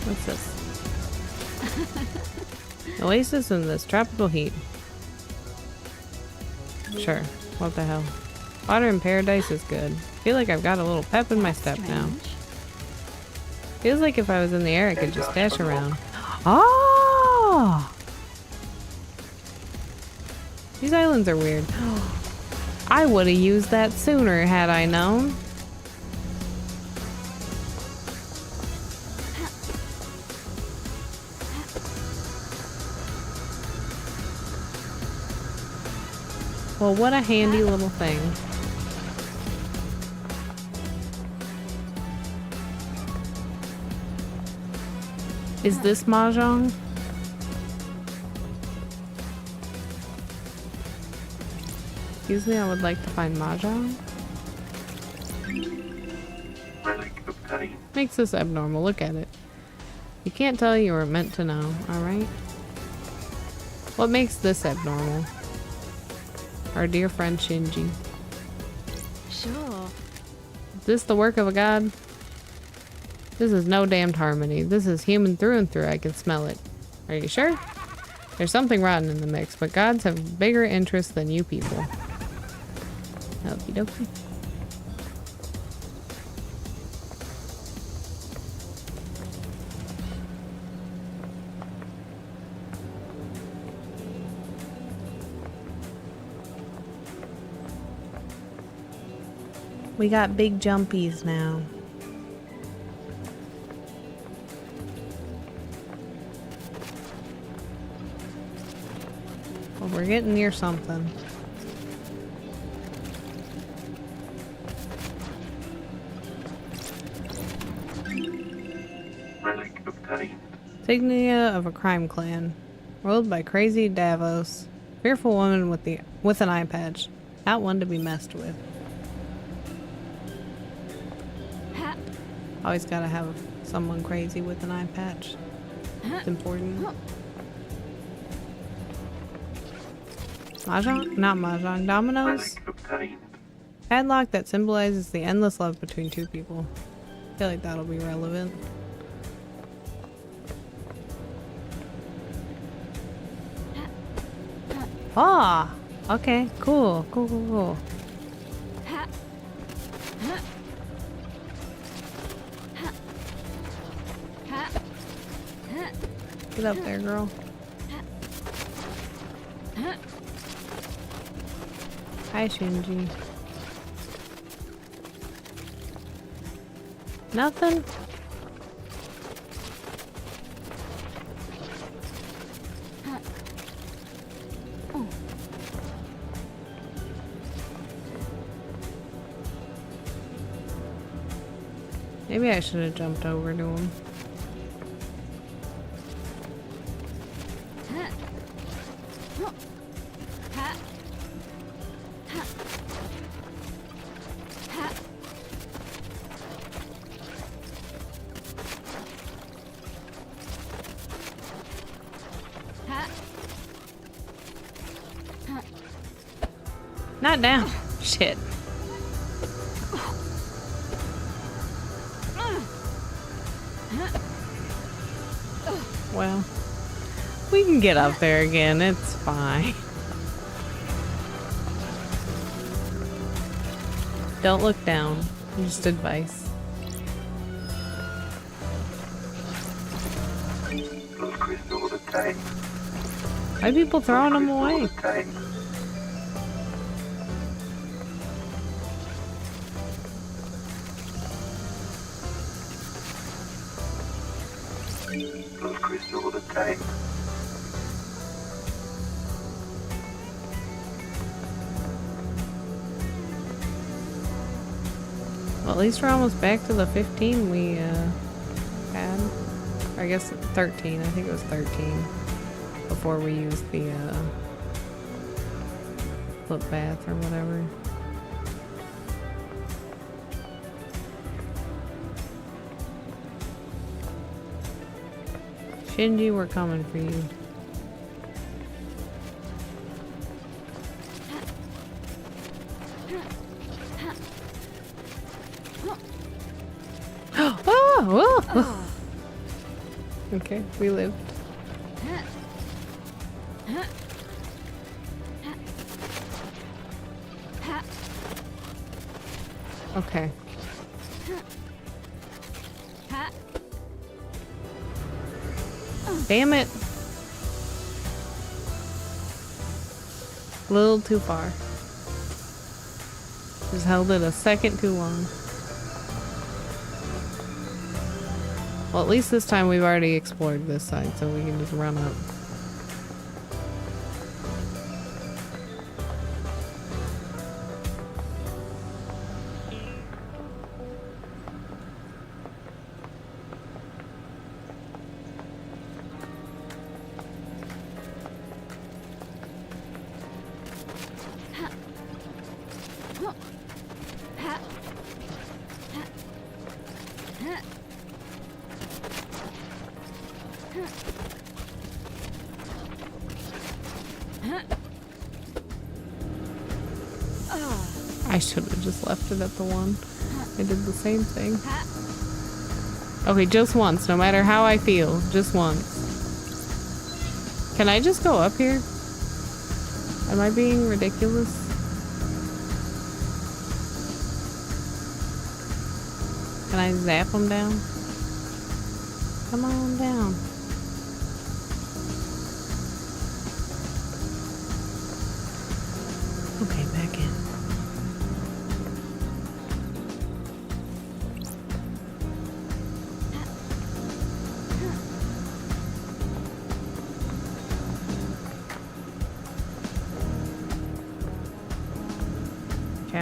Speaker 1: What's this? Oasis in this tropical heat. Sure. What the hell? Water in paradise is good. Feel like I've got a little pep in my step now. Feels like if I was in the air, I could just dash around. Oh! These islands are weird. I would have used that sooner had I known. Well, what a handy little thing. Is this Mahjong? Excuse me, I would like to find Mahjong.
Speaker 4: Relic obtained.
Speaker 1: Makes this abnormal. Look at it. You can't tell you were meant to know, alright? What makes this abnormal? Our dear friend Shinji.
Speaker 2: Sure.
Speaker 1: Is this the work of a god? This is no damned harmony. This is human through and through. I can smell it. Are you sure? There's something rotten in the mix, but gods have bigger interests than you people. Okie dokie. We got big jumpies now. Well, we're getting near something.
Speaker 4: Relic obtained.
Speaker 1: Insignia of a crime clan. Ruled by crazy Davos. Fearful woman with an eye patch. Not one to be messed with. Always gotta have someone crazy with an eye patch. It's important. Mahjong? Not Mahjong. Dominoes?
Speaker 4: Relic obtained.
Speaker 1: Padlock that symbolizes the endless love between two people. I feel like that'll be relevant. Ah! Okay, cool. Cool. Get up there, girl. Hi, Shinji. Nothing? Maybe I should have jumped over to him. Not down. Shit. Well, we can get up there again. It's fine. Don't look down. Just advice.
Speaker 4: Those crystals obtained.
Speaker 1: Why are people throwing them away?
Speaker 4: Obtained. Those crystals obtained.
Speaker 1: Well, at least we're almost back to the 15 we had. Or I guess 13. I think it was 13 before we used the flip bath or whatever. Shinji, we're coming for you. Oh! Okay, we lived. Okay. Damn it. A little too far. Just held it a second too long. Well, at least this time we've already explored this side, so we can just run up. I should have just left it at the one. I did the same thing. Okay, just once, no matter how I feel. Just once. Can I just go up here? Am I being ridiculous? Can I zap them down? Come on down. Okay, back in.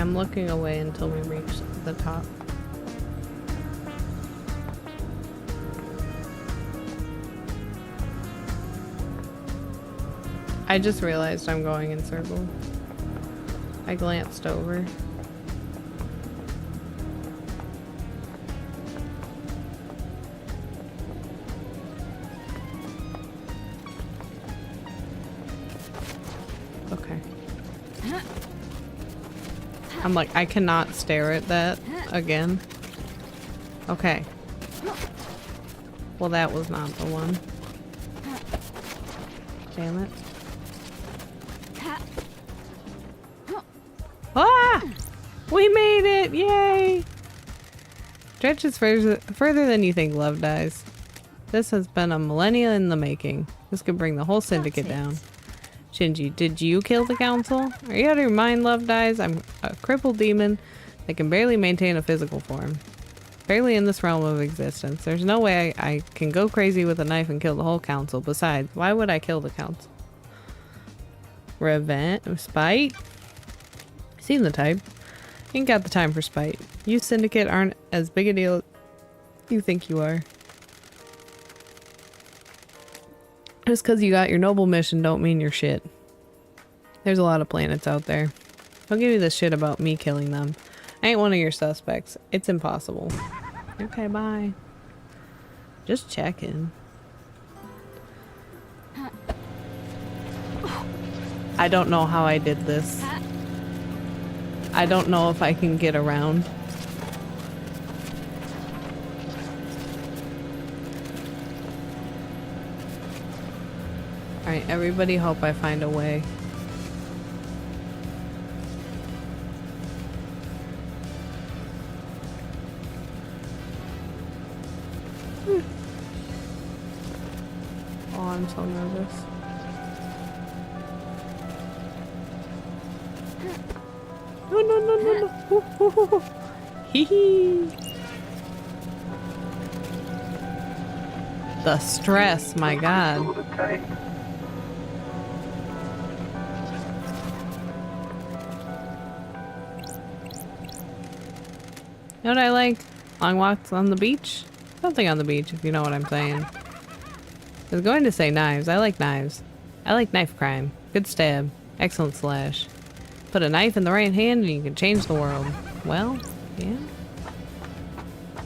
Speaker 1: I'm looking away until we reach the top. I just realized I'm going in circles. I glanced over. Okay. I'm like, I cannot stare at that again. Okay. Well, that was not the one. Damn it. Ah! We made it! Yay! Stretches further than you think, Love Dies. This has been a millennia in the making. This could bring the whole syndicate down. Shinji, did you kill the council? Are you out of your mind, Love Dies? I'm a crippled demon that can barely maintain a physical form. Barely in this realm of existence. There's no way I can go crazy with a knife and kill the whole council. Besides, why would I kill the council? Revenge? Spite? Seem the type. Ain't got the time for spite. You syndicate aren't as big a deal as you think you are. Just because you got your noble mission don't mean you're shit. There's a lot of planets out there. Don't give me this shit about me killing them. I ain't one of your suspects. It's impossible. Okay, bye. Just checking. I don't know how I did this. I don't know if I can get around. Alright, everybody hope I find a way. Oh, I'm so nervous. No, no, no, no, no. Hoo, hoo, hoo, hoo. Hee hee. The stress, my god. You know what I like? Long walks on the beach? Something on the beach, if you know what I'm saying. I was going to say knives. I like knives. I like knife crime. Good stab. Excellent slash. Put a knife in the right hand and you can change the world. Well, yeah.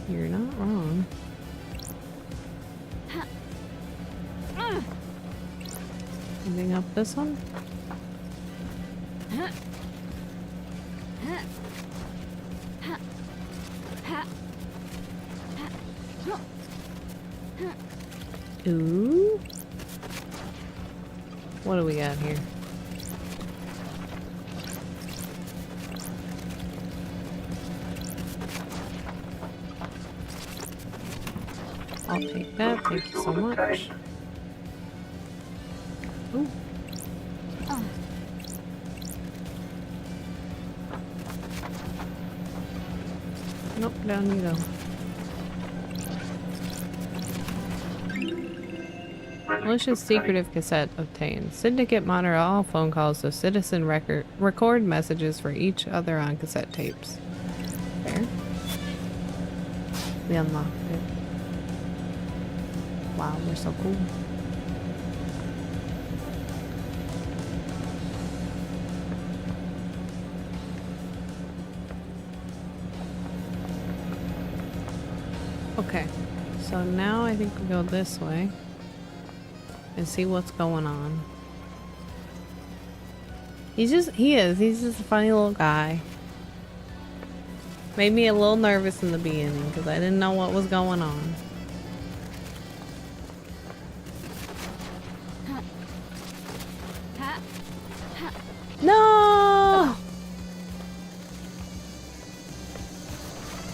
Speaker 1: You're not wrong. Anything up this one? Ooh. What do we got here? I'll take that. Thank you so much. Ooh. Nope, down you go. Malicious secretive cassette obtained. Syndicate monitor all phone calls so citizen record messages for each other on cassette tapes. There. We unlocked it. Wow, we're so cool. Okay, so now I think we go this way and see what's going on. He's just a funny little guy. Made me a little nervous in the beginning because I didn't know what was going on. No!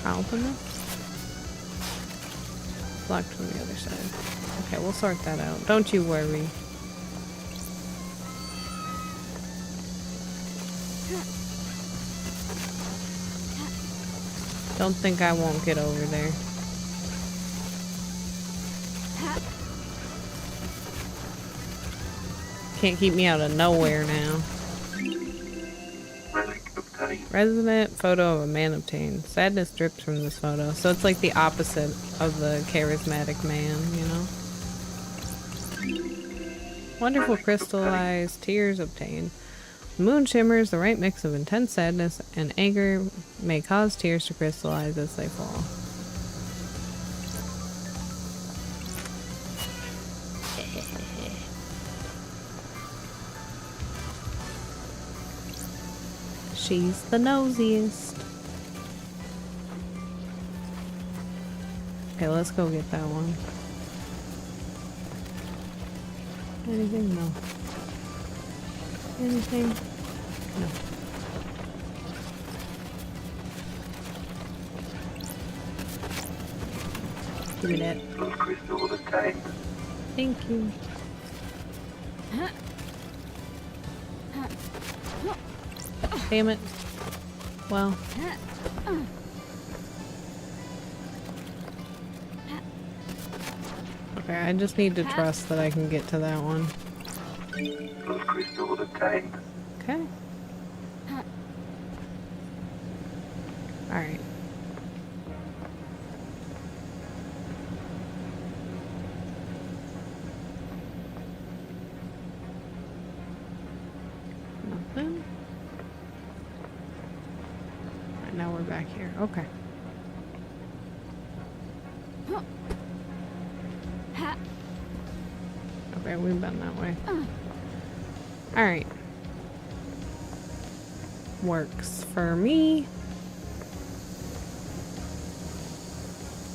Speaker 1: I'll open this. Locked from the other side. Okay, we'll sort that out. Don't you worry. Don't think I won't get over there. Can't keep me out of nowhere now. Resonant photo of a man obtained. Sadness drips from this photo. So it's like the opposite of the charismatic man, you know? Wonderful crystallized tears obtained. The moon shimmers, the right mix of intense sadness and anger may cause tears to crystallize as they fall. She's the nosiest. Okay, let's go get that one. Anything? No. Anything? No. Give me that.
Speaker 4: Crystal obtained.
Speaker 1: Thank you. Damn it. Well. Okay, I just need to trust that I can get to that one.
Speaker 4: Crystal obtained.
Speaker 1: Okay. Alright. Nothing. Alright, now we're back here. Okay. Okay, we've been that way. Alright. Works for me.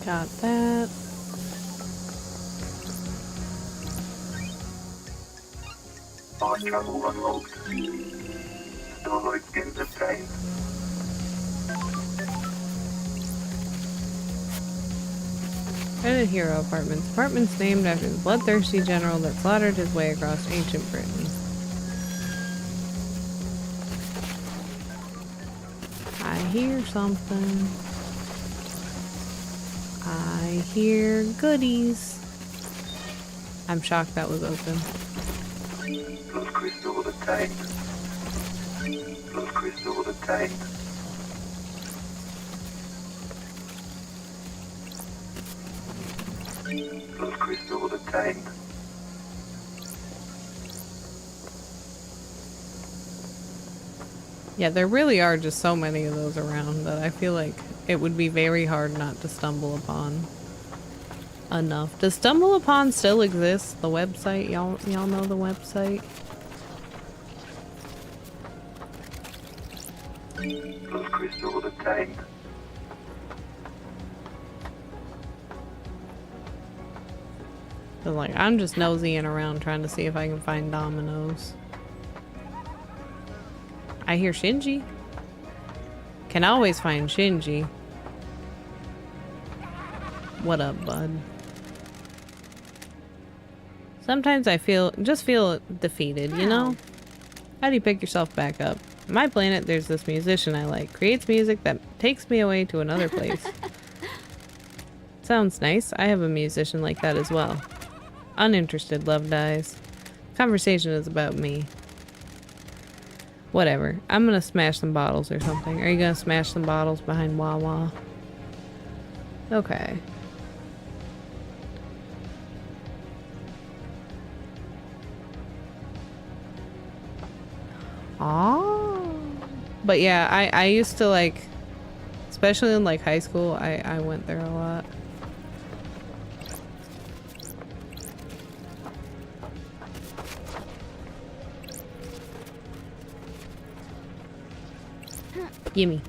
Speaker 1: Got that.
Speaker 4: Fast travel unlocked. Starlight skins obtained.
Speaker 1: Dreaded Hero Apartments. Apartments named after the bloodthirsty general that slaughtered his way across ancient Britain. I hear something. I hear goodies. I'm shocked that was open.
Speaker 4: Crystal obtained. Crystal obtained. Crystal obtained.
Speaker 1: Yeah, there really are just so many of those around that I feel like it would be very hard not to stumble upon enough. Does Stumble Upon still exist? The website? Y'all know the website?
Speaker 4: Crystal obtained.
Speaker 1: So like, I'm just nosying around trying to see if I can find dominoes. I hear Shinji. Can always find Shinji. What up, bud? Sometimes I just feel defeated, you know? How do you pick yourself back up? On my planet, there's this musician I like. Creates music that takes me away to another place. Sounds nice. I have a musician like that as well. Uninterested, love dies. Conversation is about me. Whatever. I'm gonna smash some bottles or something. Are you gonna smash some bottles behind Wawa? Okay. Oh. But yeah, I used to like, especially in like high school, I went there a lot. Gimme.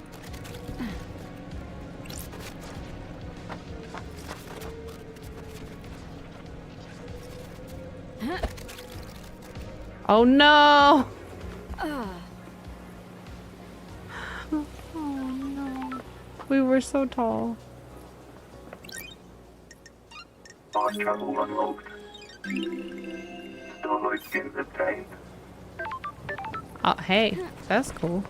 Speaker 1: Oh no! Oh no. We were so tall.
Speaker 4: Fast travel unlocked. Starlight skins obtained.
Speaker 1: Oh, hey, that's cool.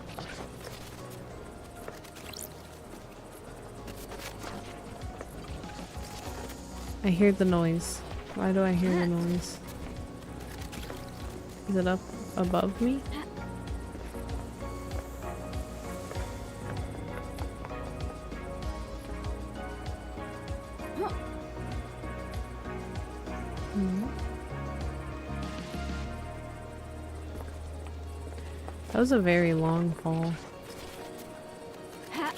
Speaker 1: I hear the noise. Why do I hear the noise? Is it up above me? That was a very long fall.
Speaker 2: Ha.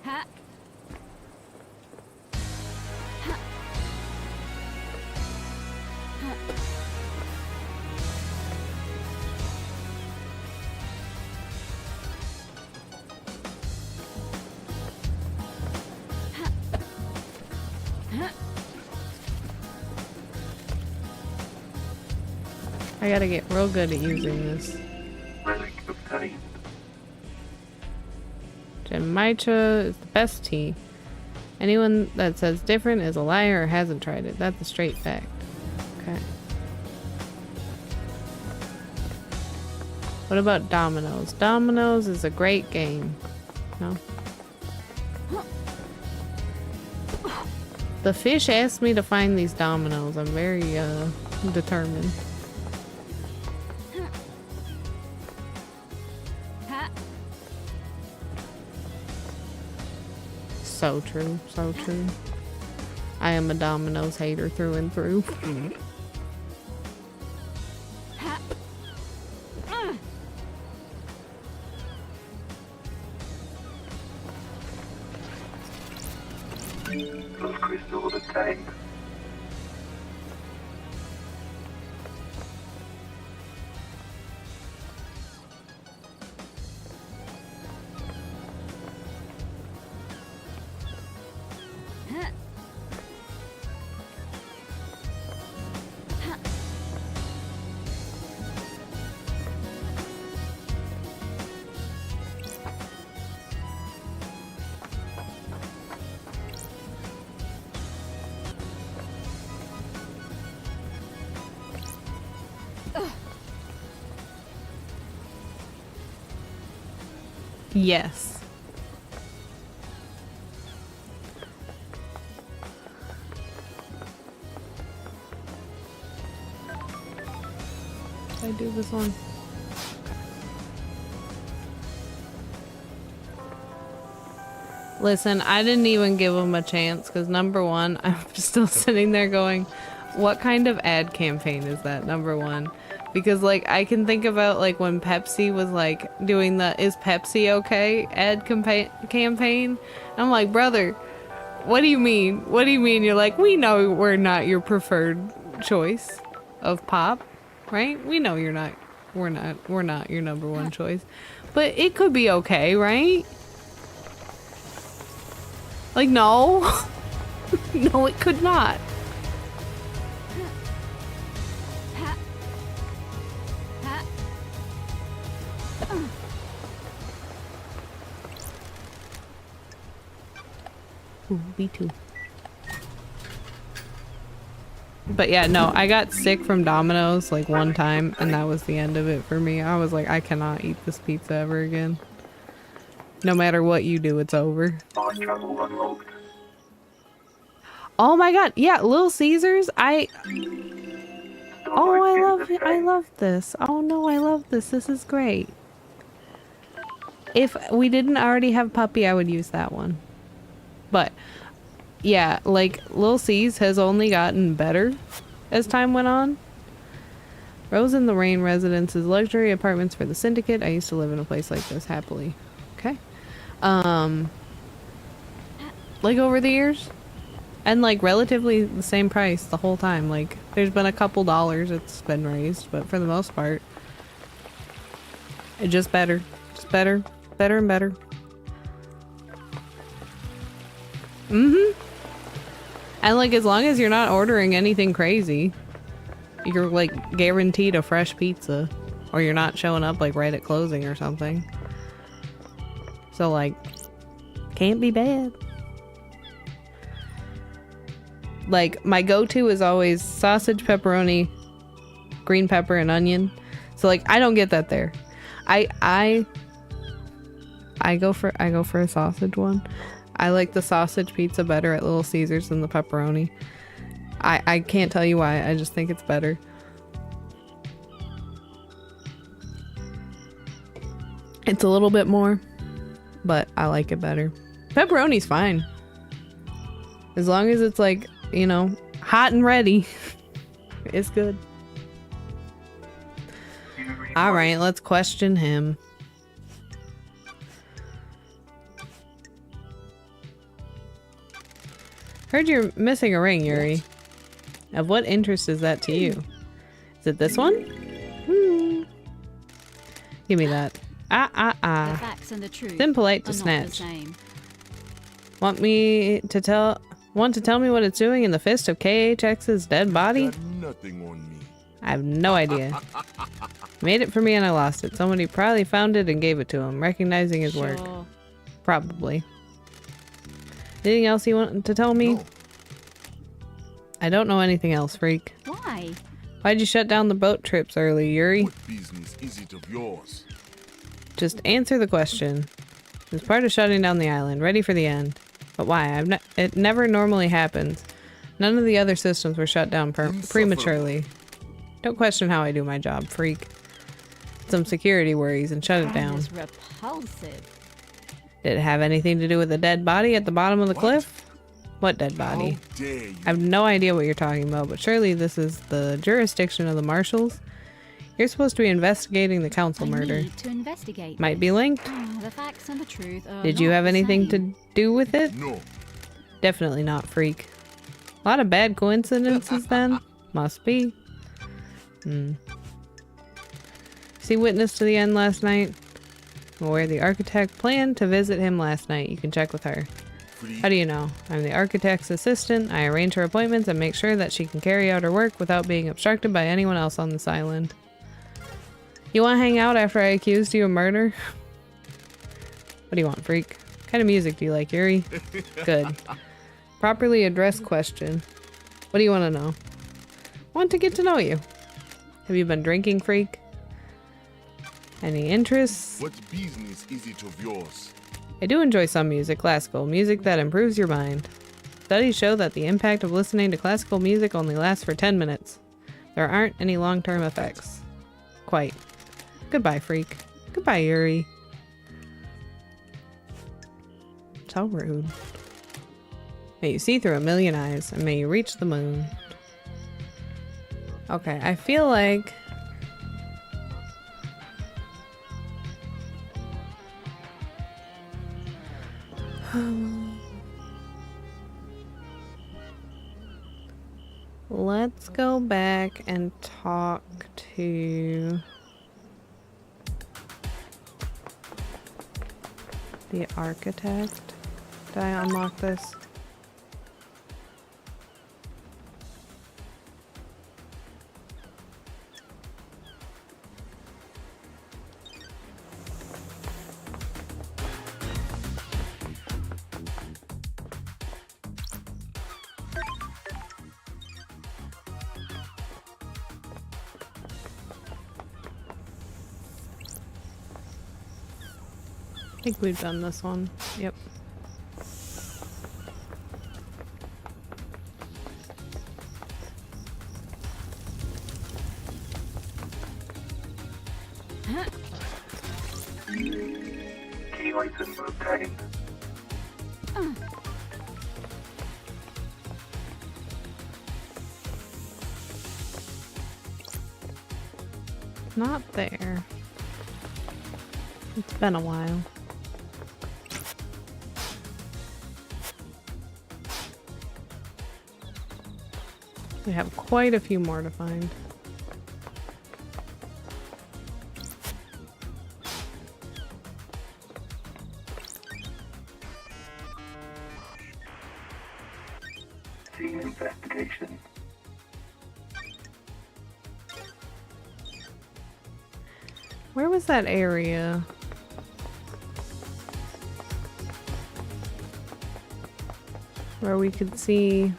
Speaker 2: Ha.
Speaker 1: I gotta get real good at using this.
Speaker 4: Relic obtained.
Speaker 1: Genmitra is the best tea. Anyone that says different is a liar or hasn't tried it. That's a straight fact. Okay. What about Dominoes? Dominoes is a great game. No? The fish asked me to find these dominoes. I'm very determined.
Speaker 2: Ha.
Speaker 1: So true, so true. I am a Domino's hater through and through.
Speaker 2: Ha.
Speaker 4: Those crystals obtained.
Speaker 1: Yes. Should I do this one? Listen, I didn't even give them a chance because number one, I'm still sitting there going, what kind of ad campaign is that? Number one. Because like I can think about like when Pepsi was like doing the "Is Pepsi okay?" ad campaign. I'm like, brother, what do you mean? What do you mean? You're like, we know we're not your preferred choice of pop, right? We know you're not. We're not your number one choice, but it could be okay, right? Like no, no, it could not. Ooh, B2. But yeah, no, I got sick from Domino's like one time and that was the end of it for me. I was like, I cannot eat this pizza ever again. No matter what you do, it's over.
Speaker 4: Fast travel unlocked.
Speaker 1: Oh my god, yeah, Little Caesars, Oh, I love it. I love this. Oh no, I love this. This is great. If we didn't already have Puppy, I would use that one. But yeah, like Lil C's has only gotten better as time went on. Rose in the Rain residences, luxury apartments for the syndicate. I used to live in a place like this happily. Okay. Like over the years. And like relatively the same price the whole time. Like there's been a couple dollars it's been raised, but for the most part, it's just better. Just better. Better and better. Mm-hmm. And like as long as you're not ordering anything crazy, you're like guaranteed a fresh pizza. Or you're not showing up like right at closing or something. So like, can't be bad. Like my go-to is always sausage, pepperoni, green pepper, and onion. So like I don't get that there. I go for a sausage one. I like the sausage pizza better at Little Caesars than the pepperoni. I can't tell you why. I just think it's better. It's a little bit more, but I like it better. Pepperoni's fine. As long as it's like, you know, hot and ready, it's good. All right, let's question him. Heard you're missing a ring, Yuri. Of what interest is that to you? Is it this one? Give me that.
Speaker 2: The facts and the truth
Speaker 1: It's impolite to
Speaker 2: are not the
Speaker 1: snatch.
Speaker 2: same.
Speaker 1: Want to tell me what it's doing in the fist of KHX's dead body?
Speaker 7: Got nothing on me.
Speaker 1: I have no idea. Made it for me and I lost it. Somebody probably found it and gave it to him, recognizing his work.
Speaker 2: Sure.
Speaker 1: Probably. Anything else you want to tell me?
Speaker 7: No.
Speaker 1: I don't know anything else, freak.
Speaker 2: Why?
Speaker 1: Why'd you shut down the boat trips early, Yuri?
Speaker 7: What business is it of yours?
Speaker 1: Just answer the question. It's part of shutting down the island, ready for the end. But why? It never normally happens. None of the other systems were shut down prematurely. Don't question how I do my job, freak. Some security worries and shut it down.
Speaker 2: It's repulsive.
Speaker 1: Did it have anything to do with the dead body at the bottom of the cliff? What dead body?
Speaker 7: How dare you?
Speaker 1: I have no idea what you're talking about, but surely this is the jurisdiction of the marshals. You're supposed to be investigating the council
Speaker 2: I
Speaker 1: murder.
Speaker 2: need to investigate.
Speaker 1: Might be
Speaker 2: this.
Speaker 1: linked.
Speaker 2: The facts and the truth are
Speaker 1: Did you
Speaker 2: not
Speaker 1: have
Speaker 2: the
Speaker 1: anything
Speaker 2: same.
Speaker 1: to do with it?
Speaker 7: No.
Speaker 1: Definitely not, freak. A lot of bad coincidences then? Must be. See Witness to the End last night? Where the architect planned to visit him last night. You can check with her.
Speaker 7: Free.
Speaker 1: How do you know? I'm the architect's assistant. I arrange her appointments and make sure that she can carry out her work without being obstructed by anyone else on this island. You want to hang out after I accused you of murder? What do you want, freak? What kind of music do you like, Yuri? Good. Properly addressed question. What do you want to know? Want to get to know you. Have you been drinking, freak? Any interests?
Speaker 7: What business is it of yours?
Speaker 1: I do enjoy some music, classical, music that improves your mind. Studies show that the impact of listening to classical music only lasts for 10 minutes. There aren't any long-term effects. Quite. Goodbye, freak. Goodbye, Yuri. So rude. May you see through a million eyes, and may you reach the moon. Okay, I feel like... Let's go back and talk to the architect. Did I unlock this? I think we've done this one. Yep.
Speaker 4: Key item obtained.
Speaker 1: Not there. It's been a while. We have quite a few more to find.
Speaker 4: Scene investigation.
Speaker 1: Where was that area? Where we could see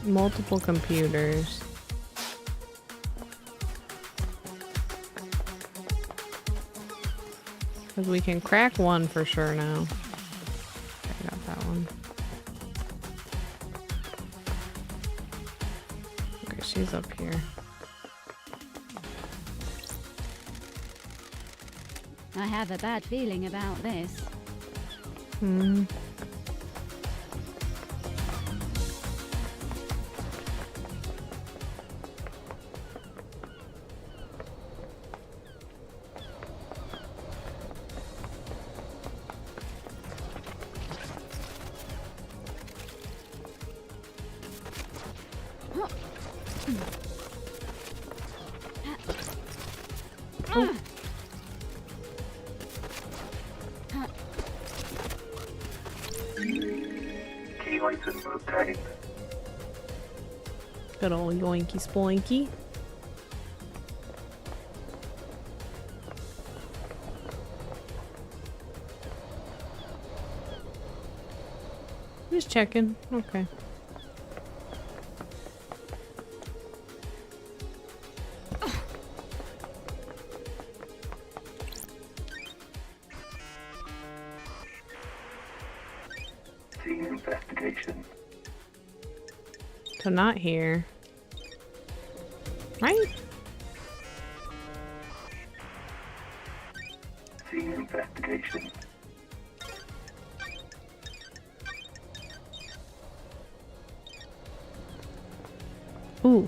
Speaker 1: multiple computers. Because we can crack one for sure now. I got that one. Okay, she's up here.
Speaker 2: I have a bad feeling about this.
Speaker 4: item obtained.
Speaker 1: Good old yoinky spoinky. Just checking. Okay.
Speaker 4: Scene investigation.
Speaker 1: So not here. Right?
Speaker 4: Scene investigation.
Speaker 1: Ooh.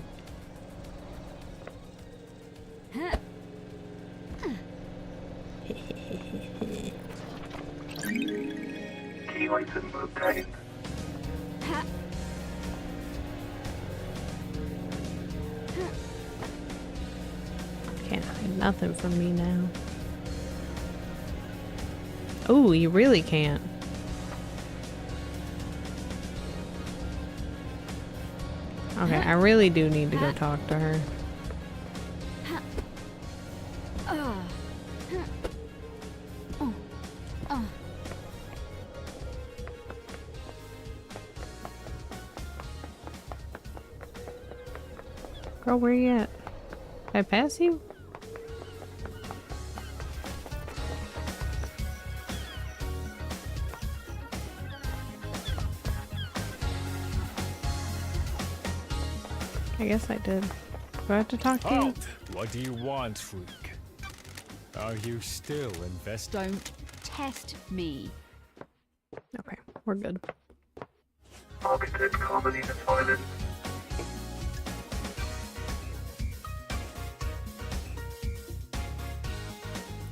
Speaker 4: Key item obtained.
Speaker 1: Can't hide nothing from me now. Ooh, you really can't. Okay, I really do need to go talk to her. Girl, where you at? Did I pass you? I guess I did. Do I have to talk to you?
Speaker 10: Halt! What do you want, freak? Are you still investing?
Speaker 2: Don't test me.
Speaker 1: Okay, we're good.
Speaker 4: Marketed comedy and violence.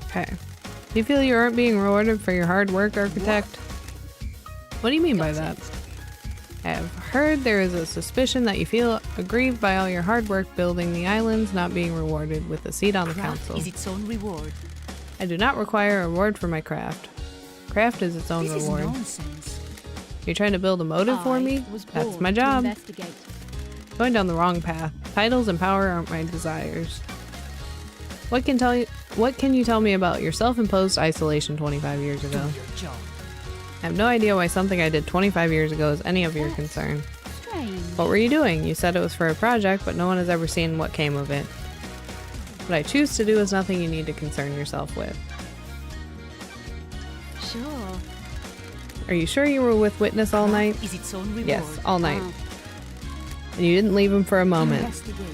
Speaker 1: Okay. Do you feel you aren't being rewarded for your hard work, architect? What do you mean by that? I have heard there is a suspicion that you feel aggrieved by all your hard work building the islands not being rewarded with a seat on the council.
Speaker 9: Is its own reward.
Speaker 1: I do not require a reward for my craft. Craft is its own
Speaker 9: This
Speaker 1: reward.
Speaker 9: is nonsense.
Speaker 1: You're trying to build a motive for me? That's my job. Going down the wrong path. Titles and power aren't my desires. What can you tell me about your self-imposed isolation 25 years ago?
Speaker 9: Your job.
Speaker 1: I have no idea why something I did 25 years ago is any of your concern.
Speaker 2: Strange.
Speaker 1: What were you doing? You said it was for a project, but no one has ever seen what came of it. What I choose to do is nothing you need to concern yourself with.
Speaker 2: Sure.
Speaker 1: Are you sure you were with Witness all night?
Speaker 9: Is its own reward.
Speaker 1: Yes, all night. And you didn't leave him for a moment.
Speaker 2: Investigate.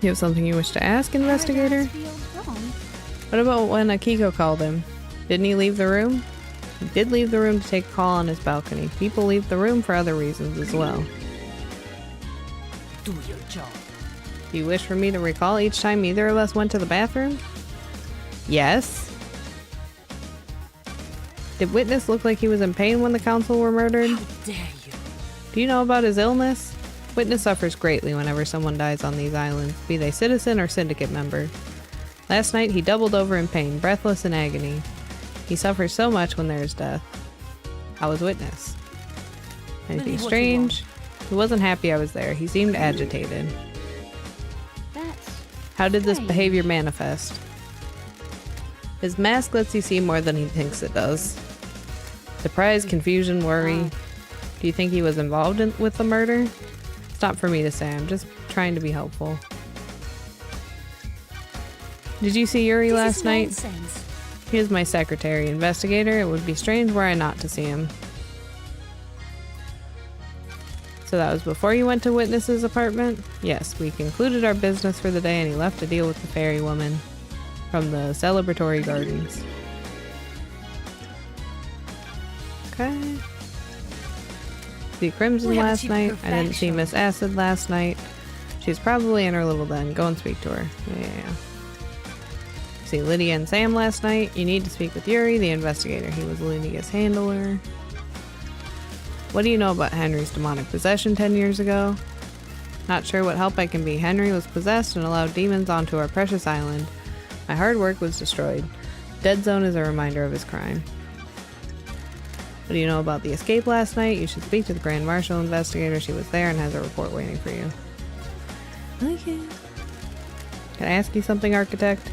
Speaker 1: You have something you wish to ask, investigator?
Speaker 2: Paradise feels wrong.
Speaker 1: What about when Akiko called him? Didn't he leave the room? He did leave the room to take a call on his balcony. People leave the room for other reasons as well.
Speaker 9: Do your job.
Speaker 1: Do you wish for me to recall each time either of us went to the bathroom? Yes. Did Witness look like he was in pain when the council were murdered?
Speaker 9: How dare you?
Speaker 1: Do you know about his illness? Witness suffers greatly whenever someone dies on these islands, be they citizen or syndicate member. Last night he doubled over in pain, breathless in agony. He suffers so much when there is death. I was Witness. Anything
Speaker 9: What do you
Speaker 1: strange? He wasn't happy I was there. He seemed agitated.
Speaker 2: That's
Speaker 1: How did this
Speaker 2: strange.
Speaker 1: behavior manifest? His mask lets you see more than he thinks it does. Surprise, confusion, worry. Do you think he was involved with the murder? It's not for me to say. I'm just trying to be helpful. Did you see Yuri
Speaker 9: This
Speaker 1: last
Speaker 9: is
Speaker 1: night?
Speaker 9: nonsense.
Speaker 1: He is my secretary, investigator. It would be strange were I not to see him. So that was before you went to Witness's apartment? Yes, we concluded our business for the day and he left to deal with the fairy woman from the celebratory gardens. Okay. See Crimson
Speaker 9: We haven't
Speaker 1: last
Speaker 9: seen
Speaker 1: night. I didn't see
Speaker 9: perfection.
Speaker 1: Miss Acid last night. She's probably in her little den. Go and speak to her. Yeah. See Lydia and Sam last night. You need to speak with Yuri, the investigator. He was Lydia's handler. What do you know about Henry's demonic possession 10 years ago? Not sure what help I can be. Henry was possessed and allowed demons onto our precious island. My hard work was destroyed. Dead Zone is a reminder of his crime. What do you know about the escape last night? You should speak to the Grand Marshal investigator. She was there and has a report waiting for you. Okay. Can I ask you something, Architect?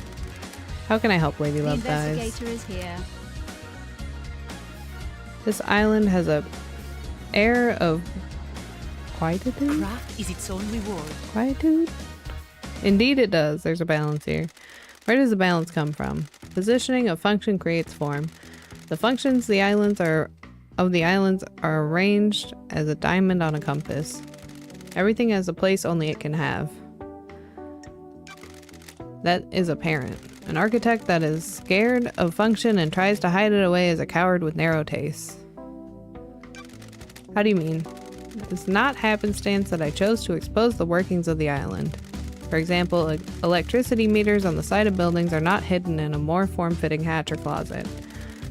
Speaker 1: How can I help Lady
Speaker 2: The
Speaker 1: Love Dies?
Speaker 2: investigator is here.
Speaker 1: This island has a air of quietude?
Speaker 9: Craft is its own reward.
Speaker 1: Quietude? Indeed it does. There's a balance here. Where does the balance come from? Positioning of function creates form. The functions the islands are arranged as a diamond on a compass. Everything has a place only it can have. That is apparent. An architect that is scared of function and tries to hide it away is a coward with narrow tastes. How do you mean? It's not happenstance that I chose to expose the workings of the island. For example, electricity meters on the side of buildings are not hidden in a more form-fitting hatch or closet.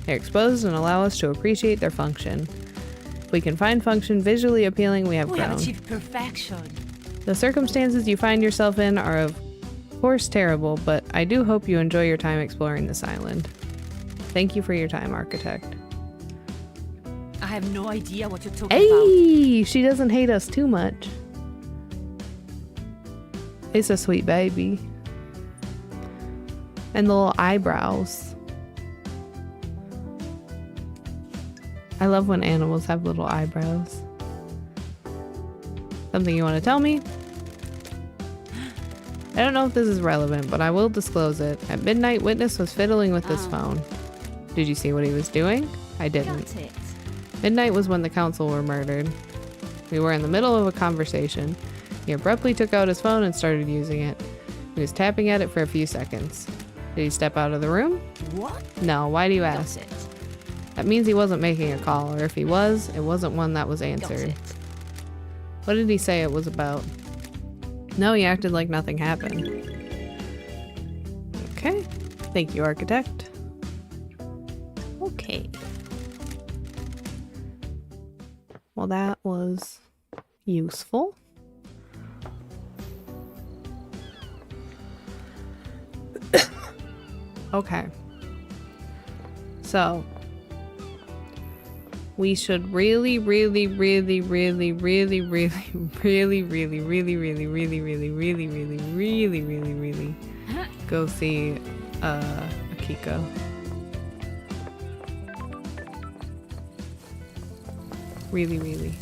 Speaker 1: They're exposed and allow us to appreciate their function. If we can find function visually appealing, we have
Speaker 9: We have
Speaker 1: grown.
Speaker 9: achieved perfection.
Speaker 1: The circumstances you find yourself in are of course terrible, but I do hope you enjoy your time exploring this island. Thank you for your time, Architect.
Speaker 9: I have no idea what you're talking about.
Speaker 1: Hey, she doesn't hate us too much. It's a sweet baby. And the little eyebrows. I love when animals have little eyebrows. Something you want to tell me? I don't know if this is relevant, but I will disclose it. At midnight, Witness was fiddling with his phone. Did you see what he was doing? I didn't.
Speaker 2: Got it.
Speaker 1: Midnight was when the council were murdered. We were in the middle of a conversation. He abruptly took out his phone and started using it. He was tapping at it for a few seconds. Did he step out of the room?
Speaker 9: What?
Speaker 1: No, why do you
Speaker 2: Got
Speaker 1: ask?
Speaker 2: it.
Speaker 1: That means he wasn't making a call, or if he was, it wasn't one that was
Speaker 2: Got
Speaker 1: answered.
Speaker 2: it.
Speaker 1: What did he say it was about? No, he acted like nothing happened. Okay. Thank you, Architect. Okay. Well, that was useful. Okay. So, we should really go see Akiko. Really.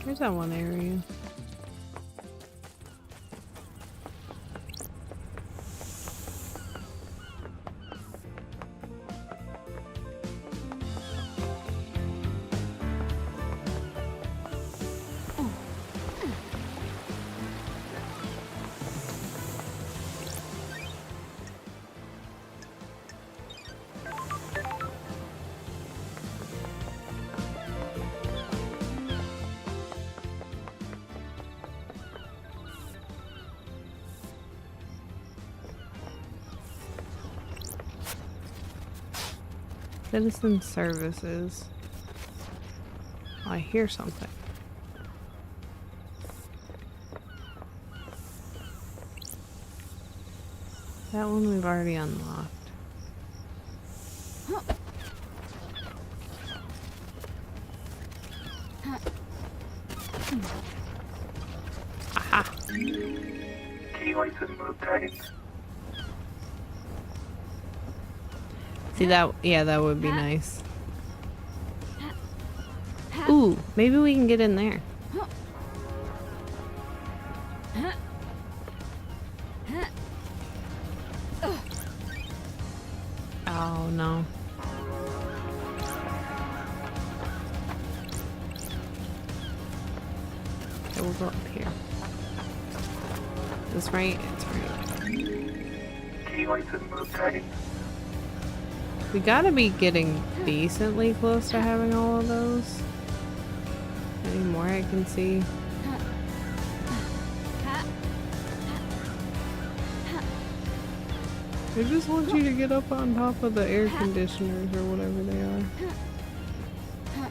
Speaker 1: There's that one area. Citizen services. I hear something. That one we've already unlocked. Aha!
Speaker 4: Key item obtained.
Speaker 1: See that? Yeah, that would be nice. Ooh, maybe we can get in there. Oh no. Okay, we'll go up here. Is this right? It's right.
Speaker 4: Key item obtained.
Speaker 1: We gotta be getting decently close to having all of those. Any more I can see? I just want you to get up on top of the air conditioners or whatever they are.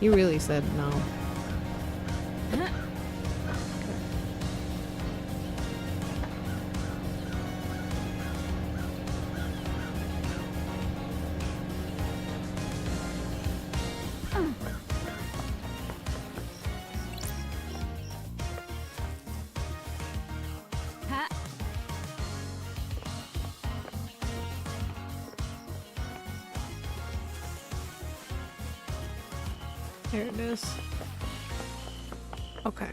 Speaker 1: You really said no. There it is. Okay.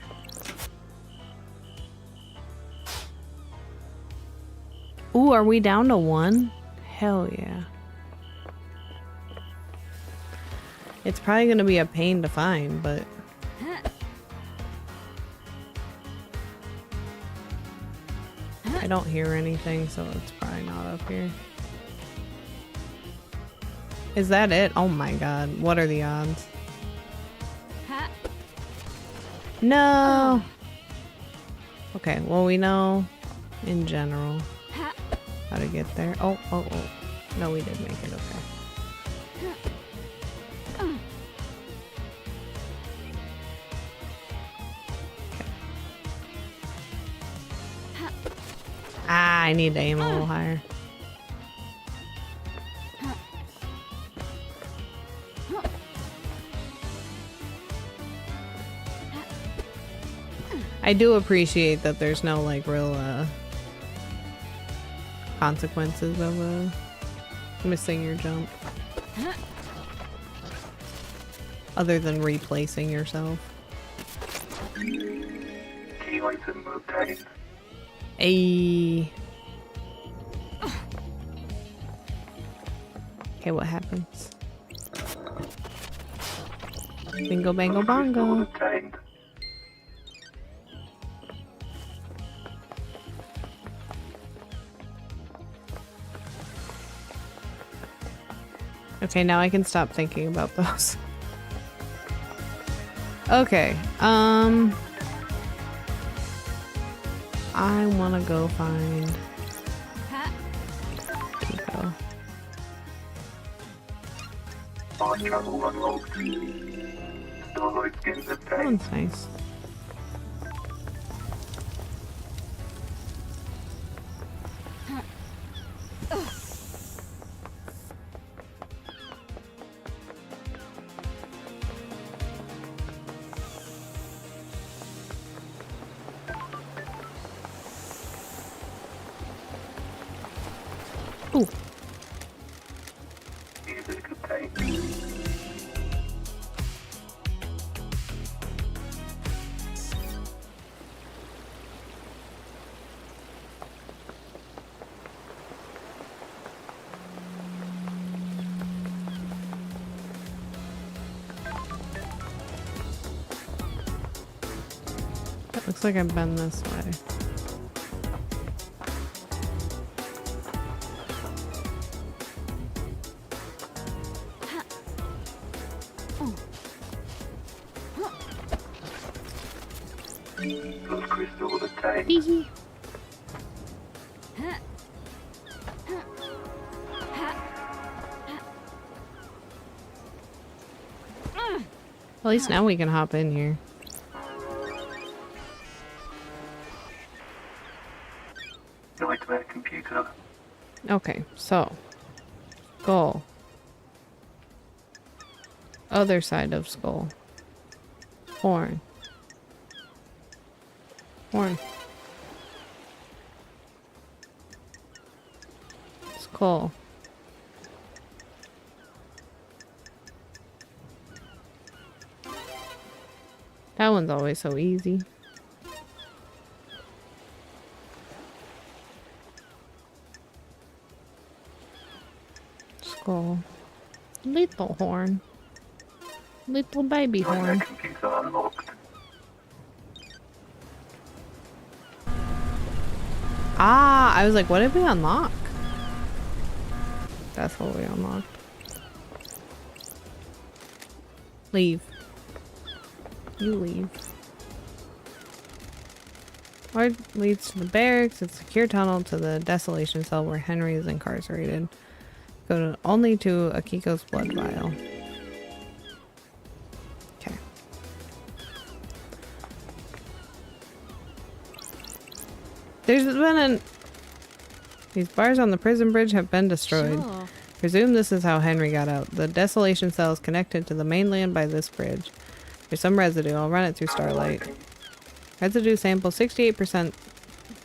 Speaker 1: Ooh, are we down to 1? Hell yeah. It's probably gonna be a pain to find, but... I don't hear anything, so it's probably not up here. Is that it? Oh my god. What are the odds? No! Okay, well we know in general how to get there. Oh. No, we did make it, okay. Ah, I need to aim a little higher. I do appreciate that there's no like real consequences of missing your jump. Other than replacing yourself.
Speaker 4: Key item obtained.
Speaker 1: Ayy. Okay, what happens? Bingo bango bongo.
Speaker 4: Obtained.
Speaker 1: Okay, now I can stop thinking about those. Okay, I wanna go find Kiko.
Speaker 4: Fast travel unlocked. Starlight skins
Speaker 1: That
Speaker 4: obtained.
Speaker 1: one's nice. Ooh.
Speaker 4: Music obtained.
Speaker 1: It looks like I've been this way.
Speaker 4: Plus crystal obtained.
Speaker 1: Hee At least now we can hop in here.
Speaker 4: Nightmare computer.
Speaker 1: Okay, so skull. Other side of skull. Horn. Horn. Skull. That one's always so easy. Skull. Little horn. Little baby
Speaker 4: Nightmare
Speaker 1: horn.
Speaker 4: computer unlocked.
Speaker 1: Ah, I was like, what did we unlock? That's what we unlocked. Leave. You leave. Ward leads to the barracks. It's a secure tunnel to the desolation cell where Henry is incarcerated. Go only to Akiko's blood vial. Okay. There's been an... These bars on the prison bridge have been destroyed.
Speaker 2: Sure.
Speaker 1: Presume this is how Henry got out. The desolation cell is connected to the mainland by this bridge. There's some residue. I'll run it through Starlight. Residue sample 68%,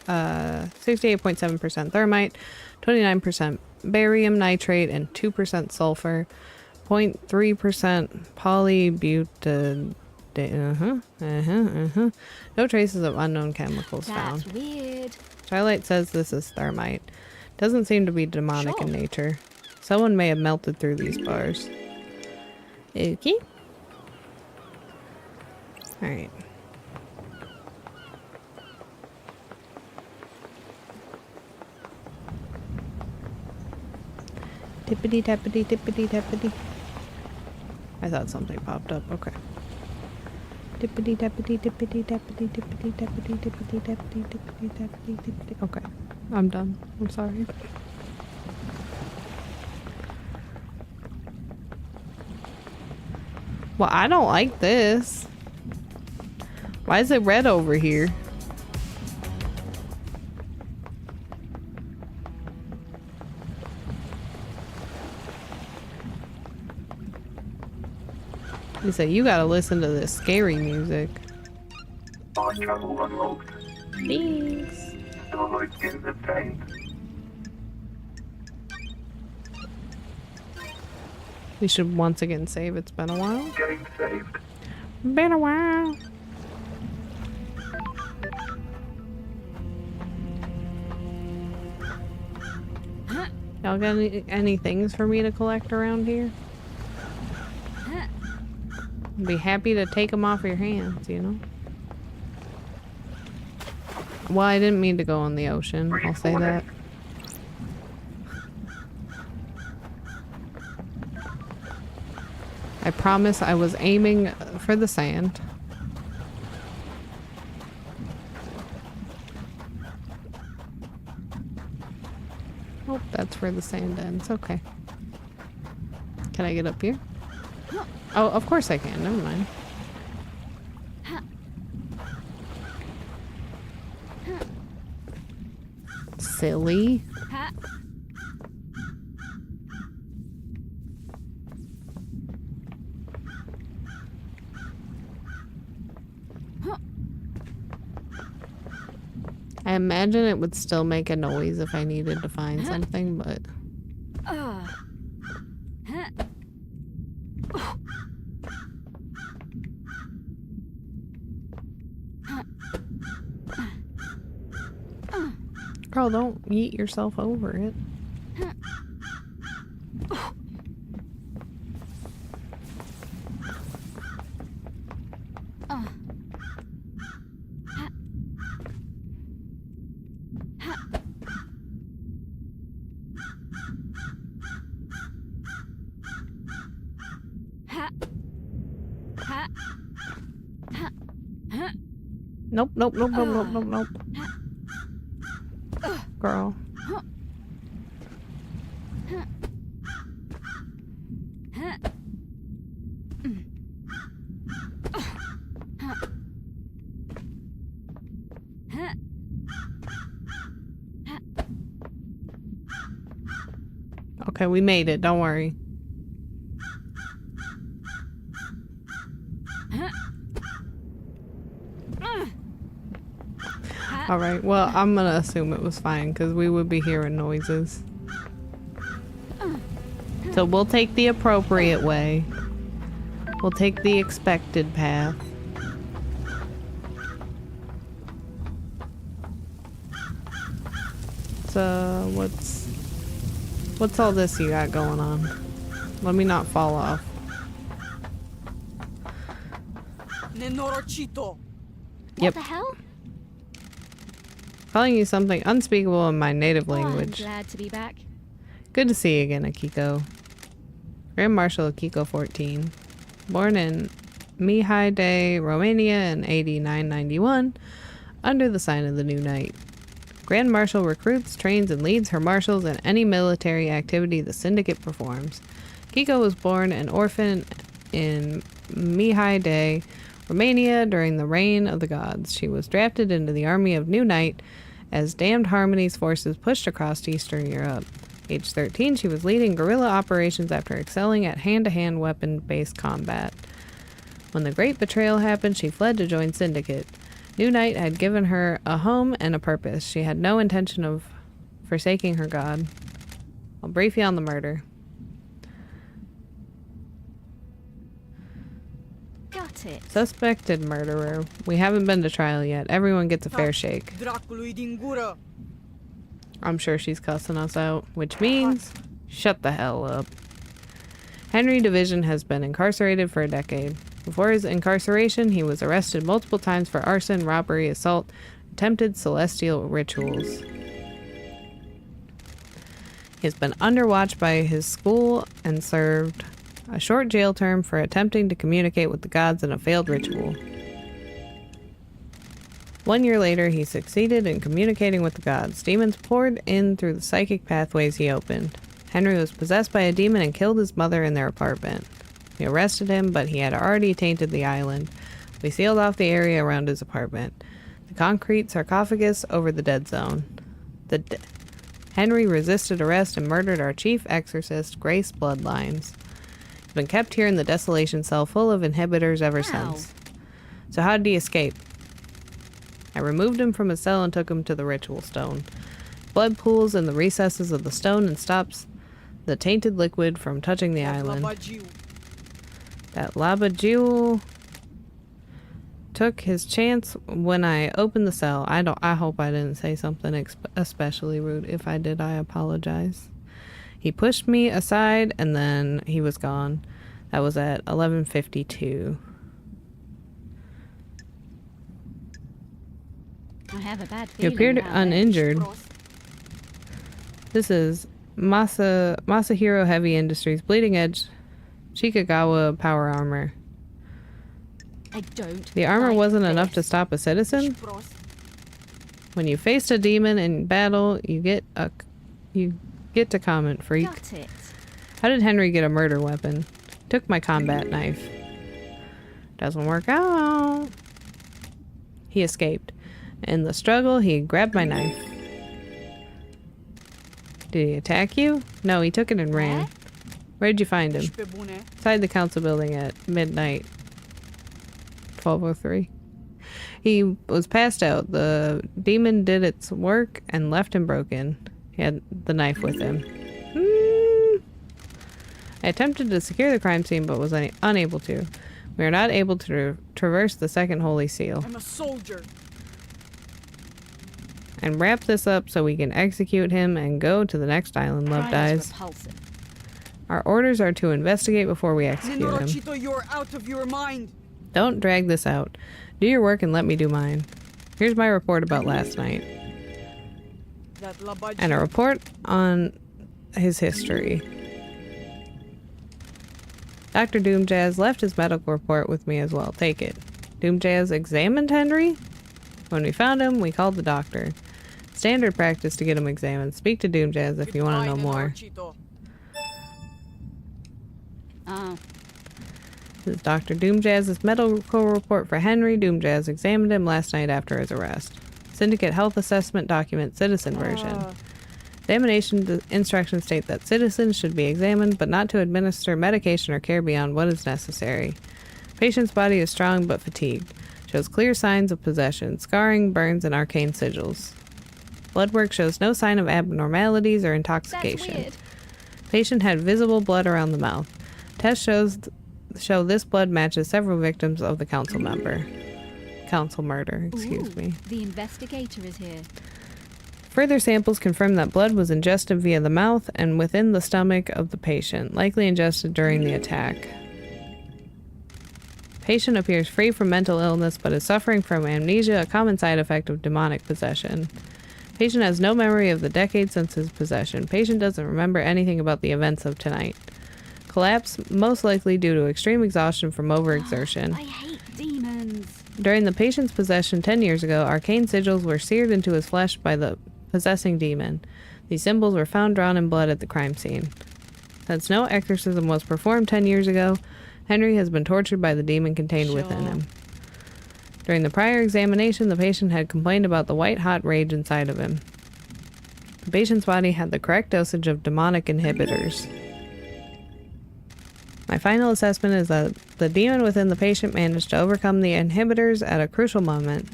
Speaker 1: 68.7% thermite, 29% barium nitrate, and 2% sulfur. 0.3% polybutadiene. No traces of unknown chemicals
Speaker 2: That's
Speaker 1: found.
Speaker 2: weird.
Speaker 1: Twilight says this is thermite. Doesn't seem to be demonic in nature. Someone may have melted through these bars. Okay. Alright. Tippity tappity tippity tappity. I thought something popped up. Okay. Tippity tappity tippity tappity tippity tappity tippity tappity tippity tappity tippity. Okay. I'm done. I'm sorry. Well, I don't like this. Why is it red over here? You say you gotta listen to this scary music.
Speaker 4: Our channel unlocked.
Speaker 1: Thanks.
Speaker 4: Starlight is obtained.
Speaker 1: We should once again save. It's been a while.
Speaker 4: Game saved.
Speaker 1: Been a while. Y'all got any things for me to collect around here? I'd be happy to take them off your hands, you know? Well, I didn't mean to go in the ocean. I'll say that. I promise I was aiming for the sand. Oh, that's where the sand ends. Okay. Can I get up here? Oh, of course I can. Never mind. Silly. I imagine it would still make a noise if I needed to find something, but... Girl, don't yeet yourself over it. Nope, nope, nope, nope, nope, nope, nope. Girl. Okay, we made it. Don't worry. Alright, well, I'm gonna assume it was fine because we would be hearing noises. So we'll take the appropriate way. We'll take the expected path. So, what's all this you got going on? Let me not fall off.
Speaker 2: What
Speaker 1: Yep.
Speaker 2: the hell?
Speaker 1: Calling you something unspeakable in my native
Speaker 2: Oh, I'm
Speaker 1: language.
Speaker 2: glad to be back.
Speaker 1: Good to see you again, Akiko. Grand Marshal Akiko 14. Born in Mihai, Romania in AD 991, under the sign of the New Knight. Grand Marshal recruits, trains, and leads her marshals in any military activity the Syndicate performs. Akiko was born an orphan in Mihai, Romania during the reign of the gods. She was drafted into the army of New Knight as Damned Harmony's forces pushed across Eastern Europe. Age 13, she was leading guerrilla operations after excelling at hand-to-hand weapon-based combat. When the Great Betrayal happened, she fled to join Syndicate. New Knight had given her a home and a purpose. She had no intention of forsaking her god. I'll brief you on the murder.
Speaker 2: Got it.
Speaker 1: Suspected murderer. We haven't been to trial yet. Everyone gets a fair shake. I'm sure she's cussing us out, which means shut the hell up. Henry Division has been incarcerated for a decade. Before his incarceration, he was arrested multiple times for arson, robbery, assault, attempted celestial rituals. He has been under watch by his school and served a short jail term for attempting to communicate with the gods in a failed ritual. 1 year later, he succeeded in communicating with the gods. Demons poured in through the psychic pathways he opened. Henry was possessed by a demon and killed his mother in their apartment. We arrested him, but he had already tainted the island. We sealed off the area around his apartment. The concrete sarcophagus over the dead zone. Henry resisted arrest and murdered our chief exorcist, Grace Bloodlines. He's been kept here in the desolation cell full of inhibitors ever since. So how did he escape? I removed him from his cell and took him to the ritual stone. Blood pools in the recesses of the stone and stops the tainted liquid from touching the island. That Labajiu took his chance when I opened the cell. I hope I didn't say something especially rude. If I did, I apologize. He pushed me aside and then he was gone. That was at 11:52.
Speaker 2: I have a bad
Speaker 1: He
Speaker 2: feeling
Speaker 1: appeared
Speaker 2: about
Speaker 1: uninjured. This is Masahiro Heavy Industries Bleeding Edge Chikagawa Power Armor.
Speaker 2: I don't.
Speaker 1: The armor
Speaker 2: like
Speaker 1: wasn't
Speaker 2: this.
Speaker 1: enough to stop a citizen. When you faced a demon in battle, you get to comment, freak.
Speaker 2: Got it.
Speaker 1: How did Henry get a murder weapon? Took my combat knife. Doesn't work out. He escaped. In the struggle, he grabbed my knife. Did he attack you? No, he took it and ran. Where'd you find him? Inside the council building at midnight. 12:03. He was passed out. The demon did its work and left him broken. He had the knife with him. I attempted to secure the crime scene but was unable to. We are not able to traverse the second holy seal.
Speaker 9: I'm a soldier.
Speaker 1: And wrap this up so we can execute him and go to the next island, Love Dies.
Speaker 2: Repulsive.
Speaker 1: Our orders are to investigate before we execute him.
Speaker 9: Nenorochito, you're out of your mind.
Speaker 1: Don't drag this out. Do your work and let me do mine. Here's my report about last night.
Speaker 9: That Labaji.
Speaker 1: And a report on his history. Dr. Doomjazz left his medical report with me as well. Take it. Doomjazz examined Henry? When we found him, we called the doctor. Standard practice to get him examined. Speak to Doomjazz if you want to know more.
Speaker 2: Oh.
Speaker 1: This is Dr. Doomjazz's medical report for Henry. Doomjazz examined him last night after his arrest. Syndicate Health Assessment Document Citizen version. Examination instructions state that citizens should be examined, but not to administer medication or care beyond what is necessary. Patient's body is strong but fatigued. Shows clear signs of possession, scarring, burns, and arcane sigils. Blood work shows no sign of abnormalities or intoxication.
Speaker 2: That's weird.
Speaker 1: Patient had visible blood around the mouth. Tests show this blood matches several victims of the council murder. Excuse me.
Speaker 2: The investigator is here.
Speaker 1: Further samples confirm that blood was ingested via the mouth and within the stomach of the patient, likely ingested during the attack. Patient appears free from mental illness but is suffering from amnesia, a common side effect of demonic possession. Patient has no memory of the decade since his possession. Patient doesn't remember anything about the events of tonight. Collapse, most likely due to extreme exhaustion from overexertion.
Speaker 2: I hate demons.
Speaker 1: During the patient's possession 10 years ago, arcane sigils were seared into his flesh by the possessing demon. These symbols were found drawn in blood at the crime scene. Since no exorcism was performed 10 years ago, Henry has been tortured by the demon contained within him. During the prior examination, the patient had complained about the white-hot rage inside of him. The patient's body had the correct dosage of demonic inhibitors. My final assessment is that the demon within the patient managed to overcome the inhibitors at a crucial moment.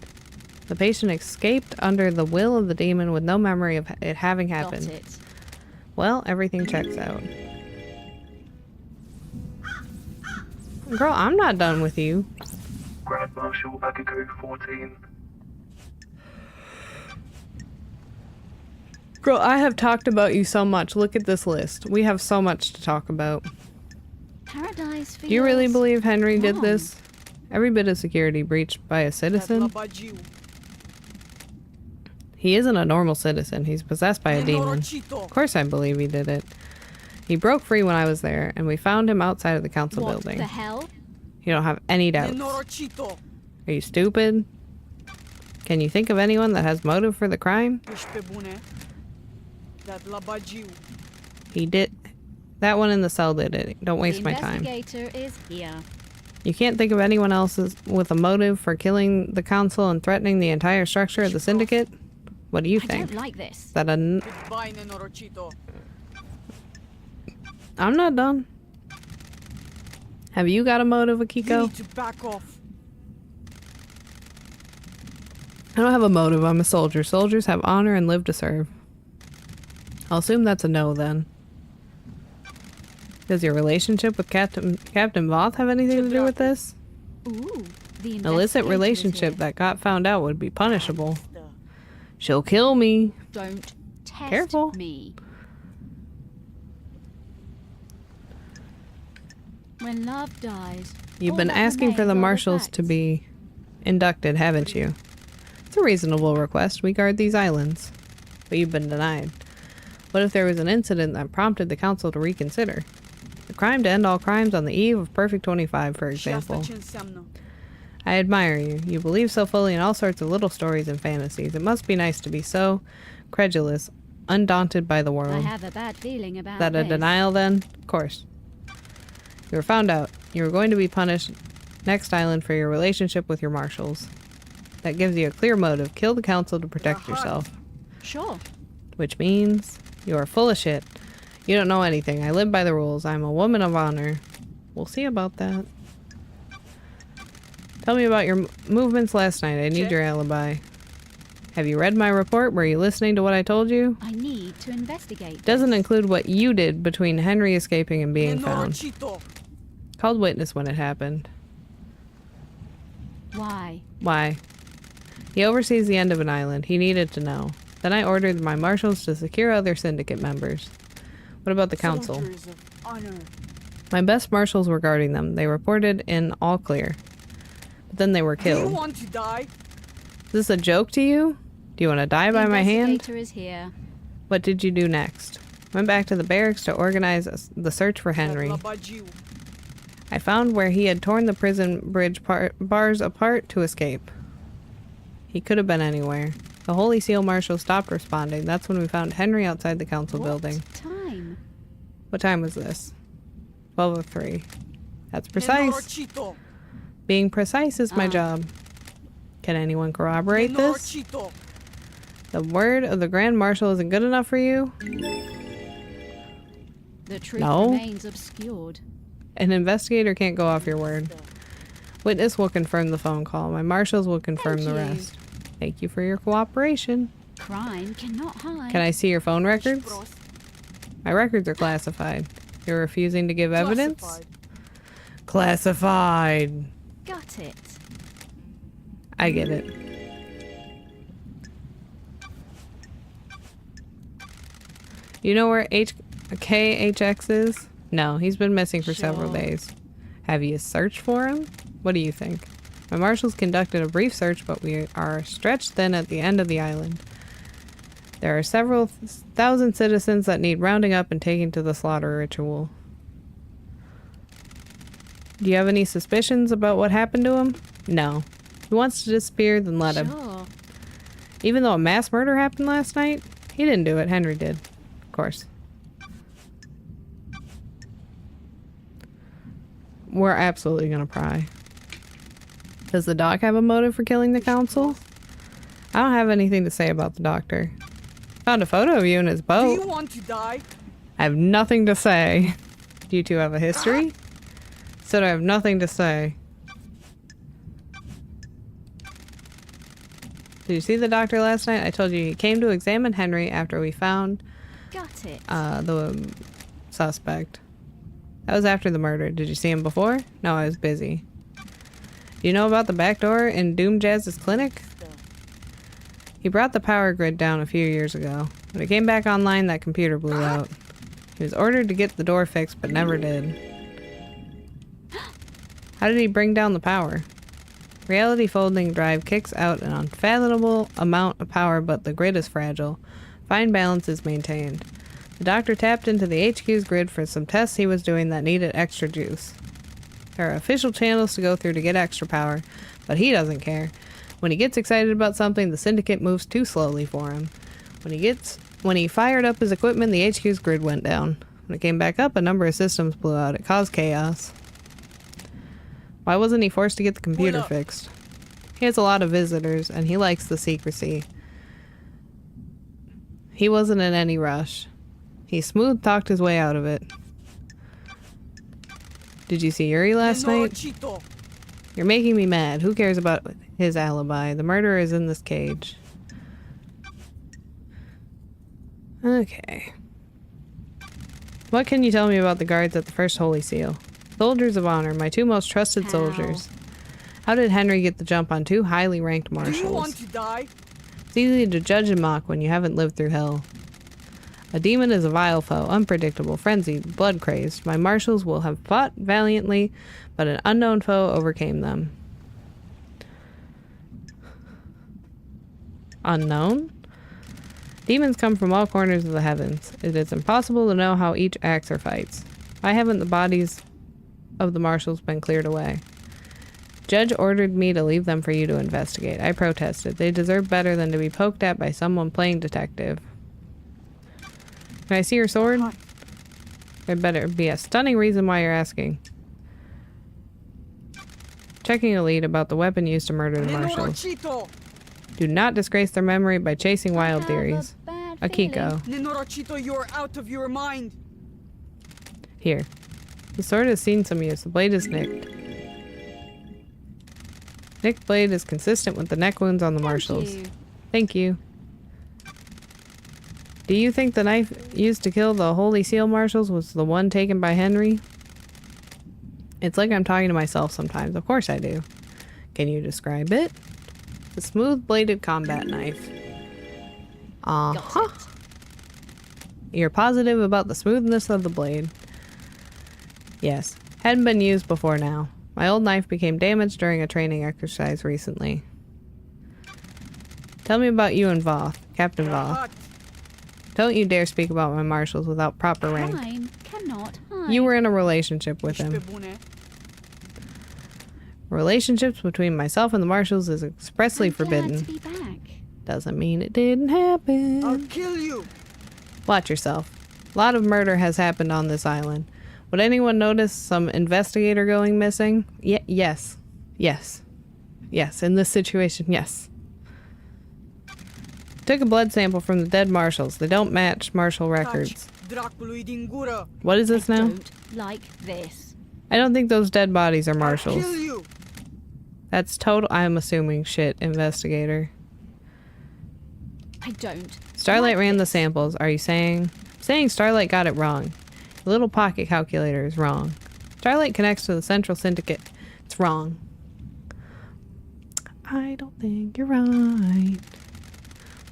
Speaker 1: The patient escaped under the will of the demon with no memory of it having happened.
Speaker 2: Got it.
Speaker 1: Well, everything checks out. Girl, I'm not done with you.
Speaker 4: Marshal Agago 14.
Speaker 1: Girl, I have talked about you so much. Look at this list. We have so much to talk about.
Speaker 2: Paradise feels
Speaker 1: Do you really believe Henry did
Speaker 2: wrong.
Speaker 1: this? Every bit of security breached by a citizen? He isn't a normal citizen. He's possessed by a demon. Of course I believe he did it. He broke free when I was there, and we found him outside of the council
Speaker 2: What
Speaker 1: building.
Speaker 2: the hell?
Speaker 1: You don't have any doubts. Are you stupid? Can you think of anyone that has motive for the crime? He did. That one in the cell did it. Don't waste my time.
Speaker 2: The investigator is here.
Speaker 1: You can't think of anyone else with a motive for killing the council and threatening the entire structure of the syndicate? What do you
Speaker 2: I
Speaker 1: think?
Speaker 2: don't like this.
Speaker 1: Is that a... I'm not done. Have you got a motive, Akiko? I don't have a motive. I'm a soldier. Soldiers have honor and live to serve. I'll assume that's a no then. Does your relationship with Captain Voth have anything to do with this?
Speaker 2: Ooh, the
Speaker 1: An illicit
Speaker 2: investigator is
Speaker 1: relationship
Speaker 2: here.
Speaker 1: that got found out would be punishable. She'll kill me.
Speaker 2: Don't test
Speaker 1: Careful.
Speaker 2: me. When love dies,
Speaker 1: You've
Speaker 2: all
Speaker 1: been
Speaker 2: that
Speaker 1: asking for the
Speaker 2: remains are
Speaker 1: marshals to
Speaker 2: facts.
Speaker 1: be inducted, haven't you? It's a reasonable request. We guard these islands. But you've been denied. What if there was an incident that prompted the council to reconsider? The crime to end all crimes on the eve of Perfect 25, for example. I admire you. You believe so fully in all sorts of little stories and fantasies. It must be nice to be so credulous, undaunted by the
Speaker 2: I
Speaker 1: world.
Speaker 2: have a bad feeling about
Speaker 1: Is that a
Speaker 2: this.
Speaker 1: denial then? Of course. You were found out. You were going to be punished next island for your relationship with your marshals. That gives you a clear motive. Kill the council to protect yourself.
Speaker 2: Sure.
Speaker 1: Which means you are full of shit. You don't know anything. I live by the rules. I'm a woman of honor. We'll see about that. Tell me about your movements last night. I need your alibi. Have you read my report? Were you listening to what I told you?
Speaker 2: I need to investigate.
Speaker 1: Doesn't
Speaker 2: this.
Speaker 1: include what you did between Henry escaping and being found. Called witness when it happened.
Speaker 2: Why?
Speaker 1: Why? He oversees the end of an island. He needed to know. Then I ordered my marshals to secure other syndicate members. What about the council? My best marshals were guarding them. They reported in all clear. But then they were killed. Is this a joke to you? Do you want to die by my
Speaker 2: The
Speaker 1: hand?
Speaker 2: investigator is here.
Speaker 1: What did you do next? Went back to the barracks to organize the search for Henry. I found where he had torn the prison bridge bars apart to escape. He could have been anywhere. The Holy Seal Marshal stopped responding. That's when we found Henry outside the council building.
Speaker 2: Time.
Speaker 1: What time was this? 12:03. That's precise. Being precise is my job. Can anyone corroborate this? The word of the Grand Marshal isn't good enough for you?
Speaker 2: The truth
Speaker 1: No.
Speaker 2: remains obscured.
Speaker 1: An investigator can't go off your word. Witness will confirm the phone call. My marshals will confirm the
Speaker 2: Thank you.
Speaker 1: rest. Thank you for your cooperation.
Speaker 2: Crime cannot hide.
Speaker 1: Can I see your phone records? My records are classified. You're refusing to give evidence? Classified.
Speaker 2: Got it.
Speaker 1: I get it. You know where KHX is? No, he's been missing for several
Speaker 2: Sure.
Speaker 1: days. Have you searched for him? What do you think? My marshals conducted a brief search, but we are stretched thin at the end of the island. There are several thousand citizens that need rounding up and taking to the slaughter ritual. Do you have any suspicions about what happened to him? No. If he wants to disappear, then let him.
Speaker 2: Sure.
Speaker 1: Even though a mass murder happened last night, he didn't do it. Henry did. Of course. We're absolutely gonna pry. Does the doc have a motive for killing the council? I don't have anything to say about the doctor. Found a photo of you in his boat.
Speaker 9: Do you want to die?
Speaker 1: I have nothing to say. Do you two have a history? Said I have nothing to say. Did you see the doctor last night? I told you he came to examine Henry after we found
Speaker 2: Got it.
Speaker 1: the suspect. That was after the murder. Did you see him before? No, I was busy. Do you know about the back door in Doom Jazz's clinic? He brought the power grid down a few years ago. When it came back online, that computer blew out. He was ordered to get the door fixed, but never did. How did he bring down the power? Reality folding drive kicks out an unfathomable amount of power, but the grid is fragile. Fine balance is maintained. The doctor tapped into the HQ's grid for some tests he was doing that needed extra juice. There are official channels to go through to get extra power, but he doesn't care. When he gets excited about something, the syndicate moves too slowly for him. When he fired up his equipment, the HQ's grid went down. When it came back up, a number of systems blew out. It caused chaos. Why wasn't he forced to get the computer fixed? He has a lot of visitors, and he likes the secrecy. He wasn't in any rush. He smooth talked his way out of it. Did you see Yuri last night? You're making me mad. Who cares about his alibi? The murderer is in this cage. Okay. What can you tell me about the guards at the First Holy Seal? Soldiers of honor, my two most trusted soldiers. How did Henry get the jump on two highly ranked marshals?
Speaker 9: Do you want to die?
Speaker 1: It's easy to judge and mock when you haven't lived through hell. A demon is a vile foe, unpredictable, frenzied, blood-crazed. My marshals will have fought valiantly, but an unknown foe overcame them. Unknown? Demons come from all corners of the heavens. It is impossible to know how each acts or fights. Why haven't the bodies of the marshals been cleared away? Judge ordered me to leave them for you to investigate. I protested. They deserve better than to be poked at by someone playing detective. Can I see your sword? There better be a stunning reason why you're asking. Checking a lead about the weapon used to murder the marshals. Do not disgrace their memory by chasing wild theories. Akiko.
Speaker 9: Nenorachito, you're out of your mind.
Speaker 1: Here. The sword has seen some use. The blade is nicked. Nicked blade is consistent with the neck wounds on the marshals. Thank you. Do you think the knife used to kill the Holy Seal marshals was the one taken by Henry? It's like I'm talking to myself sometimes. Of course I do. Can you describe it? The smooth-bladed combat knife. Uh-huh. You're positive about the smoothness of the blade. Yes. Hadn't been used before now. My old knife became damaged during a training exercise recently. Tell me about you and Voth, Captain Voth. Don't you dare speak about my marshals without proper rank.
Speaker 2: Crime cannot hide.
Speaker 1: You were in a relationship with him. Relationships between myself and the marshals is expressly forbidden.
Speaker 2: To be back.
Speaker 1: Doesn't mean it didn't happen.
Speaker 9: I'll kill you.
Speaker 1: Watch yourself. A lot of murder has happened on this island. Would anyone notice some investigator going missing? Yes. Yes. Yes, in this situation, yes. Took a blood sample from the dead marshals. They don't match marshal records. What is this now?
Speaker 2: Don't like this.
Speaker 1: I don't think those dead bodies are marshals.
Speaker 9: I'll kill you.
Speaker 1: That's total, I'm assuming, shit, investigator.
Speaker 2: I don't.
Speaker 1: Starlight ran the samples. Are you saying? Saying Starlight got it wrong. The little pocket calculator is wrong. Starlight connects to the Central Syndicate. It's wrong. I don't think you're right.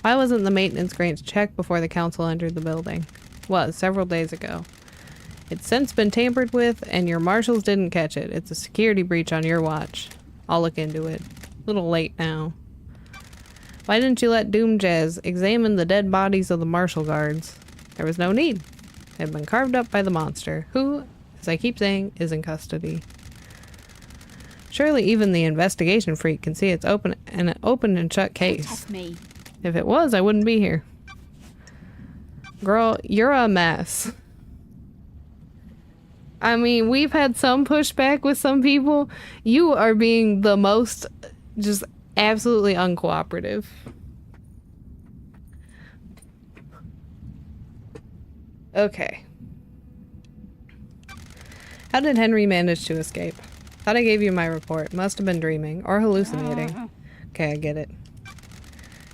Speaker 1: Why wasn't the maintenance grant checked before the council entered the building? Was, several days ago. It's since been tampered with, and your marshals didn't catch it. It's a security breach on your watch. I'll look into it. A little late now. Why didn't you let Doom Jazz examine the dead bodies of the marshal guards? There was no need. They've been carved up by the monster, who, as I keep saying, is in custody. Surely even the investigation freak can see it's an open and shut case.
Speaker 2: Test me.
Speaker 1: If it was, I wouldn't be here. Girl, you're a mess. I mean, we've had some pushback with some people. You are being the most just absolutely uncooperative. Okay. How did Henry manage to escape? Thought I gave you my report. Must have been dreaming or hallucinating. Okay, I get it.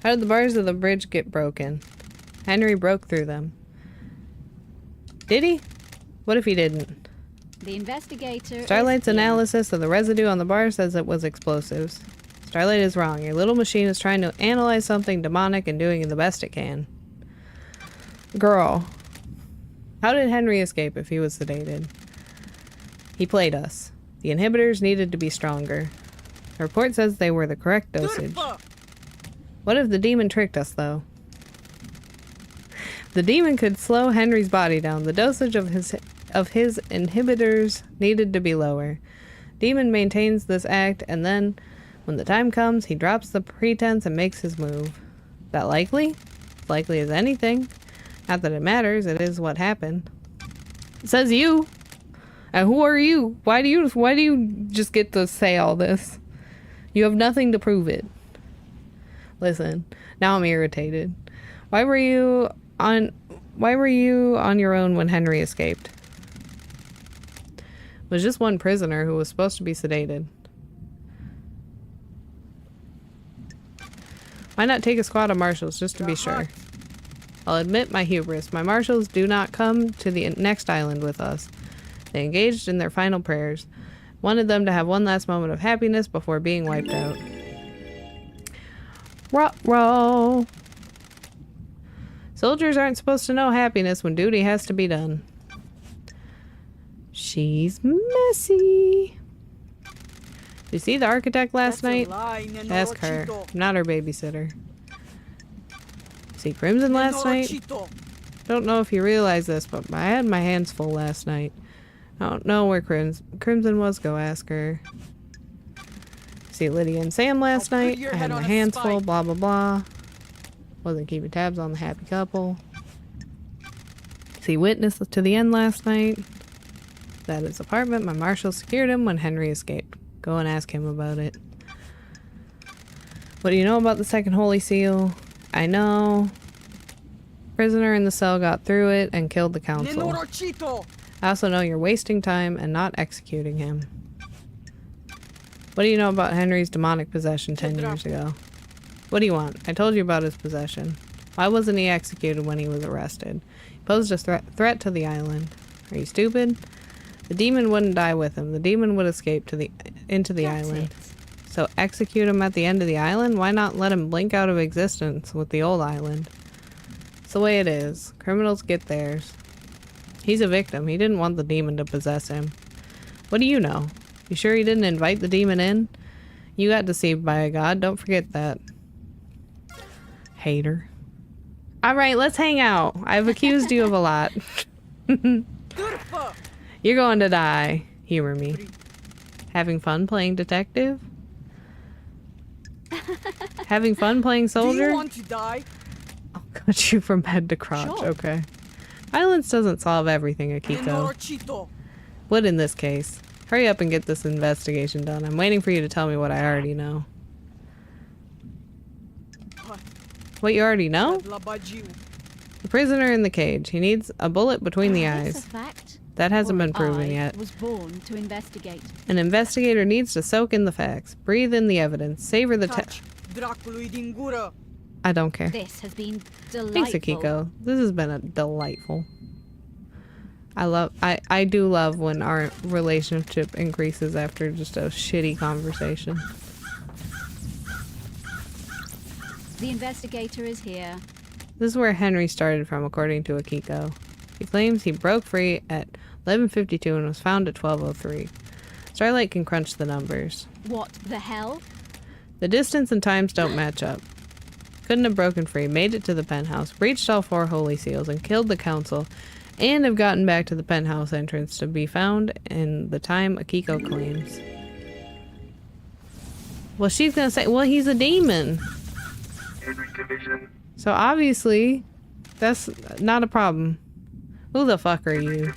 Speaker 1: How did the bars of the bridge get broken? Henry broke through them. Did he? What if he didn't?
Speaker 2: The investigator.
Speaker 1: Starlight's
Speaker 2: is here.
Speaker 1: analysis of the residue on the bar says it was explosives. Starlight is wrong. Your little machine is trying to analyze something demonic and doing the best it can. Girl. How did Henry escape if he was sedated? He played us. The inhibitors needed to be stronger. The report says they were the correct dosage. What if the demon tricked us, though? The demon could slow Henry's body down. The dosage of his inhibitors needed to be lower. Demon maintains this act, and then, when the time comes, he drops the pretense and makes his move. That likely? As likely as anything. Not that it matters, it is what happened. It says you. And who are you? Why do you just get to say all this? You have nothing to prove it. Listen, now I'm irritated. Why were you on your own when Henry escaped? It was just one prisoner who was supposed to be sedated. Why not take a squad of marshals just to be sure? I'll admit my hubris. My marshals do not come to the next island with us. They engaged in their final prayers. Wanted them to have one last moment of happiness before being wiped out. Ruh-roh. Soldiers aren't supposed to know happiness when duty has to be done. She's messy. Did you see the architect last night? Ask her. I'm not her babysitter. See Crimson last night? Don't know if you realize this, but I had my hands full last night. I don't know where Crimson was. Go ask her. See Lydia and Sam last night? I had my hands full, blah blah blah. Wasn't keeping tabs on the happy couple. See Witness to the end last night. At his apartment, my marshal secured him when Henry escaped. Go and ask him about it. What do you know about the second Holy Seal? I know. Prisoner in the cell got through it and killed the council. I also know you're wasting time and not executing him. What do you know about Henry's demonic possession 10 years ago? What do you want? I told you about his possession. Why wasn't he executed when he was arrested? He posed a threat to the island. Are you stupid? The demon wouldn't die with him. The demon would escape into the island. So execute him at the end of the island? Why not let him blink out of existence with the old island? It's the way it is. Criminals get theirs. He's a victim. He didn't want the demon to possess him. What do you know? You sure he didn't invite the demon in? You got deceived by a god. Don't forget that. Hater. Alright, let's hang out. I've accused you of a lot. You're going to die. Humor me. Having fun playing detective? Having fun playing soldier?
Speaker 9: Do you want to die?
Speaker 1: I'll cut you from head to crotch. Sure. Okay. Violence doesn't solve everything, Akiko. Would in this case. Hurry up and get this investigation done. I'm waiting for you to tell me what I already know. What you already know? The prisoner in the cage. He needs a bullet between the eyes. That hasn't been proven yet.
Speaker 2: Was born to investigate.
Speaker 1: An investigator needs to soak in the facts, breathe in the evidence, savor the I don't care.
Speaker 2: This has been delightful.
Speaker 1: Thanks, Akiko. This has been a delightful. I do love when our relationship increases after just a shitty conversation.
Speaker 2: The investigator is here.
Speaker 1: This is where Henry started from, according to Akiko. He claims he broke free at 11:52 and was found at 12:03. Starlight can crunch the numbers.
Speaker 2: What the hell?
Speaker 1: The distance and times don't match up. Couldn't have broken free, made it to the penthouse, breached all 4 holy seals, and killed the council, and have gotten back to the penthouse entrance to be found in the time Akiko claims. Well, she's gonna say, well, he's a demon. So obviously, that's not a problem. Who the fuck are you?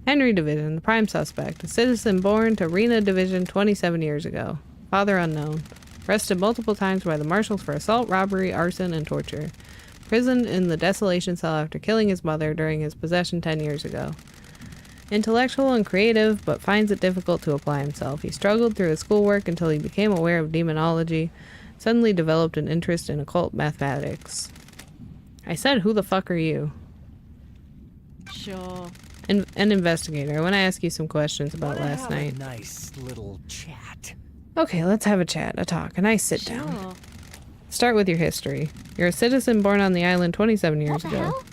Speaker 1: Henry Division, the prime suspect, a citizen born to Rena Division 27 years ago. Father unknown. Arrested multiple times by the marshals for assault, robbery, arson, and torture. Prisoned in the desolation cell after killing his mother during his possession 10 years ago. Intellectual and creative, but finds it difficult to apply himself. He struggled through his schoolwork until he became aware of demonology, suddenly developed an interest in occult mathematics. I said, who the fuck are you?
Speaker 2: Sure.
Speaker 1: An investigator. I want to ask you some questions about
Speaker 10: Wanna
Speaker 1: last
Speaker 10: have a
Speaker 1: night.
Speaker 10: nice little chat.
Speaker 1: Okay, let's have a chat, a talk, a nice sit
Speaker 2: Sure.
Speaker 1: down. Start with your history. You're a citizen born on the island 27 years
Speaker 2: What the
Speaker 1: ago.
Speaker 2: hell?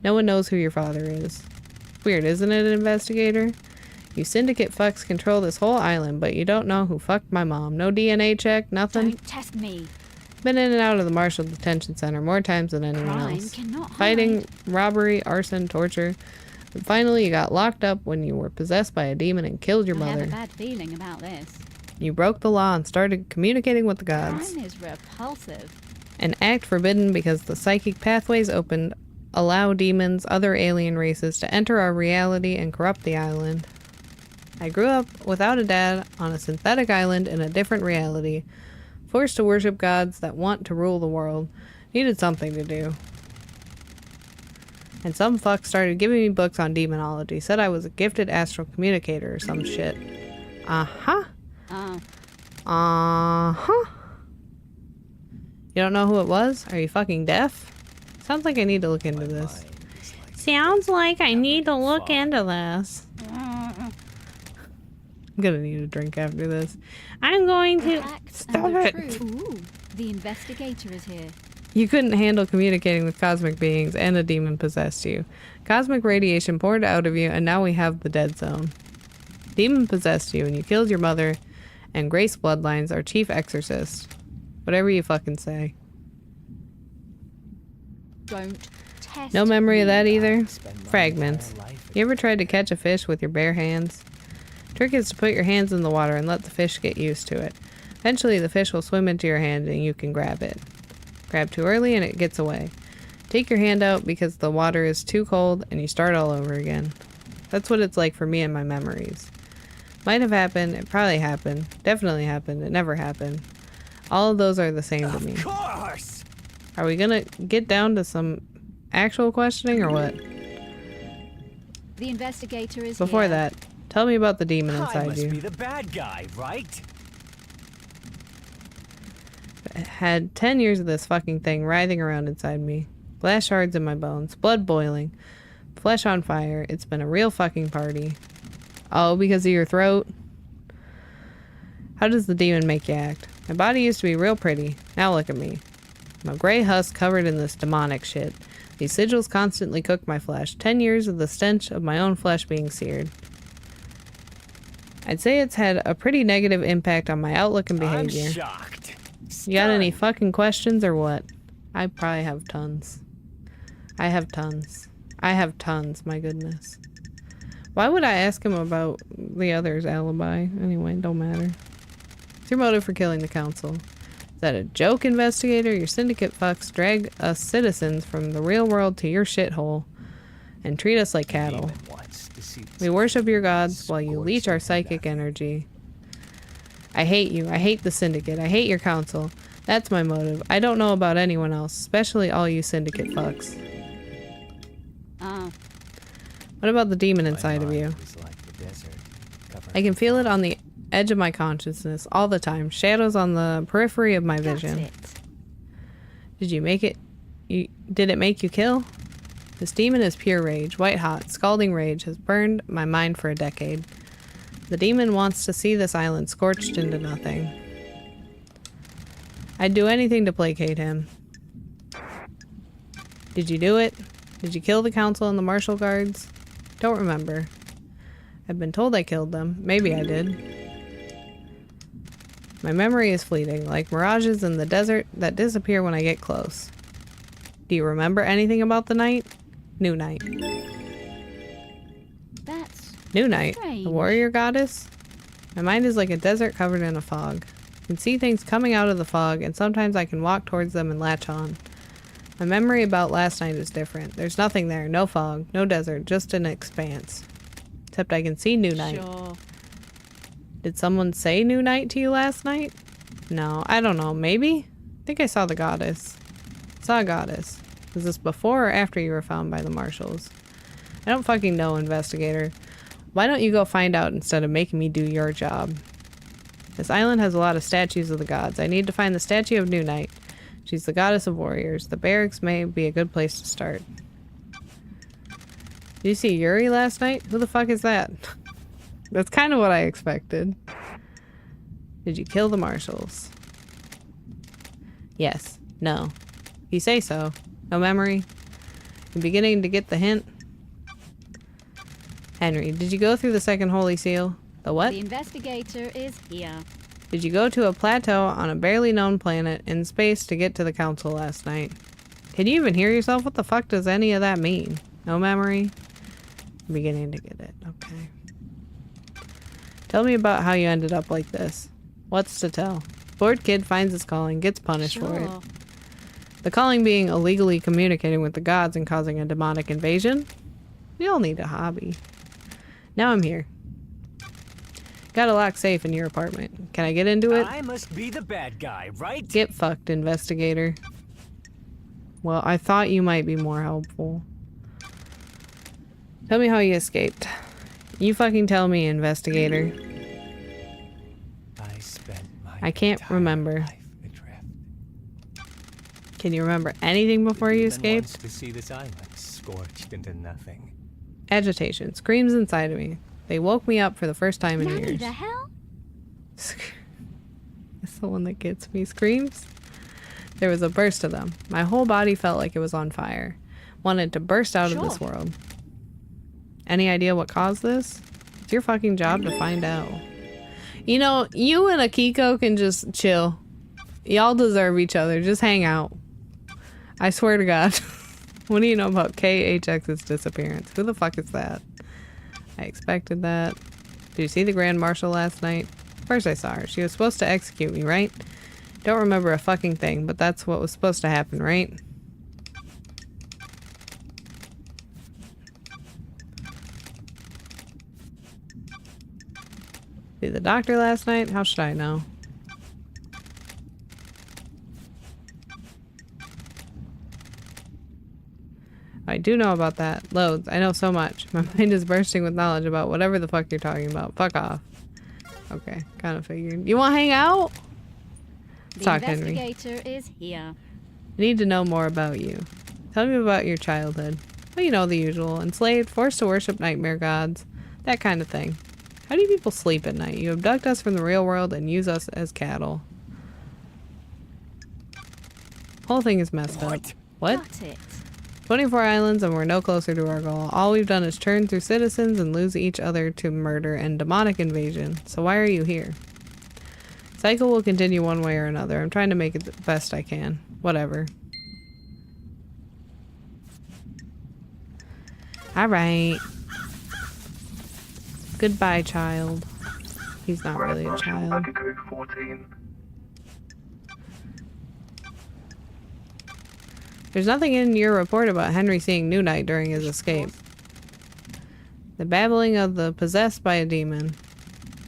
Speaker 1: No one knows who your father is. Weird, isn't it, investigator? You syndicate fucks control this whole island, but you don't know who fucked my mom. No DNA check, nothing.
Speaker 2: Don't test me.
Speaker 1: Been in and out of the Marshall Detention Center more times than anyone
Speaker 2: Crime
Speaker 1: else.
Speaker 2: cannot
Speaker 1: Fighting,
Speaker 2: hide.
Speaker 1: robbery, arson, torture. And finally, you got locked up when you were possessed by a demon and killed your
Speaker 2: I have
Speaker 1: mother.
Speaker 2: a bad feeling about this.
Speaker 1: You broke the law and started communicating with the gods.
Speaker 2: Crime is repulsive.
Speaker 1: An act forbidden because the psychic pathways opened allow demons, other alien races, to enter our reality and corrupt the island. I grew up without a dad on a synthetic island in a different reality, forced to worship gods that want to rule the world. Needed something to do. And some fuck started giving me books on demonology, said I was a gifted astral communicator or some shit. Uh-huh.
Speaker 2: Oh,
Speaker 1: Uh-huh. You don't know who it was? Are you fucking deaf? Sounds like I need to look into this. Sounds like I need to look into this. I'm gonna need a drink after this. I'm going
Speaker 2: the
Speaker 1: to...
Speaker 2: facts
Speaker 1: Stop
Speaker 2: and the
Speaker 1: it!
Speaker 2: truth. Ooh, the investigator is here.
Speaker 1: You couldn't handle communicating with cosmic beings and a demon possessed you. Cosmic radiation poured out of you and now we have the dead zone. Demon possessed you and you killed your mother, and Grace Bloodlines, our chief exorcist. Whatever you fucking say.
Speaker 2: Don't test
Speaker 1: No memory of
Speaker 2: me.
Speaker 1: that either?
Speaker 10: Spend my
Speaker 1: Fragments.
Speaker 10: entire life
Speaker 1: You ever tried to catch a fish with your bare hands? Trick is to put your hands in the water and let the fish get used to it. Eventually the fish will swim into your hand and you can grab it. Grab too early and it gets away. Take your hand out because the water is too cold and you start all over again. That's what it's like for me and my memories. Might have happened, it probably happened, definitely happened, it never happened. All of those are the same to me.
Speaker 10: Of course!
Speaker 1: Are we gonna get down to some actual questioning or what?
Speaker 2: The investigator is
Speaker 1: Before
Speaker 2: here.
Speaker 1: that, tell me about the demon
Speaker 10: I
Speaker 1: inside
Speaker 10: must
Speaker 1: you.
Speaker 10: be the bad guy, right?
Speaker 1: Had 10 years of this fucking thing writhing around inside me. Glass shards in my bones, blood boiling, flesh on fire. It's been a real fucking party. Oh, because of your throat? How does the demon make you act? My body used to be real pretty. Now look at me. I'm a gray husk covered in this demonic shit. These sigils constantly cook my flesh. 10 years of the stench of my own flesh being seared. I'd say it's had a pretty negative impact on my outlook and behavior.
Speaker 10: I'm shocked.
Speaker 1: You got any
Speaker 10: Stunned.
Speaker 1: fucking questions or what? I probably have tons. I have tons. I have tons, my goodness. Why would I ask him about the other's alibi? Anyway, don't matter. What's your motive for killing the council? Is that a joke, investigator? Your syndicate fucks drag us citizens from the real world to your shithole and treat us like cattle.
Speaker 10: Demon wants to see
Speaker 1: We worship your gods while you leech our psychic energy. I hate you. I hate the syndicate. I hate your council. That's my motive. I don't know about anyone else, especially all you syndicate fucks.
Speaker 2: Oh,
Speaker 1: What about the demon
Speaker 10: My
Speaker 1: inside of you?
Speaker 10: mind is like the desert, covered
Speaker 1: I can
Speaker 10: with
Speaker 1: feel it
Speaker 10: fog.
Speaker 1: on the edge of my consciousness all the time. Shadows on the periphery of my
Speaker 2: that's
Speaker 1: vision.
Speaker 2: it.
Speaker 1: Did you make it? Did it make you kill? This demon is pure rage, white hot, scalding rage has burned my mind for a decade. The demon wants to see this island scorched into nothing. I'd do anything to placate him. Did you do it? Did you kill the council and the martial guards? Don't remember. I've been told I killed them. Maybe I did. My memory is fleeting, like mirages in the desert that disappear when I get close. Do you remember anything about the night? New Night.
Speaker 2: That's
Speaker 1: New Night? The
Speaker 2: strange.
Speaker 1: warrior goddess? My mind is like a desert covered in a fog. I can see things coming out of the fog, and sometimes I can walk towards them and latch on. My memory about last night is different. There's nothing there. No fog, no desert, just an expanse. Except I can see New Night.
Speaker 2: sure.
Speaker 1: Did someone say New Night to you last night? No, I don't know. Maybe? I think I saw the goddess. Saw a goddess. Was this before or after you were found by the marshals? I don't fucking know, investigator. Why don't you go find out instead of making me do your job? This island has a lot of statues of the gods. I need to find the statue of New Night. She's the goddess of warriors. The barracks may be a good place to start. Did you see Yuri last night? Who the fuck is that? That's kind of what I expected. Did you kill the marshals? Yes. No. You say so. No memory? You're beginning to get the hint? Henry, did you go through the second holy seal? The what?
Speaker 2: The investigator is here.
Speaker 1: Did you go to a plateau on a barely known planet in space to get to the council last night? Can you even hear yourself? What the fuck does any of that mean? No memory? I'm beginning to get it. Okay. Tell me about how you ended up like this. What's to tell? Bored kid finds his calling, gets punished for it. The calling being illegally communicating with the gods and causing a demonic invasion? We all need a hobby. Now I'm here. Got a locked safe in your apartment. Can I get into it?
Speaker 10: I must be the bad guy, right?
Speaker 1: Get fucked, investigator. Well, I thought you might be more helpful. Tell me how you escaped. You fucking tell me, investigator.
Speaker 10: I spent my
Speaker 1: I can't
Speaker 10: entire
Speaker 1: remember.
Speaker 10: life adrift.
Speaker 1: Can you remember anything before you
Speaker 10: Even
Speaker 1: escaped?
Speaker 10: wants to see this island scorched into nothing.
Speaker 1: Agitation. Screams inside of me. They woke me up for the first time in
Speaker 2: Nanny,
Speaker 1: years.
Speaker 2: the hell?
Speaker 1: It's the one that gets me. Screams. There was a burst of them. My whole body felt like it was on fire. Wanted to burst out of this world. Any idea what caused this? It's your fucking job to find out. You know, you and Akiko can just chill. Y'all deserve each other. Just hang out. I swear to God. What do you know about KHX's disappearance? Who the fuck is that? I expected that. Did you see the Grand Marshal last night? First I saw her. She was supposed to execute me, right? Don't remember a fucking thing, but that's what was supposed to happen, right? See the doctor last night? How should I know? I do know about that. Loads. I know so much. My mind is bursting with knowledge about whatever the fuck you're talking about. Fuck off. Okay, kind of figured. You want to hang out? Let's talk, Henry.
Speaker 2: The investigator is here.
Speaker 1: I need to know more about you. Tell me about your childhood. Well, you know, the usual. Enslaved, forced to worship nightmare gods. That kind of thing. How do people sleep at night? You abduct us from the real world and use us as cattle. Whole thing is messed up. What?
Speaker 2: Got it.
Speaker 1: 24 islands and we're no closer to our goal. All we've done is churn through citizens and lose each other to murder and demonic invasion. So why are you here? Cycle will continue one way or another. I'm trying to make it the best I can. Whatever. Alright. Goodbye, child. He's not really a child.
Speaker 4: Latitude 14.
Speaker 1: There's nothing in your report about Henry seeing New Night during his escape. The babbling of the possessed by a demon.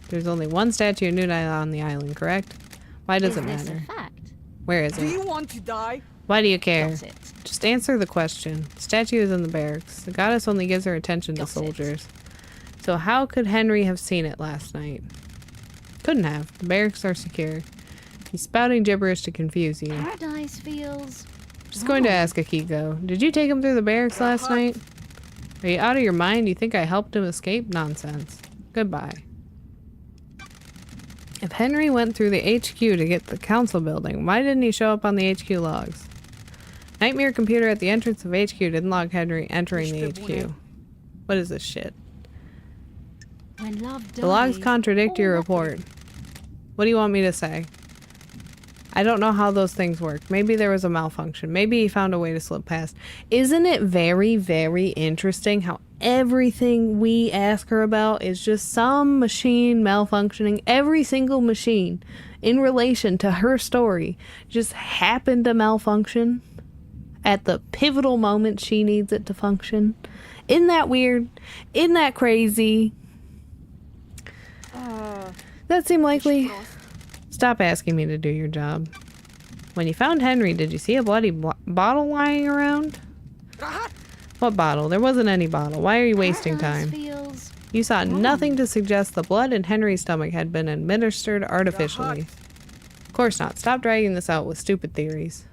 Speaker 1: There's only one statue of New Night on the island, correct? Why does it
Speaker 2: Is this
Speaker 1: matter?
Speaker 2: a fact?
Speaker 1: Where is it?
Speaker 9: want to die?
Speaker 1: Why do you care?
Speaker 2: Got it.
Speaker 1: Just answer the question. The statue is in the barracks. The goddess only gives her attention to
Speaker 2: Got it.
Speaker 1: soldiers. So how could Henry have seen it last night? Couldn't have. The barracks are secure. He's spouting gibberish to confuse you.
Speaker 2: Paradise feels.
Speaker 1: Just going to ask Akiko. Did you take him through the barracks last night? Are you out of your mind? You think I helped him escape? Nonsense. Goodbye. If Henry went through the HQ to get the council building, why didn't he show up on the HQ logs? Nightmare computer at the entrance of HQ didn't log Henry entering the HQ. What is this shit?
Speaker 2: When love
Speaker 1: The logs
Speaker 2: dies,
Speaker 1: contradict
Speaker 2: or
Speaker 1: your
Speaker 2: nothing.
Speaker 1: report. What do you want me to say? I don't know how those things work. Maybe there was a malfunction. Maybe he found a way to slip past. Isn't it very, very interesting how everything we ask her about is just some machine malfunctioning? Every single machine in relation to her story just happened to malfunction at the pivotal moment she needs it to function. Isn't that weird? Isn't that crazy? That seem likely? Stop asking me to do your job. When you found Henry, did you see a bloody bottle lying around? What bottle? There wasn't any bottle. Why are you wasting
Speaker 2: Paradise
Speaker 1: time?
Speaker 2: feels.
Speaker 1: You saw nothing to suggest the blood in Henry's stomach had been administered artificially. Of course not. Stop dragging this out with stupid theories.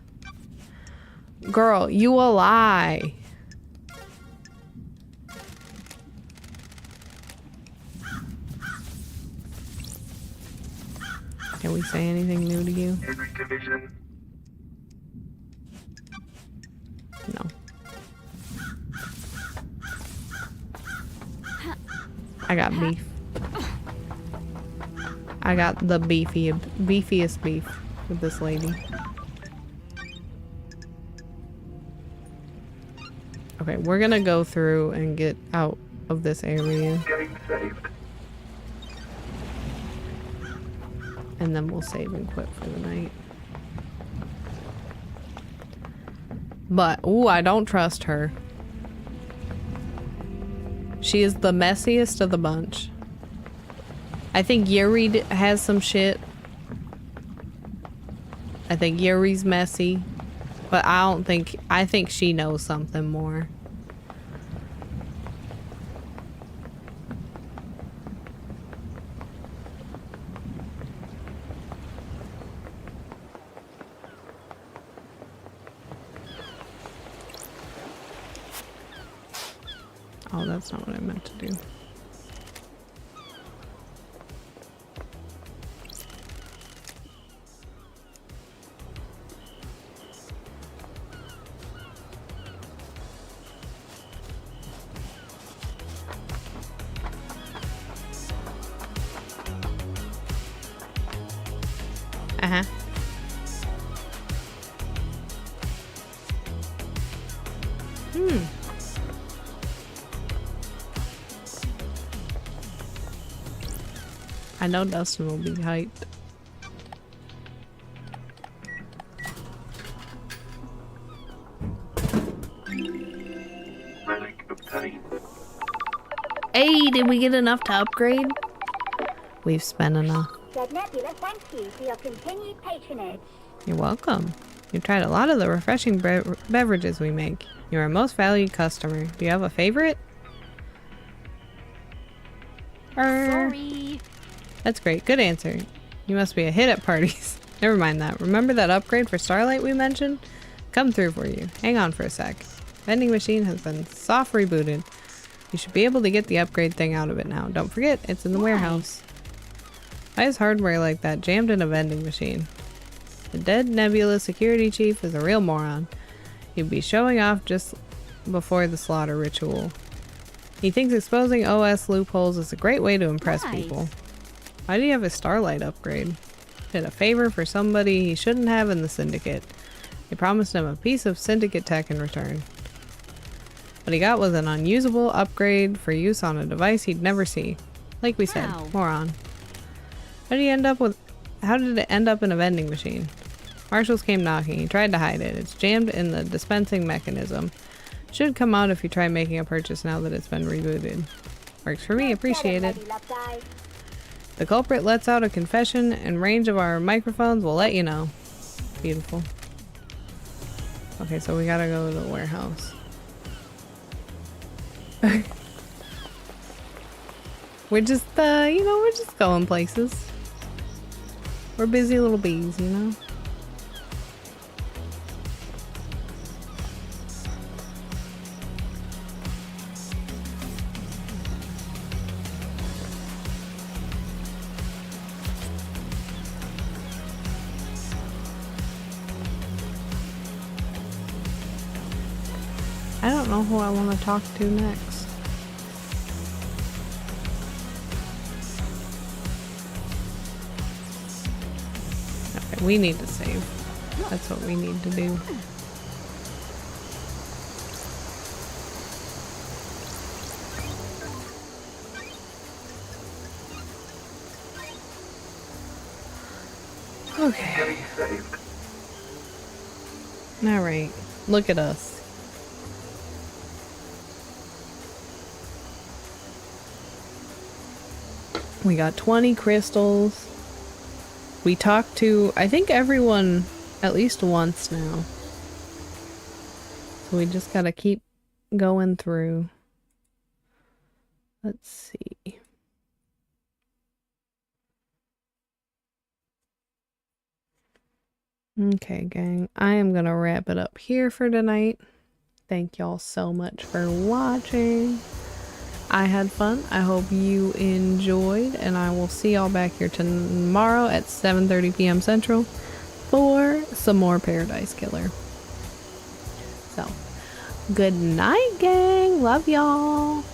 Speaker 1: Girl, you a lie. Can we say anything new to you?
Speaker 4: Every division.
Speaker 1: No. I got beef. I got the beefiest beef with this lady. Okay, we're gonna go through and get out of this area.
Speaker 4: Getting saved.
Speaker 1: And then we'll save and quit for the night. But, ooh, I don't trust her. She is the messiest of the bunch. I think Yuri has some shit. I think Yuri's messy. But I think she knows something more. Oh, that's not what I meant to do. Uh-huh. I know Dustin will be hyped.
Speaker 4: Relic obtained.
Speaker 1: Hey, did we get enough to upgrade? We've spent enough.
Speaker 11: Dead Nebula, thank you for your continued patronage.
Speaker 1: You're welcome. You've tried a lot of the refreshing beverages we make. You're our most valued customer. Do you have a favorite?
Speaker 2: Sorry.
Speaker 1: That's great. Good answer. You must be a hit at parties. Never mind that. Remember that upgrade for Starlight we mentioned? Come through for you. Hang on for a sec. Vending machine has been soft rebooted. You should be able to get the upgrade thing out of it now. Don't forget, it's in the warehouse. Why is hardware like that jammed in a vending machine? The dead Nebula security chief is a real moron. He'd be showing off just before the slaughter ritual. He thinks exposing OS loopholes is a great way to impress people. Why do you have a Starlight upgrade? Did a favor for somebody he shouldn't have in the Syndicate. They promised him a piece of Syndicate tech in return. What he got was an unusable upgrade for use on a device he'd never see. Like we said, moron. How did it end up in a vending machine? Marshals came knocking. He tried to hide it. It's jammed in the dispensing mechanism. Should come out if you try making a purchase now that it's been rebooted. Works for me. Appreciate it. The culprit lets out a confession and range of our microphones will let you know. Beautiful. Okay, so we gotta go to the warehouse. We're just, you know, we're just going places. We're busy little bees, you know? I don't know who I want to talk to next. Okay, we need to save. That's what we need to do. Okay. Alright, look at us. We got 20 crystals. We talked to, I think, everyone at least once now. So we just gotta keep going through. Let's see. Okay, gang. I am gonna wrap it up here for tonight. Thank y'all so much for watching. I had fun. I hope you enjoyed, and I will see y'all back here tomorrow at 7:30 p.m. Central for some more Paradise Killer. So, good night, gang. Love y'all.